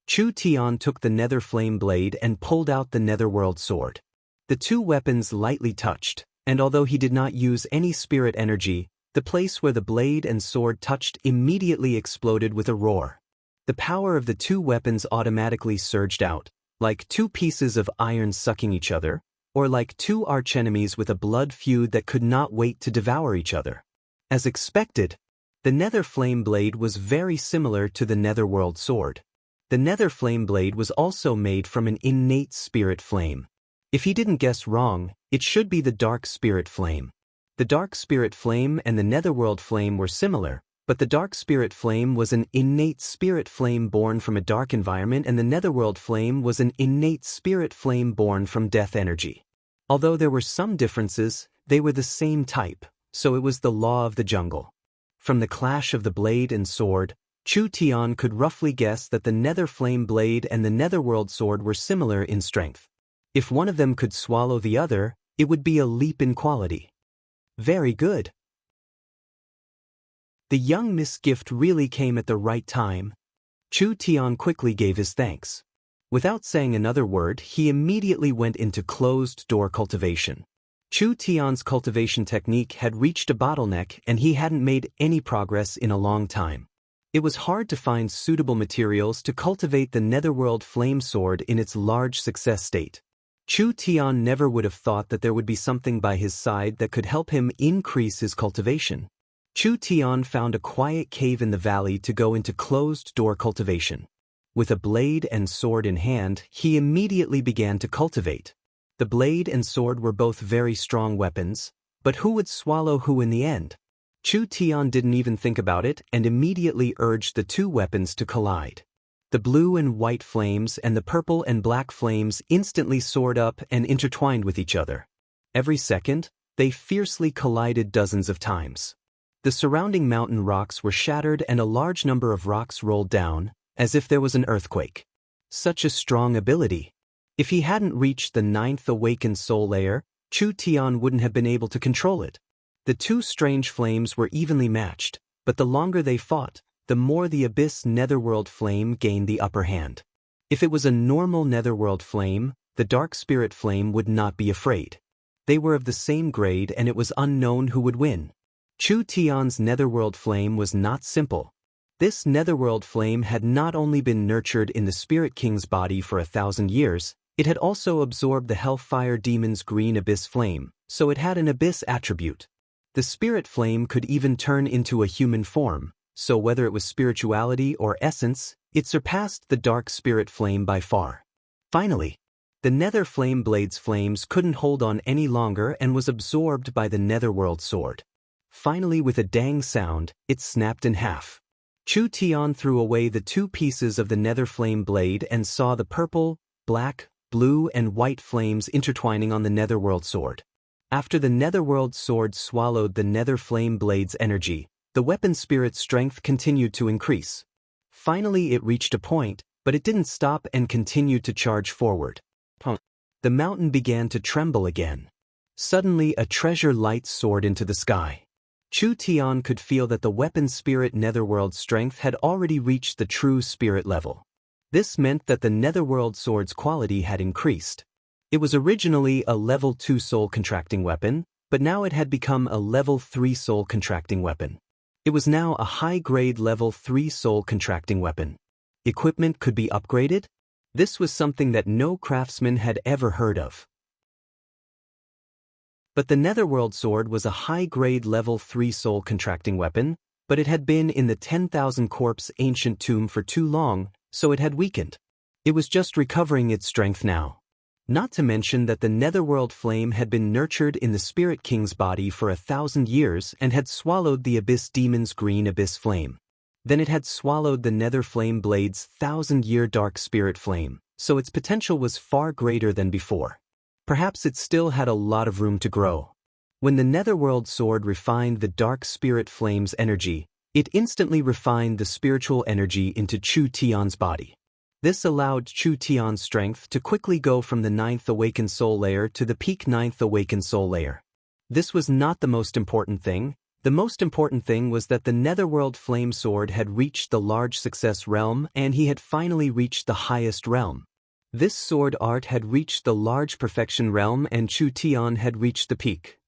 Chu Tian took the nether flame blade and pulled out the netherworld sword. The 2 weapons lightly touched, and although he did not use any spirit energy, the place where the blade and sword touched immediately exploded with a roar. The power of the 2 weapons automatically surged out, like 2 pieces of iron sucking each other, or like 2 archenemies with a blood feud that could not wait to devour each other. As expected, the nether flame blade was very similar to the netherworld sword. The nether flame blade was also made from an innate spirit flame. If he didn't guess wrong, it should be the dark spirit flame. The dark spirit flame and the netherworld flame were similar, but the dark spirit flame was an innate spirit flame born from a dark environment and the netherworld flame was an innate spirit flame born from death energy. Although there were some differences, they were the same type, so it was the law of the jungle. From the clash of the blade and sword, Chu Tian could roughly guess that the nether flame blade and the netherworld sword were similar in strength. If one of them could swallow the other, it would be a leap in quality. Very good. The young Miss gift really came at the right time. Chu Tian quickly gave his thanks. Without saying another word, he immediately went into closed-door cultivation. Chu Tian's cultivation technique had reached a bottleneck and he hadn't made any progress in a long time. It was hard to find suitable materials to cultivate the netherworld flame sword in its large success state. Chu Tian never would have thought that there would be something by his side that could help him increase his cultivation. Chu Tian found a quiet cave in the valley to go into closed-door cultivation. With a blade and sword in hand, he immediately began to cultivate. The blade and sword were both very strong weapons, but who would swallow who in the end? Chu Tian didn't even think about it and immediately urged the two weapons to collide. The blue and white flames and the purple and black flames instantly soared up and intertwined with each other. Every second, they fiercely collided dozens of times. The surrounding mountain rocks were shattered and a large number of rocks rolled down, as if there was an earthquake. Such a strong ability. If he hadn't reached the 9th awakened soul layer, Chu Tian wouldn't have been able to control it. The two strange flames were evenly matched, but the longer they fought, the more the abyss netherworld flame gained the upper hand. If it was a normal netherworld flame, the dark spirit flame would not be afraid. They were of the same grade and it was unknown who would win. Chu Tian's netherworld flame was not simple. This netherworld flame had not only been nurtured in the Spirit King's body for 1,000 years, it had also absorbed the Hellfire Demon's green abyss flame, so it had an abyss attribute. The spirit flame could even turn into a human form, so whether it was spirituality or essence, it surpassed the dark spirit flame by far. Finally, the nether flame blade's flames couldn't hold on any longer and was absorbed by the netherworld sword. Finally, with a dang sound, it snapped in half. Chu Tian threw away the two pieces of the nether flame blade and saw the purple, black, blue and white flames intertwining on the netherworld sword. After the netherworld sword swallowed the nether flame blade's energy, the weapon spirit's strength continued to increase. Finally it reached a point, but it didn't stop and continued to charge forward. The mountain began to tremble again. Suddenly a treasure light soared into the sky. Chu Tian could feel that the weapon spirit netherworld strength had already reached the true spirit level. This meant that the netherworld sword's quality had increased. It was originally a level 2 soul contracting weapon, but now it had become a level 3 soul contracting weapon. It was now a high-grade level 3 soul contracting weapon. Equipment could be upgraded? This was something that no craftsman had ever heard of. But the netherworld sword was a high-grade level 3 soul contracting weapon, but it had been in the 10,000 corpse ancient tomb for too long, so it had weakened. It was just recovering its strength now. Not to mention that the netherworld flame had been nurtured in the Spirit King's body for 1,000 years and had swallowed the Abyss Demon's green abyss flame. Then it had swallowed the nether flame blade's 1,000-year dark spirit flame, so its potential was far greater than before. Perhaps it still had a lot of room to grow. When the netherworld sword refined the dark spirit flame's energy, it instantly refined the spiritual energy into Chu Tian's body. This allowed Chu Tian's strength to quickly go from the 9th awakened soul layer to the peak 9th awakened soul layer. This was not the most important thing. The most important thing was that the netherworld flame sword had reached the large success realm and he had finally reached the highest realm. This sword art had reached the large perfection realm and Chu Tian had reached the peak.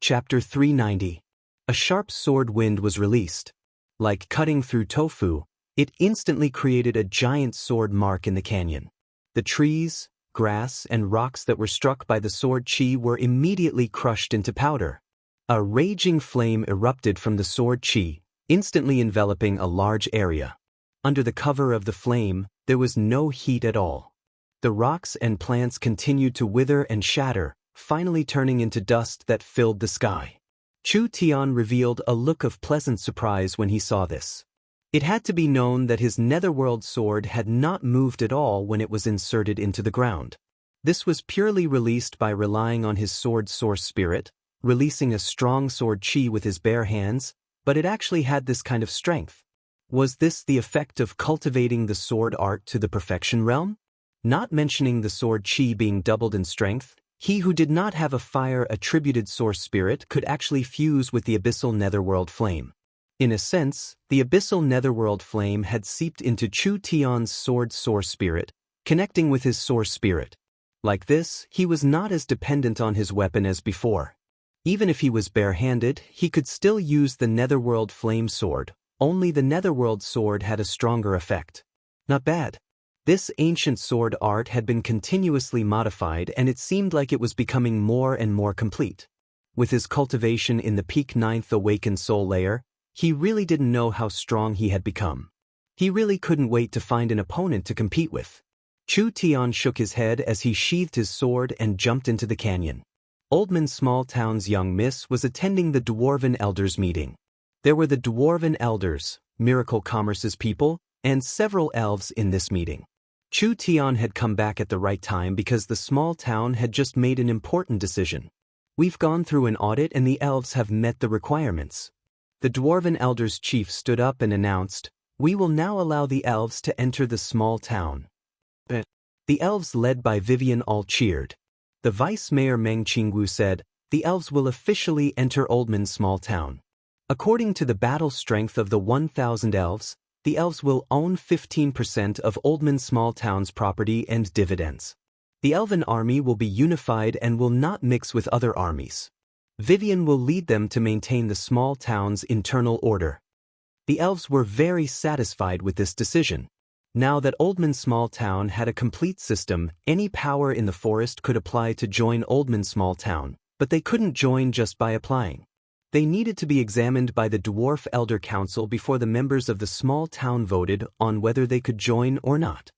Chapter 390. A sharp sword wind was released. Like cutting through tofu, it instantly created a giant sword mark in the canyon. The trees, grass, and rocks that were struck by the sword chi were immediately crushed into powder. A raging flame erupted from the sword chi, instantly enveloping a large area. Under the cover of the flame, there was no heat at all. The rocks and plants continued to wither and shatter, finally turning into dust that filled the sky. Chu Tian revealed a look of pleasant surprise when he saw this. It had to be known that his netherworld sword had not moved at all when it was inserted into the ground. This was purely released by relying on his sword's source spirit, releasing a strong sword chi with his bare hands, but it actually had this kind of strength. Was this the effect of cultivating the sword art to the perfection realm? Not mentioning the sword chi being doubled in strength, he who did not have a fire-attributed source spirit could actually fuse with the abyssal netherworld flame. In a sense, the abyssal netherworld flame had seeped into Chu Tian's sword source spirit, connecting with his source spirit. Like this, he was not as dependent on his weapon as before. Even if he was bare-handed, he could still use the netherworld flame sword, only the netherworld sword had a stronger effect. Not bad. This ancient sword art had been continuously modified and it seemed like it was becoming more and more complete. With his cultivation in the peak 9th awakened soul layer, He really didn't know how strong he had become. He really couldn't wait to find an opponent to compete with. Chu Tian shook his head as he sheathed his sword and jumped into the canyon. Oldman Small Town's young miss was attending the Dwarven Elders meeting. There were the Dwarven Elders, Miracle Commerce's people, and several elves in this meeting. Chu Tian had come back at the right time because the small town had just made an important decision. We've gone through an audit and the elves have met the requirements. The Dwarven Elders chief stood up and announced, "We will now allow the elves to enter the small town." The elves led by Vivian all cheered. The Vice Mayor Meng Qingwu said, "The elves will officially enter Oldman Small Town. According to the battle strength of the 1,000 elves, the elves will own 15% of Oldman Small Town's property and dividends. The elven army will be unified and will not mix with other armies. Vivian will lead them to maintain the small town's internal order." The elves were very satisfied with this decision. Now that Oldman Small Town had a complete system, any power in the forest could apply to join Oldman Small Town, but they couldn't join just by applying. They needed to be examined by the Dwarf Elder Council before the members of the small town voted on whether they could join or not.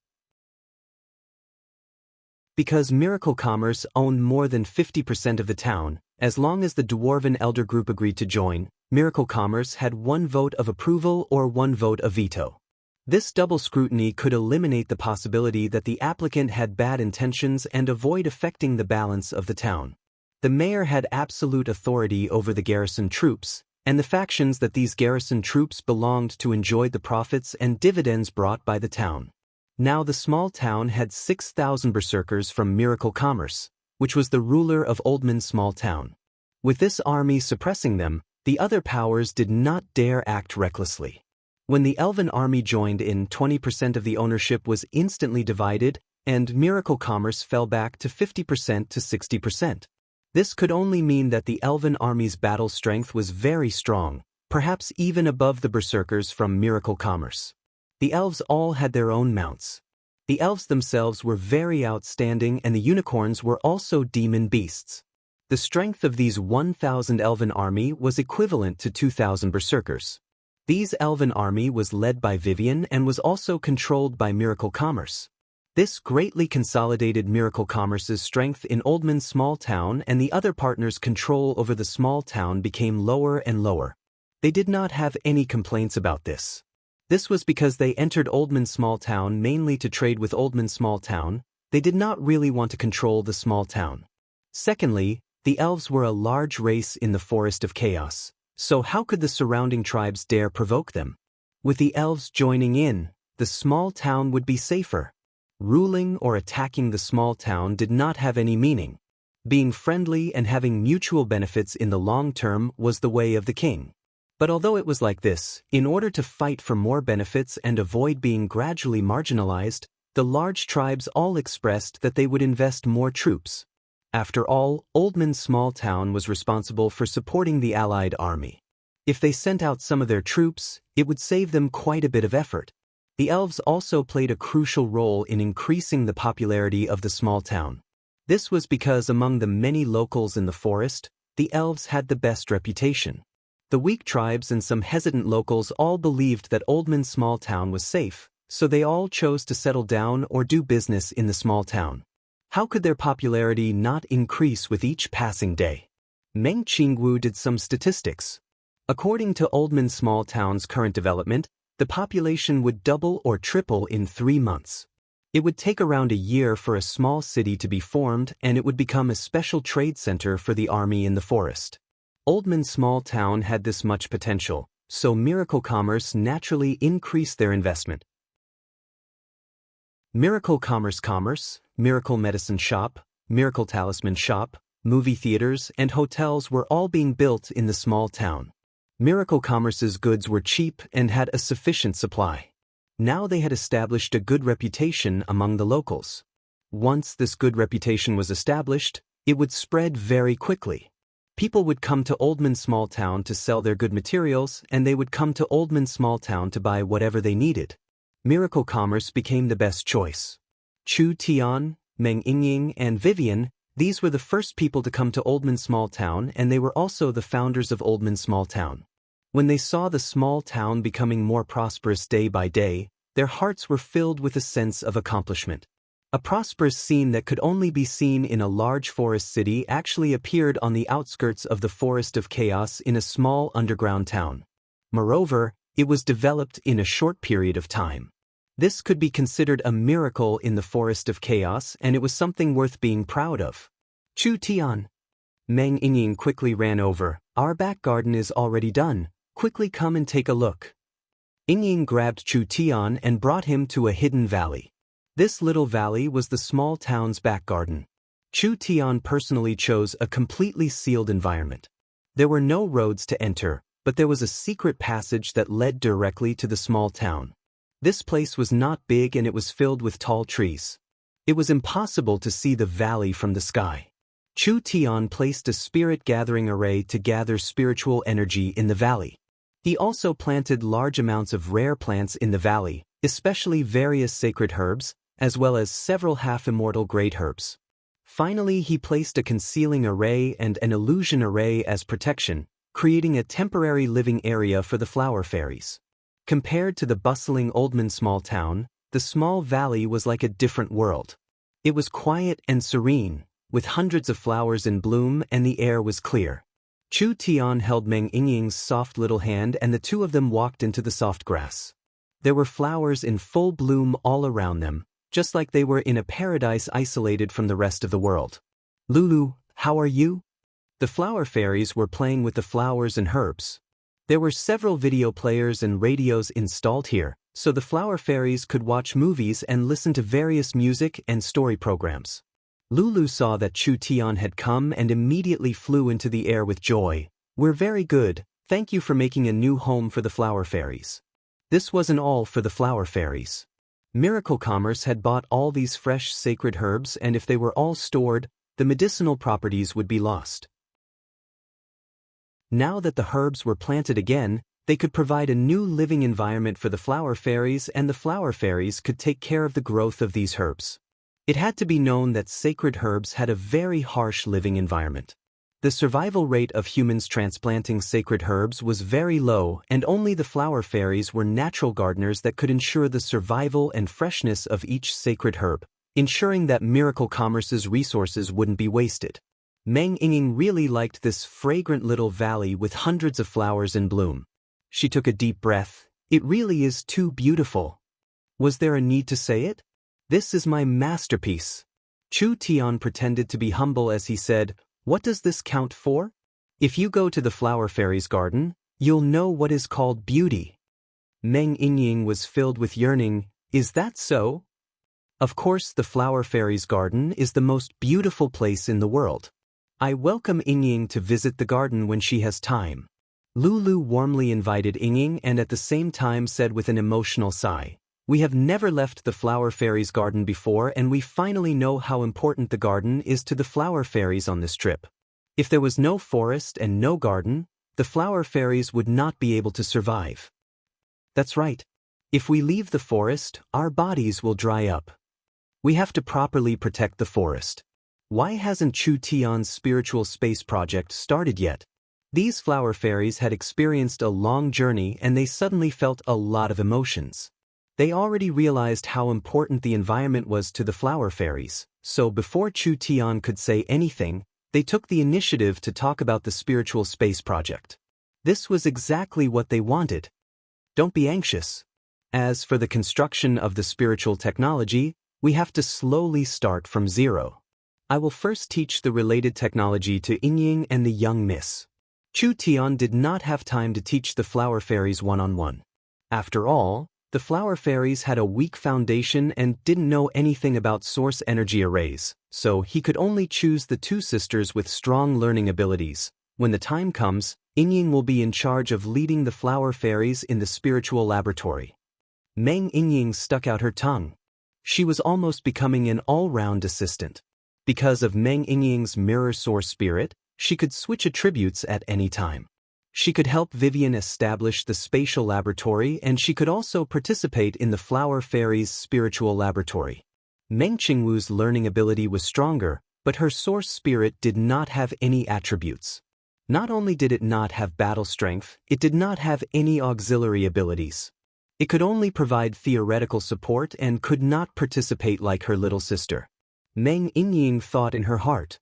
Because Miracle Commerce owned more than 50% of the town, as long as the Dwarven Elder Group agreed to join, Miracle Commerce had one vote of approval or one vote of veto. This double scrutiny could eliminate the possibility that the applicant had bad intentions and avoid affecting the balance of the town. The mayor had absolute authority over the garrison troops, and the factions that these garrison troops belonged to enjoyed the profits and dividends brought by the town. Now the small town had 6,000 berserkers from Miracle Commerce, which was the ruler of Oldman Small Town. With this army suppressing them, the other powers did not dare act recklessly. When the Elven army joined in, 20% of the ownership was instantly divided, and Miracle Commerce fell back to 50% to 60%. This could only mean that the Elven army's battle strength was very strong, perhaps even above the berserkers from Miracle Commerce. The elves all had their own mounts. The elves themselves were very outstanding, and the unicorns were also demon beasts. The strength of these 1,000 Elven army was equivalent to 2,000 berserkers. These Elven army was led by Vivian and was also controlled by Miracle Commerce. This greatly consolidated Miracle Commerce's strength in Oldman Small Town, and the other partners' control over the small town became lower and lower. They did not have any complaints about this. This was because they entered Oldman Small Town mainly to trade with Oldman Small Town. They did not really want to control the small town. Secondly, the elves were a large race in the Forest of Chaos. So how could the surrounding tribes dare provoke them? With the elves joining in, the small town would be safer. Ruling or attacking the small town did not have any meaning. Being friendly and having mutual benefits in the long term was the way of the king. But although it was like this, in order to fight for more benefits and avoid being gradually marginalized, the large tribes all expressed that they would invest more troops. After all, Oldman Small Town was responsible for supporting the Allied army. If they sent out some of their troops, it would save them quite a bit of effort. The elves also played a crucial role in increasing the popularity of the small town. This was because among the many locals in the forest, the elves had the best reputation. The weak tribes and some hesitant locals all believed that Oldman Small Town was safe, so they all chose to settle down or do business in the small town. How could their popularity not increase with each passing day? Meng Qingwu did some statistics. According to Oldman Small Town's current development, the population would double or triple in 3 months. It would take around a year for a small city to be formed, and it would become a special trade center for the army in the forest. Oldman Small Town had this much potential, so Miracle Commerce naturally increased their investment. Miracle Commerce, Miracle Medicine Shop, Miracle Talisman Shop, movie theaters, and hotels were all being built in the small town. Miracle Commerce's goods were cheap and had a sufficient supply. Now they had established a good reputation among the locals. Once this good reputation was established, it would spread very quickly. People would come to Oldman Small Town to sell their good materials, and they would come to Oldman Small Town to buy whatever they needed. Miracle Commerce became the best choice. Chu Tian, Meng Yingying, and Vivian, these were the first people to come to Oldman Small Town, and they were also the founders of Oldman Small Town. When they saw the small town becoming more prosperous day by day, their hearts were filled with a sense of accomplishment. A prosperous scene that could only be seen in a large forest city actually appeared on the outskirts of the forest of chaos in a small underground town. Moreover, it was developed in a short period of time. This could be considered a miracle in the forest of chaos, and it was something worth being proud of. Chu Tian. Meng Yingying quickly ran over. Our back garden is already done. Quickly come and take a look. Yingying grabbed Chu Tian and brought him to a hidden valley. This little valley was the small town's back garden. Chu Tian personally chose a completely sealed environment. There were no roads to enter, but there was a secret passage that led directly to the small town. This place was not big and it was filled with tall trees. It was impossible to see the valley from the sky. Chu Tian placed a spirit-gathering array to gather spiritual energy in the valley. He also planted large amounts of rare plants in the valley, especially various sacred herbs, as well as several half-immortal great herbs. Finally, he placed a concealing array and an illusion array as protection, creating a temporary living area for the flower fairies. Compared to the bustling Oldman small town, the small valley was like a different world. It was quiet and serene, with hundreds of flowers in bloom, and the air was clear. Chu Tian held Meng Yingying's soft little hand and the two of them walked into the soft grass. There were flowers in full bloom all around them, just like they were in a paradise isolated from the rest of the world. Lulu, how are you? The flower fairies were playing with the flowers and herbs. There were several video players and radios installed here, so the flower fairies could watch movies and listen to various music and story programs. Lulu saw that Chu Tian had come and immediately flew into the air with joy. We're very good, thank you for making a new home for the flower fairies. This wasn't all for the flower fairies. Miracle Commerce had bought all these fresh sacred herbs, and if they were all stored, the medicinal properties would be lost. Now that the herbs were planted again, they could provide a new living environment for the flower fairies, and the flower fairies could take care of the growth of these herbs. It had to be known that sacred herbs had a very harsh living environment. The survival rate of humans transplanting sacred herbs was very low, and only the flower fairies were natural gardeners that could ensure the survival and freshness of each sacred herb, ensuring that Miracle Commerce's resources wouldn't be wasted. Meng Yingying really liked this fragrant little valley with hundreds of flowers in bloom. She took a deep breath. It really is too beautiful. Was there a need to say it? This is my masterpiece. Chu Tian pretended to be humble as he said, what does this count for? If you go to the flower fairy's garden, you'll know what is called beauty. Meng Yingying was filled with yearning. Is that so? Of course, the flower fairy's garden is the most beautiful place in the world. I welcome Yingying to visit the garden when she has time. Lulu warmly invited Yingying and at the same time said with an emotional sigh, we have never left the flower fairy's garden before, and we finally know how important the garden is to the flower fairies on this trip. If there was no forest and no garden, the flower fairies would not be able to survive. That's right. If we leave the forest, our bodies will dry up. We have to properly protect the forest. Why hasn't Chu Tian's spiritual space project started yet? These flower fairies had experienced a long journey and they suddenly felt a lot of emotions. They already realized how important the environment was to the flower fairies, so before Chu Tian could say anything, they took the initiative to talk about the spiritual space project. This was exactly what they wanted. Don't be anxious. As for the construction of the spiritual technology, we have to slowly start from zero. I will first teach the related technology to Yingying and the young miss. Chu Tian did not have time to teach the flower fairies one-on-one. After all, the flower fairies had a weak foundation and didn't know anything about source energy arrays, so he could only choose the two sisters with strong learning abilities. When the time comes, Yingying will be in charge of leading the flower fairies in the spiritual laboratory. Meng Yingying stuck out her tongue. She was almost becoming an all-round assistant. Because of Meng Yingying's mirror source spirit, she could switch attributes at any time. She could help Vivian establish the spatial laboratory, and she could also participate in the flower fairies' spiritual laboratory. Meng Qingwu's learning ability was stronger, but her source spirit did not have any attributes. Not only did it not have battle strength, it did not have any auxiliary abilities. It could only provide theoretical support and could not participate like her little sister. Meng Yingying thought in her heart.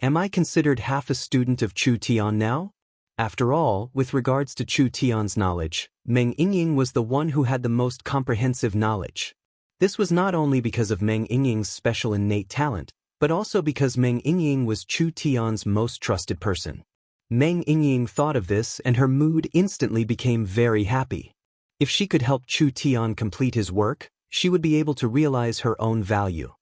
Am I considered half a student of Chu Tian now? After all, with regards to Chu Tian's knowledge, Meng Yingying was the one who had the most comprehensive knowledge. This was not only because of Meng Yingying's special innate talent, but also because Meng Yingying was Chu Tian's most trusted person. Meng Yingying thought of this and her mood instantly became very happy. If she could help Chu Tian complete his work, she would be able to realize her own value.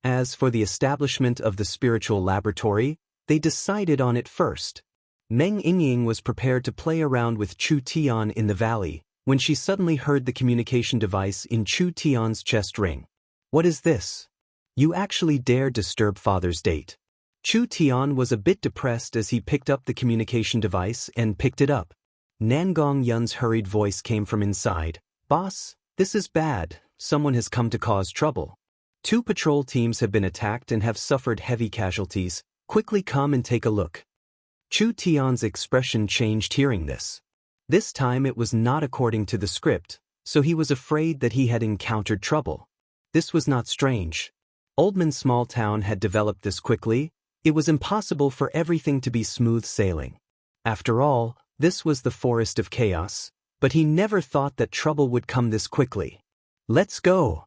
As for the establishment of the spiritual laboratory, they decided on it first. Meng Yingying was prepared to play around with Chu Tian in the valley, when she suddenly heard the communication device in Chu Tian's chest ring. What is this? You actually dare disturb father's date. Chu Tian was a bit depressed as he picked up the communication device and picked it up. Nangong Yun's hurried voice came from inside. Boss, this is bad. Someone has come to cause trouble. 2 patrol teams have been attacked and have suffered heavy casualties. Quickly come and take a look. Chu Tian's expression changed hearing this. This time it was not according to the script, so he was afraid that he had encountered trouble. This was not strange. Oldman Small Town had developed this quickly. It was impossible for everything to be smooth sailing. After all, this was the forest of chaos, but he never thought that trouble would come this quickly. Let's go.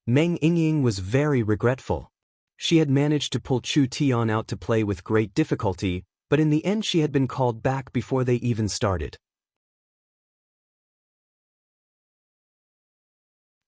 Meng Yingying was very regretful. She had managed to pull Chu Tian out to play with great difficulty, but in the end she had been called back before they even started.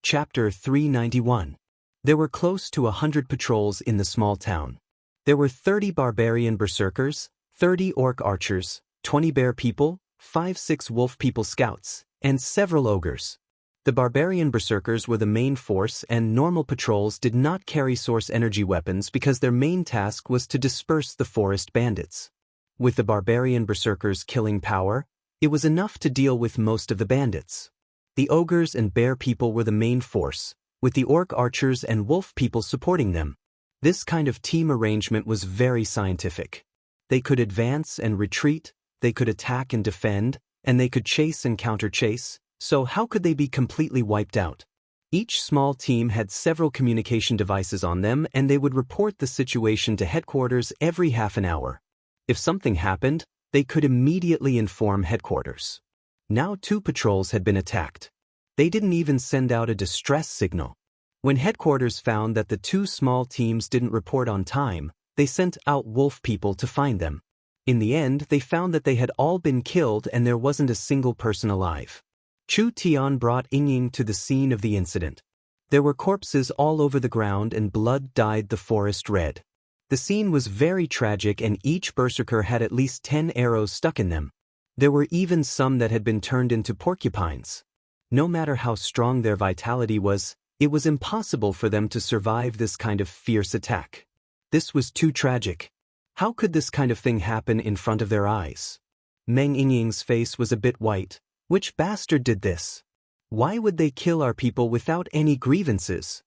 Chapter 391. There were close to 100 patrols in the small town. There were 30 barbarian berserkers, 30 orc archers, 20 bear people, 5-6 wolf people scouts, and several ogres. The barbarian berserkers were the main force and normal patrols did not carry source energy weapons because their main task was to disperse the forest bandits. With the barbarian berserkers killing power, it was enough to deal with most of the bandits. The ogres and bear people were the main force, with the orc archers and wolf people supporting them. This kind of team arrangement was very scientific. They could advance and retreat, they could attack and defend, and they could chase and counter-chase, so how could they be completely wiped out? Each small team had several communication devices on them and they would report the situation to headquarters every half an hour. If something happened, they could immediately inform headquarters. Now 2 patrols had been attacked. They didn't even send out a distress signal. When headquarters found that the 2 small teams didn't report on time, they sent out wolf people to find them. In the end, they found that they had all been killed and there wasn't a single person alive. Chu Tian brought Yingying to the scene of the incident. There were corpses all over the ground and blood dyed the forest red. The scene was very tragic and each berserker had at least 10 arrows stuck in them. There were even some that had been turned into porcupines. No matter how strong their vitality was, it was impossible for them to survive this kind of fierce attack. This was too tragic. How could this kind of thing happen in front of their eyes? Meng Yingying's face was a bit white. Which bastard did this? Why would they kill our people without any grievances?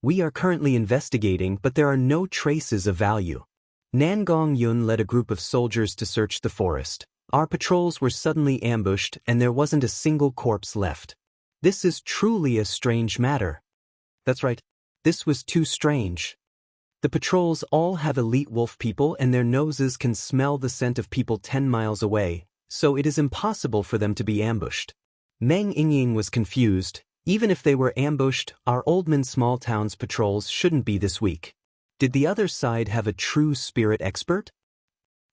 We are currently investigating, but there are no traces of value. Nangong Yun led a group of soldiers to search the forest. Our patrols were suddenly ambushed and there wasn't a single corpse left. This is truly a strange matter. That's right. This was too strange. The patrols all have elite wolf people and their noses can smell the scent of people 10 miles away, so it is impossible for them to be ambushed. Meng Yingying was confused. Even if they were ambushed, our Oldman Small Town's patrols shouldn't be this weak. Did the other side have a true spirit expert?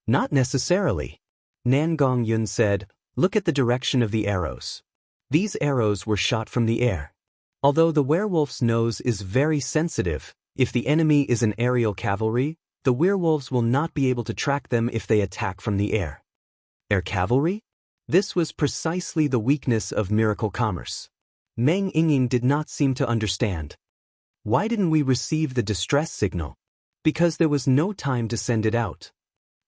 Not necessarily. Nangong Yun said, look at the direction of the arrows. These arrows were shot from the air. Although the werewolf's nose is very sensitive, if the enemy is an aerial cavalry, the werewolves will not be able to track them if they attack from the air. Air cavalry? This was precisely the weakness of miracle commerce. Meng Yingying did not seem to understand. Why didn't we receive the distress signal? Because there was no time to send it out.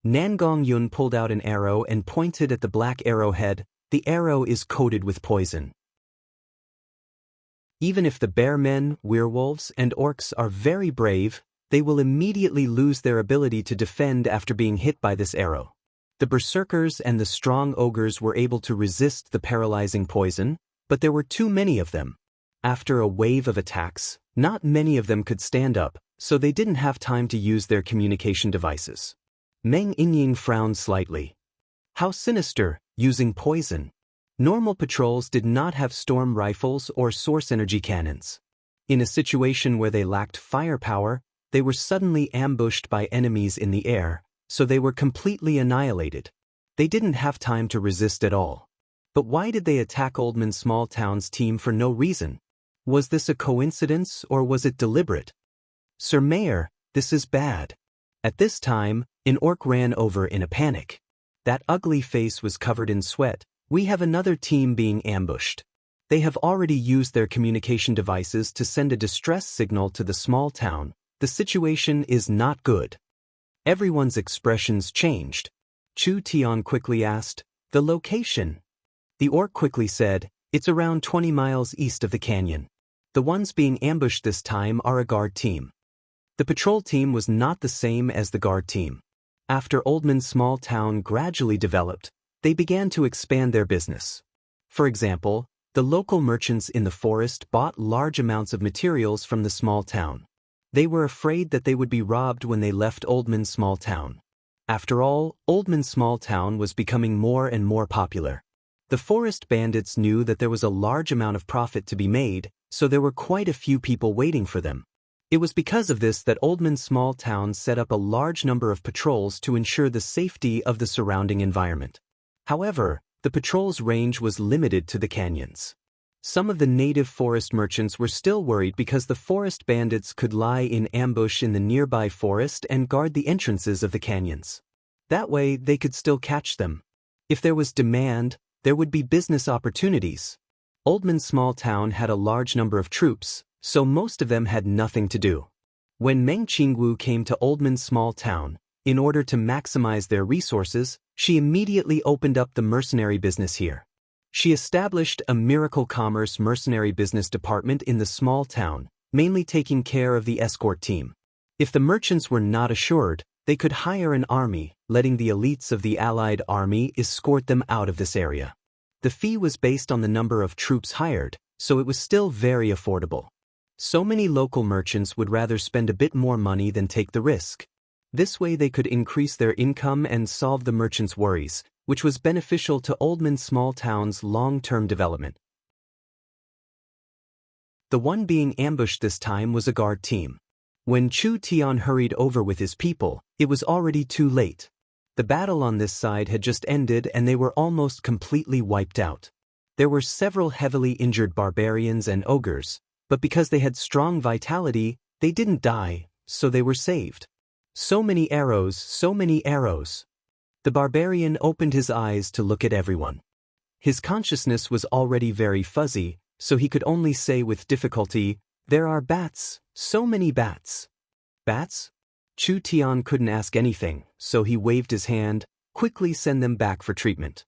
Nangong Yun pulled out an arrow and pointed at the black arrowhead. The arrow is coated with poison. Even if the bear men, werewolves, and orcs are very brave, They will immediately lose their ability to defend after being hit by this arrow. The berserkers and the strong ogres were able to resist the paralyzing poison, but there were too many of them. After a wave of attacks, not many of them could stand up, so they didn't have time to use their communication devices. Meng Yinying frowned slightly. How sinister, using poison. Normal patrols did not have storm rifles or source energy cannons. In a situation where they lacked firepower, they were suddenly ambushed by enemies in the air, so they were completely annihilated. They didn't have time to resist at all. But why did they attack Oldman Small Town's team for no reason? Was this a coincidence or was it deliberate? Sir Mayor, this is bad. At this time, an orc ran over in a panic. That ugly face was covered in sweat. We have another team being ambushed. They have already used their communication devices to send a distress signal to the small town. The situation is not good. Everyone's expressions changed. Chu Tian quickly asked, "The location?" The orc quickly said, "It's around 20 miles east of the canyon. The ones being ambushed this time are a guard team." The patrol team was not the same as the guard team. After Oldman's small town gradually developed, they began to expand their business. For example, the local merchants in the forest bought large amounts of materials from the small town. They were afraid that they would be robbed when they left Oldman Small Town. After all, Oldman Small Town was becoming more and more popular. The forest bandits knew that there was a large amount of profit to be made, so there were quite a few people waiting for them. It was because of this that Oldman Small Town set up a large number of patrols to ensure the safety of the surrounding environment. However, the patrol's range was limited to the canyons. Some of the native forest merchants were still worried because the forest bandits could lie in ambush in the nearby forest and guard the entrances of the canyons. That way, they could still catch them. If there was demand, there would be business opportunities. Oldman Small Town had a large number of troops, so most of them had nothing to do. When Meng Qingwu came to Oldman Small Town, in order to maximize their resources, she immediately opened up the mercenary business here. She established a miracle commerce mercenary business department in the small town, mainly taking care of the escort team. If the merchants were not assured, they could hire an army, letting the elites of the allied army escort them out of this area. The fee was based on the number of troops hired, so it was still very affordable. So many local merchants would rather spend a bit more money than take the risk. This way they could increase their income and solve the merchants' worries, which was beneficial to Oldman Small Town's long-term development. The one being ambushed this time was a guard team. When Chu Tian hurried over with his people, it was already too late. The battle on this side had just ended and they were almost completely wiped out. There were several heavily injured barbarians and ogres, but because they had strong vitality, they didn't die, so they were saved. So many arrows, so many arrows. The barbarian opened his eyes to look at everyone. His consciousness was already very fuzzy, so he could only say with difficulty, "There are bats, so many bats." Bats? Chu Tian couldn't ask anything, so he waved his hand, "Quickly send them back for treatment."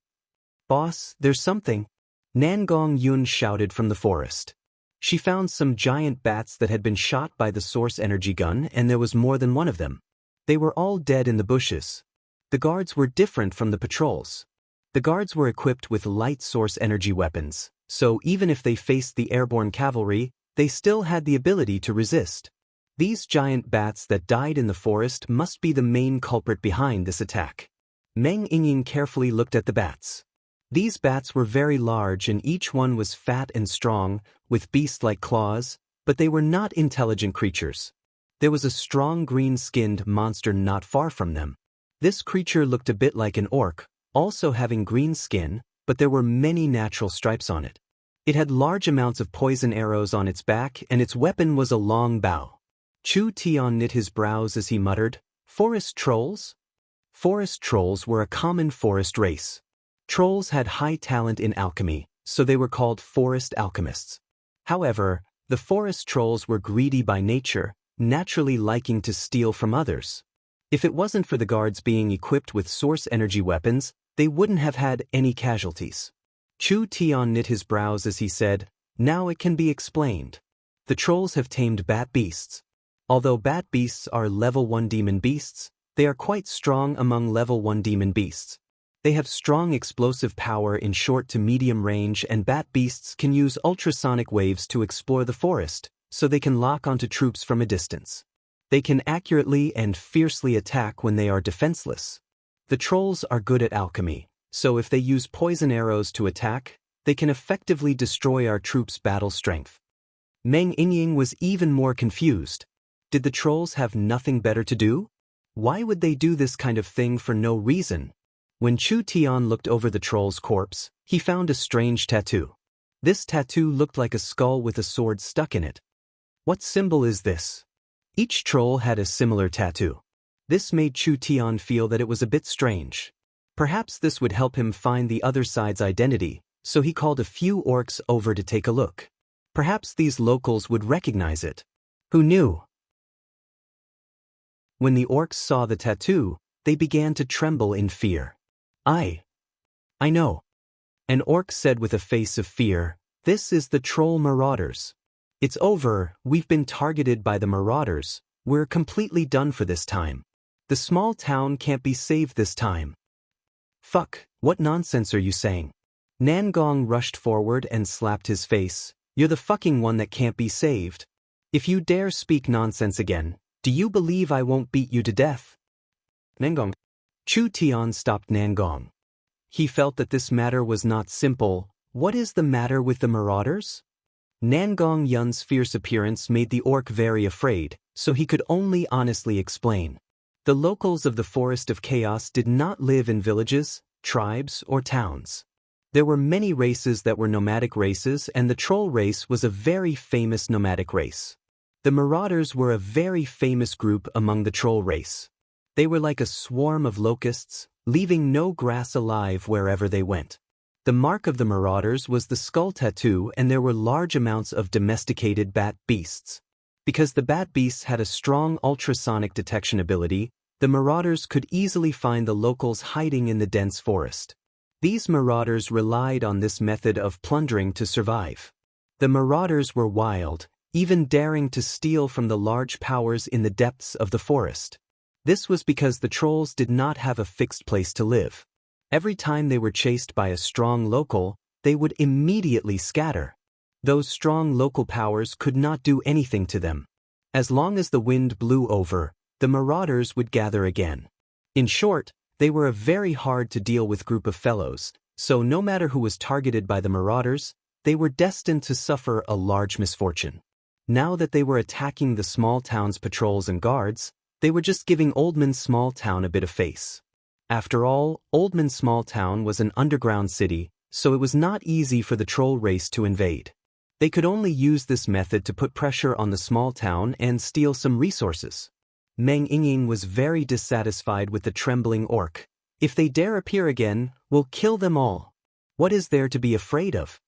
"Boss, there's something," Nangong Yun shouted from the forest. She found some giant bats that had been shot by the source energy gun, and there was more than one of them. They were all dead in the bushes. The guards were different from the patrols. The guards were equipped with light source energy weapons, so even if they faced the airborne cavalry, they still had the ability to resist. These giant bats that died in the forest must be the main culprit behind this attack. Meng Yingying carefully looked at the bats. These bats were very large and each one was fat and strong, with beast-like claws, but they were not intelligent creatures. There was a strong green-skinned monster not far from them. This creature looked a bit like an orc, also having green skin, but there were many natural stripes on it. It had large amounts of poison arrows on its back and its weapon was a long bow. Chu Tian knit his brows as he muttered, "Forest trolls?" Forest trolls were a common forest race. Trolls had high talent in alchemy, so they were called forest alchemists. However, the forest trolls were greedy by nature, naturally liking to steal from others. If it wasn't for the guards being equipped with source energy weapons, they wouldn't have had any casualties. Chu Tian knit his brows as he said, "Now it can be explained. The trolls have tamed bat beasts. Although bat beasts are level 1 demon beasts, they are quite strong among level 1 demon beasts. They have strong explosive power in short to medium range, and bat beasts can use ultrasonic waves to explore the forest, so they can lock onto troops from a distance. They can accurately and fiercely attack when they are defenseless. The trolls are good at alchemy, so if they use poison arrows to attack, they can effectively destroy our troops' battle strength. Meng Yingying was even more confused. Did the trolls have nothing better to do? Why would they do this kind of thing for no reason? When Chu Tian looked over the troll's corpse, he found a strange tattoo. This tattoo looked like a skull with a sword stuck in it. What symbol is this? Each troll had a similar tattoo. This made Chu Tian feel that it was a bit strange. Perhaps this would help him find the other side's identity, so he called a few orcs over to take a look. Perhaps these locals would recognize it. Who knew? When the orcs saw the tattoo, they began to tremble in fear. I know. An orc said with a face of fear, "This is the troll marauders. It's over, we've been targeted by the marauders, we're completely done for this time. The small town can't be saved this time." "Fuck, what nonsense are you saying?" Nangong rushed forward and slapped his face. "You're the fucking one that can't be saved. If you dare speak nonsense again, do you believe I won't beat you to death?" Nangong. Chu Tian stopped Nangong. He felt that this matter was not simple. What is the matter with the marauders? Nangong Yun's fierce appearance made the orc very afraid, so he could only honestly explain. The locals of the Forest of Chaos did not live in villages, tribes, or towns. There were many races that were nomadic races, and the troll race was a very famous nomadic race. The marauders were a very famous group among the troll race. They were like a swarm of locusts, leaving no grass alive wherever they went. The mark of the marauders was the skull tattoo, and there were large amounts of domesticated bat beasts. Because the bat beasts had a strong ultrasonic detection ability, the marauders could easily find the locals hiding in the dense forest. These marauders relied on this method of plundering to survive. The marauders were wild, even daring to steal from the large powers in the depths of the forest. This was because the trolls did not have a fixed place to live. Every time they were chased by a strong local, they would immediately scatter. Those strong local powers could not do anything to them. As long as the wind blew over, the marauders would gather again. In short, they were a very hard to deal with group of fellows, so no matter who was targeted by the marauders, they were destined to suffer a large misfortune. Now that they were attacking the small town's patrols and guards, they were just giving Oldman Small Town a bit of face. After all, Oldman Small Town was an underground city, so it was not easy for the troll race to invade. They could only use this method to put pressure on the small town and steal some resources. Meng Yingying was very dissatisfied with the trembling orc. "If they dare appear again, we'll kill them all. What is there to be afraid of?"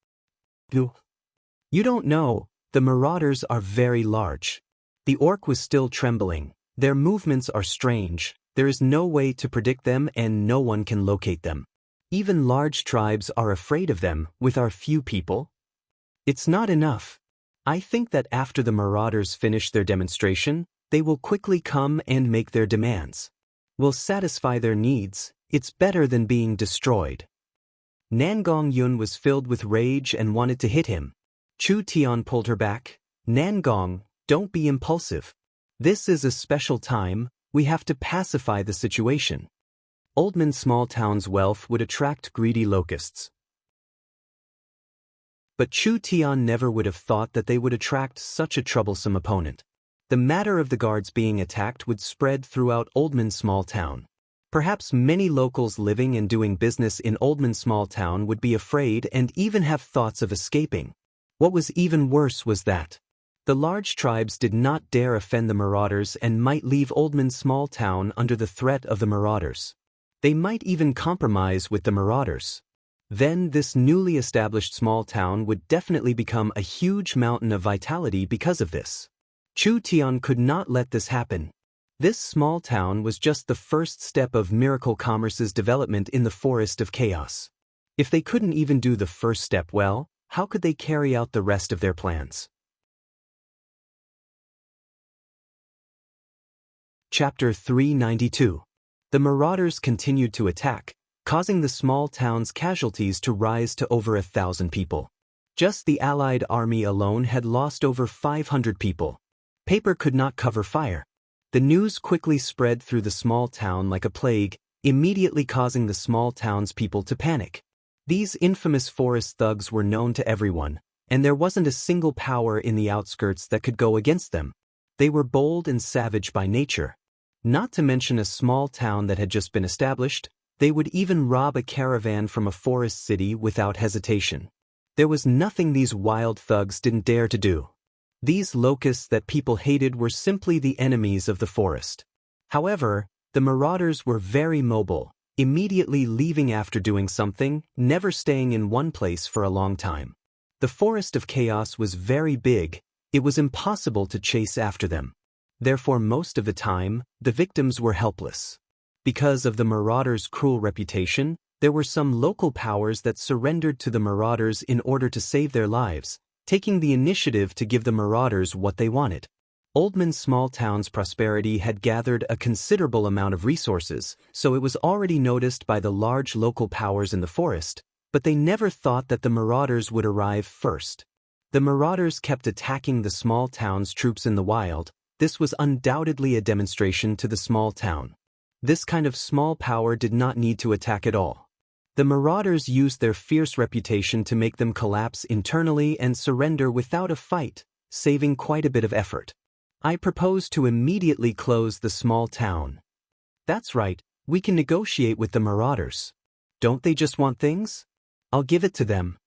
You don't know, the marauders are very large. The orc was still trembling. Their movements are strange. There is no way to predict them, and no one can locate them. Even large tribes are afraid of them, with our few people. It's not enough. I think that after the marauders finish their demonstration, they will quickly come and make their demands. We'll satisfy their needs. It's better than being destroyed. Nangong Yun was filled with rage and wanted to hit him. Chu Tian pulled her back. "Nangong, don't be impulsive. This is a special time. We have to pacify the situation. Oldman Small Town's wealth would attract greedy locusts." But Chu Tian never would have thought that they would attract such a troublesome opponent. The matter of the guards being attacked would spread throughout Oldman Small Town. Perhaps many locals living and doing business in Oldman Small Town would be afraid and even have thoughts of escaping. What was even worse was that the large tribes did not dare offend the marauders and might leave Oldman Small Town under the threat of the marauders. They might even compromise with the marauders. Then this newly established small town would definitely become a huge mountain of vitality because of this. Chu Tian could not let this happen. This small town was just the first step of Miracle Commerce's development in the Forest of Chaos. If they couldn't even do the first step well, how could they carry out the rest of their plans? Chapter 392. The marauders continued to attack, causing the small town's casualties to rise to over 1,000 people. Just the Allied army alone had lost over 500 people. Paper could not cover fire. The news quickly spread through the small town like a plague, immediately causing the small town's people to panic. These infamous forest thugs were known to everyone, and there wasn't a single power in the outskirts that could go against them. They were bold and savage by nature. Not to mention a small town that had just been established, they would even rob a caravan from a forest city without hesitation. There was nothing these wild thugs didn't dare to do. These locusts that people hated were simply the enemies of the forest. However, the marauders were very mobile, immediately leaving after doing something, never staying in one place for a long time. The forest of chaos was very big. It was impossible to chase after them. Therefore, most of the time, the victims were helpless. Because of the marauders' cruel reputation, there were some local powers that surrendered to the marauders in order to save their lives, taking the initiative to give the marauders what they wanted. Oldman's small town's prosperity had gathered a considerable amount of resources, so it was already noticed by the large local powers in the forest, but they never thought that the marauders would arrive first. The marauders kept attacking the small town's troops in the wild. This was undoubtedly a demonstration to the small town. This kind of small power did not need to attack at all. The marauders used their fierce reputation to make them collapse internally and surrender without a fight, saving quite a bit of effort. I propose to immediately close the small town. That's right, we can negotiate with the marauders. Don't they just want things? I'll give it to them.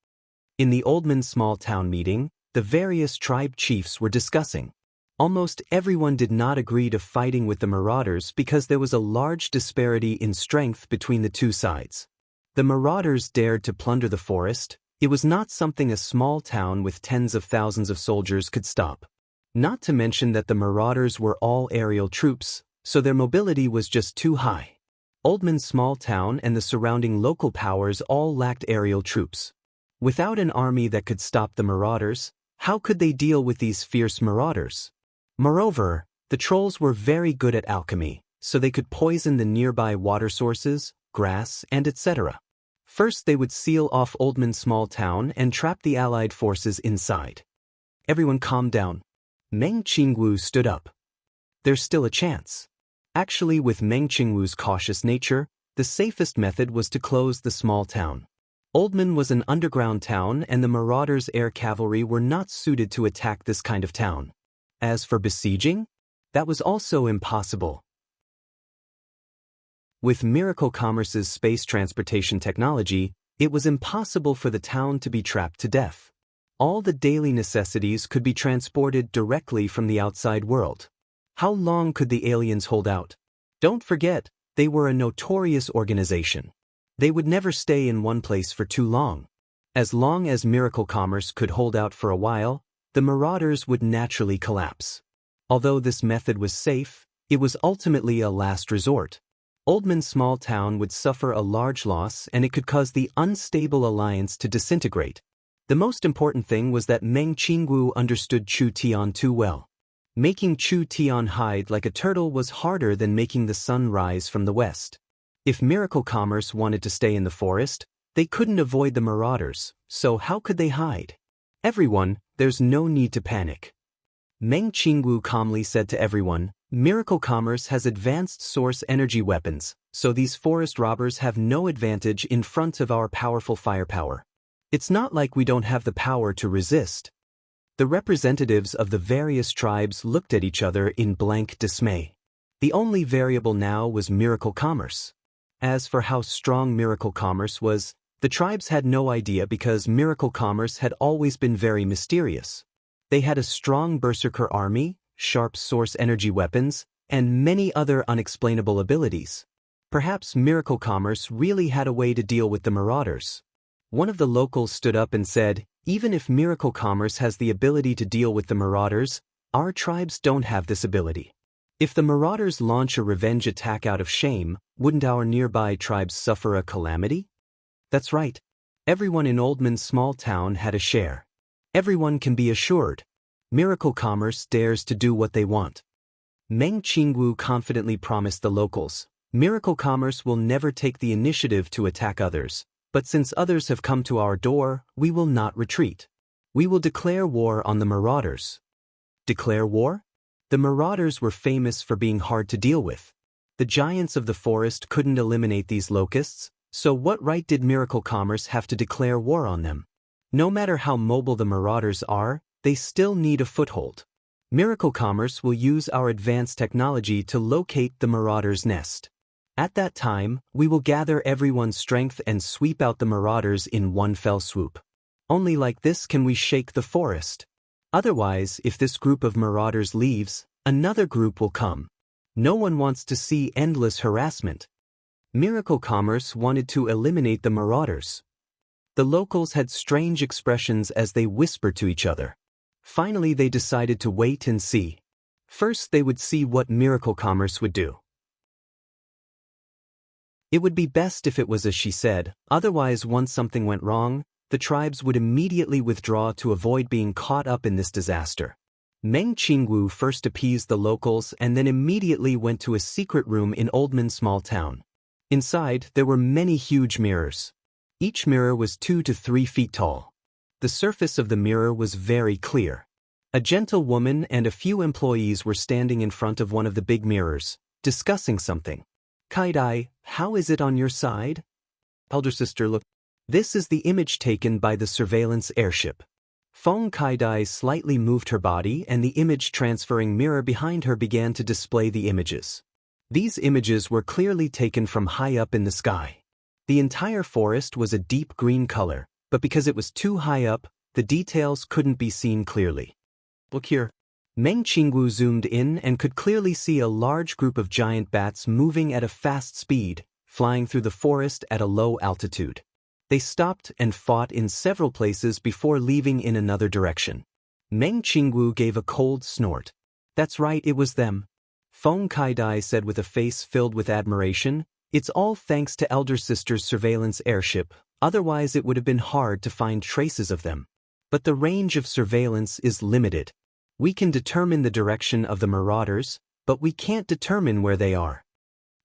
In the Oldman small town meeting, the various tribe chiefs were discussing. Almost everyone did not agree to fighting with the marauders because there was a large disparity in strength between the two sides. The marauders dared to plunder the forest. It was not something a small town with tens of thousands of soldiers could stop. Not to mention that the marauders were all aerial troops, so their mobility was just too high. Oldman's small town and the surrounding local powers all lacked aerial troops. Without an army that could stop the marauders, how could they deal with these fierce marauders? Moreover, the trolls were very good at alchemy, so they could poison the nearby water sources, grass, and etc. First, they would seal off Oldman's small town and trap the Allied forces inside. Everyone calmed down. Meng Qingwu stood up. There's still a chance. Actually, with Meng Qingwu's cautious nature, the safest method was to close the small town. Oldman was an underground town and the marauders' air cavalry were not suited to attack this kind of town. As for besieging, that was also impossible. With Miracle Commerce's space transportation technology, it was impossible for the town to be trapped to death. All the daily necessities could be transported directly from the outside world. How long could the aliens hold out? Don't forget, they were a notorious organization. They would never stay in one place for too long. As long as Miracle Commerce could hold out for a while, the marauders would naturally collapse. Although this method was safe, it was ultimately a last resort. Oldman's small town would suffer a large loss and it could cause the unstable alliance to disintegrate. The most important thing was that Meng Qingwu understood Chu Tian too well. Making Chu Tian hide like a turtle was harder than making the sun rise from the west. If Miracle Commerce wanted to stay in the forest, they couldn't avoid the marauders, so how could they hide? Everyone, there's no need to panic. Meng Qingwu calmly said to everyone, Miracle Commerce has advanced source energy weapons, so these forest robbers have no advantage in front of our powerful firepower. It's not like we don't have the power to resist. The representatives of the various tribes looked at each other in blank dismay. The only variable now was Miracle Commerce. As for how strong Miracle Commerce was, the tribes had no idea because Miracle Commerce had always been very mysterious. They had a strong berserker army, sharp source energy weapons, and many other unexplainable abilities. Perhaps Miracle Commerce really had a way to deal with the marauders. One of the locals stood up and said, even if Miracle Commerce has the ability to deal with the marauders, our tribes don't have this ability. If the marauders launch a revenge attack out of shame, wouldn't our nearby tribes suffer a calamity? That's right. Everyone in Oldman's small town had a share. Everyone can be assured. Miracle Commerce dares to do what they want. Meng Qingwu confidently promised the locals, "Miracle Commerce will never take the initiative to attack others, but since others have come to our door, we will not retreat. We will declare war on the marauders." Declare war? The marauders were famous for being hard to deal with. The giants of the forest couldn't eliminate these locusts, so what right did Miracle Commerce have to declare war on them? No matter how mobile the marauders are, they still need a foothold. Miracle Commerce will use our advanced technology to locate the marauder's nest. At that time, we will gather everyone's strength and sweep out the marauders in one fell swoop. Only like this can we shake the forest. Otherwise, if this group of marauders leaves, another group will come. No one wants to see endless harassment. Miracle Commerce wanted to eliminate the marauders. The locals had strange expressions as they whispered to each other. Finally, they decided to wait and see. First, they would see what Miracle Commerce would do. It would be best if it was as she said, otherwise once something went wrong, the tribes would immediately withdraw to avoid being caught up in this disaster. Meng Qingwu first appeased the locals and then immediately went to a secret room in Oldman's small town. Inside, there were many huge mirrors. Each mirror was 2 to 3 feet tall. The surface of the mirror was very clear. A gentle woman and a few employees were standing in front of one of the big mirrors, discussing something. "Kaidai, how is it on your side?" Elder sister looked. "This is the image taken by the surveillance airship." Feng Kaidai slightly moved her body and the image transferring mirror behind her began to display the images. These images were clearly taken from high up in the sky. The entire forest was a deep green color, but because it was too high up, the details couldn't be seen clearly. "Look here." Meng Qingwu zoomed in and could clearly see a large group of giant bats moving at a fast speed, flying through the forest at a low altitude. They stopped and fought in several places before leaving in another direction. Meng Qingwu gave a cold snort. "That's right, it was them." Feng Kaidai said with a face filled with admiration, "It's all thanks to Elder Sister's surveillance airship, otherwise it would have been hard to find traces of them. But the range of surveillance is limited. We can determine the direction of the marauders, but we can't determine where they are."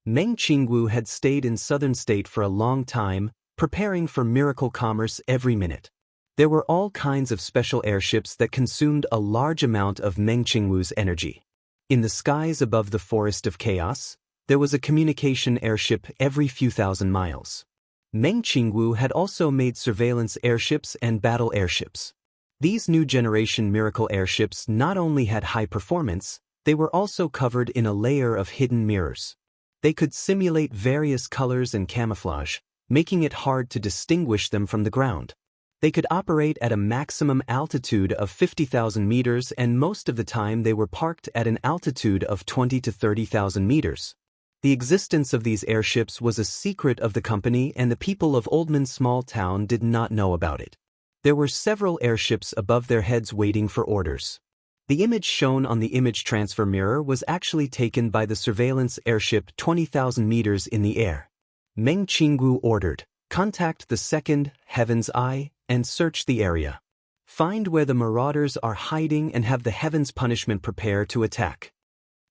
Meng Qingwu had stayed in southern state for a long time, preparing for Miracle Commerce every minute. There were all kinds of special airships that consumed a large amount of Meng Qingwu's energy. In the skies above the Forest of Chaos, there was a communication airship every few thousand miles. Meng Qingwu had also made surveillance airships and battle airships. These new generation miracle airships not only had high performance, they were also covered in a layer of hidden mirrors. They could simulate various colors and camouflage, making it hard to distinguish them from the ground. They could operate at a maximum altitude of 50,000 meters and most of the time they were parked at an altitude of 20 to 30,000 meters. The existence of these airships was a secret of the company and the people of Oldman's small town did not know about it. There were several airships above their heads waiting for orders. The image shown on the image transfer mirror was actually taken by the surveillance airship 20,000 meters in the air. Meng Qingwu ordered, "Contact the second, Heaven's Eye, and search the area. Find where the marauders are hiding and have the Heaven's Punishment prepare to attack."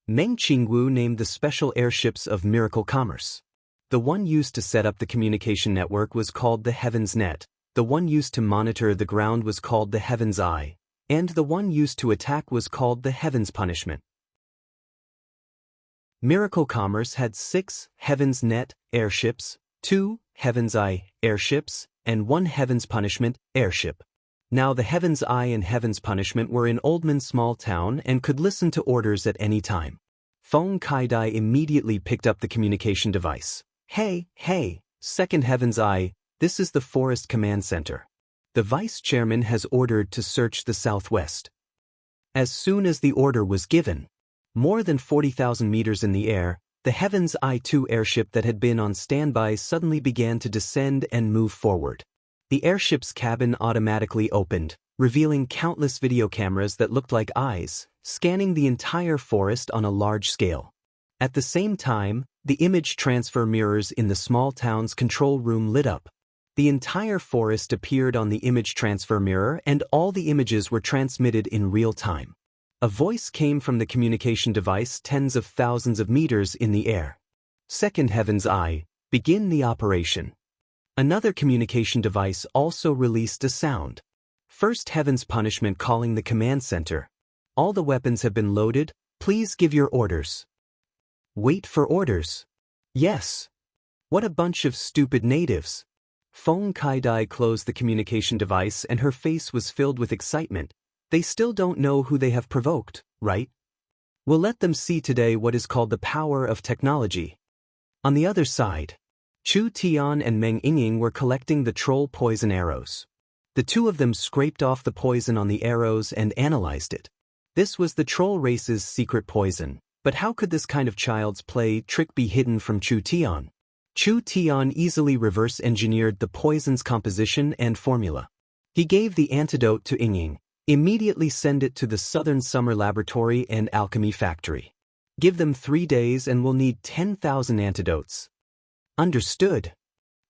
Meng Qingwu named the special airships of Miracle Commerce. The one used to set up the communication network was called the Heaven's Net. The one used to monitor the ground was called the Heaven's Eye, and the one used to attack was called the Heaven's Punishment. Miracle Commerce had 6 Heaven's Net airships, 2 Heaven's Eye airships, and 1 Heaven's Punishment airship. Now the Heaven's Eye and Heaven's Punishment were in Oldman's small town and could listen to orders at any time. Feng Kaidai immediately picked up the communication device. Hey, second Heaven's Eye, this is the Forest Command Center. The Vice Chairman has ordered to search the southwest. As soon as the order was given, more than 40,000 meters in the air, the Heaven's Eye 2 airship that had been on standby suddenly began to descend and move forward. The airship's cabin automatically opened, revealing countless video cameras that looked like eyes, scanning the entire forest on a large scale. At the same time, the image transfer mirrors in the small town's control room lit up. The entire forest appeared on the image transfer mirror and all the images were transmitted in real time. A voice came from the communication device tens of thousands of meters in the air. Second Heaven's Eye, begin the operation. Another communication device also released a sound. First Heaven's Punishment calling the command center. All the weapons have been loaded, please give your orders. Wait for orders. Yes. What a bunch of stupid natives. Fong Kai-dai closed the communication device and her face was filled with excitement. They still don't know who they have provoked, right? We'll let them see today what is called the power of technology. On the other side, Chu Tian and Meng Yingying were collecting the troll poison arrows. The two of them scraped off the poison on the arrows and analyzed it. This was the troll race's secret poison, but how could this kind of child's play trick be hidden from Chu Tian? Chu Tian easily reverse-engineered the poison's composition and formula. He gave the antidote to Yingying. Immediately send it to the Southern Summer Laboratory and Alchemy Factory. Give them 3 days and we'll need 10,000 antidotes. Understood.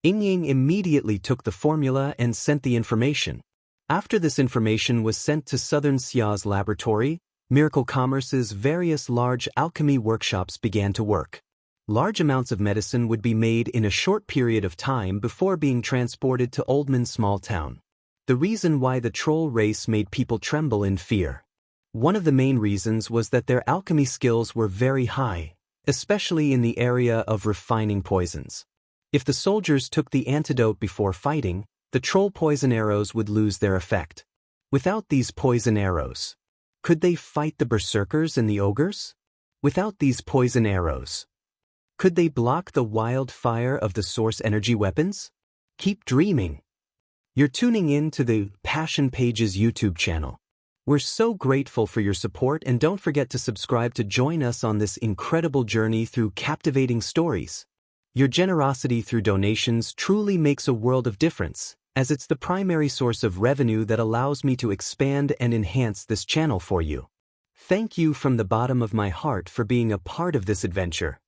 Yingying immediately took the formula and sent the information. After this information was sent to Southern Xia's laboratory, Miracle Commerce's various large alchemy workshops began to work. Large amounts of medicine would be made in a short period of time before being transported to Oldman's small town. The reason why the troll race made people tremble in fear. One of the main reasons was that their alchemy skills were very high, especially in the area of refining poisons. If the soldiers took the antidote before fighting, the troll poison arrows would lose their effect. Without these poison arrows, could they fight the berserkers and the ogres? Without these poison arrows, could they block the wild fire of the source energy weapons? Keep dreaming. You're tuning in to the Passion Pages YouTube channel. We're so grateful for your support and don't forget to subscribe to join us on this incredible journey through captivating stories. Your generosity through donations truly makes a world of difference, as it's the primary source of revenue that allows me to expand and enhance this channel for you. Thank you from the bottom of my heart for being a part of this adventure.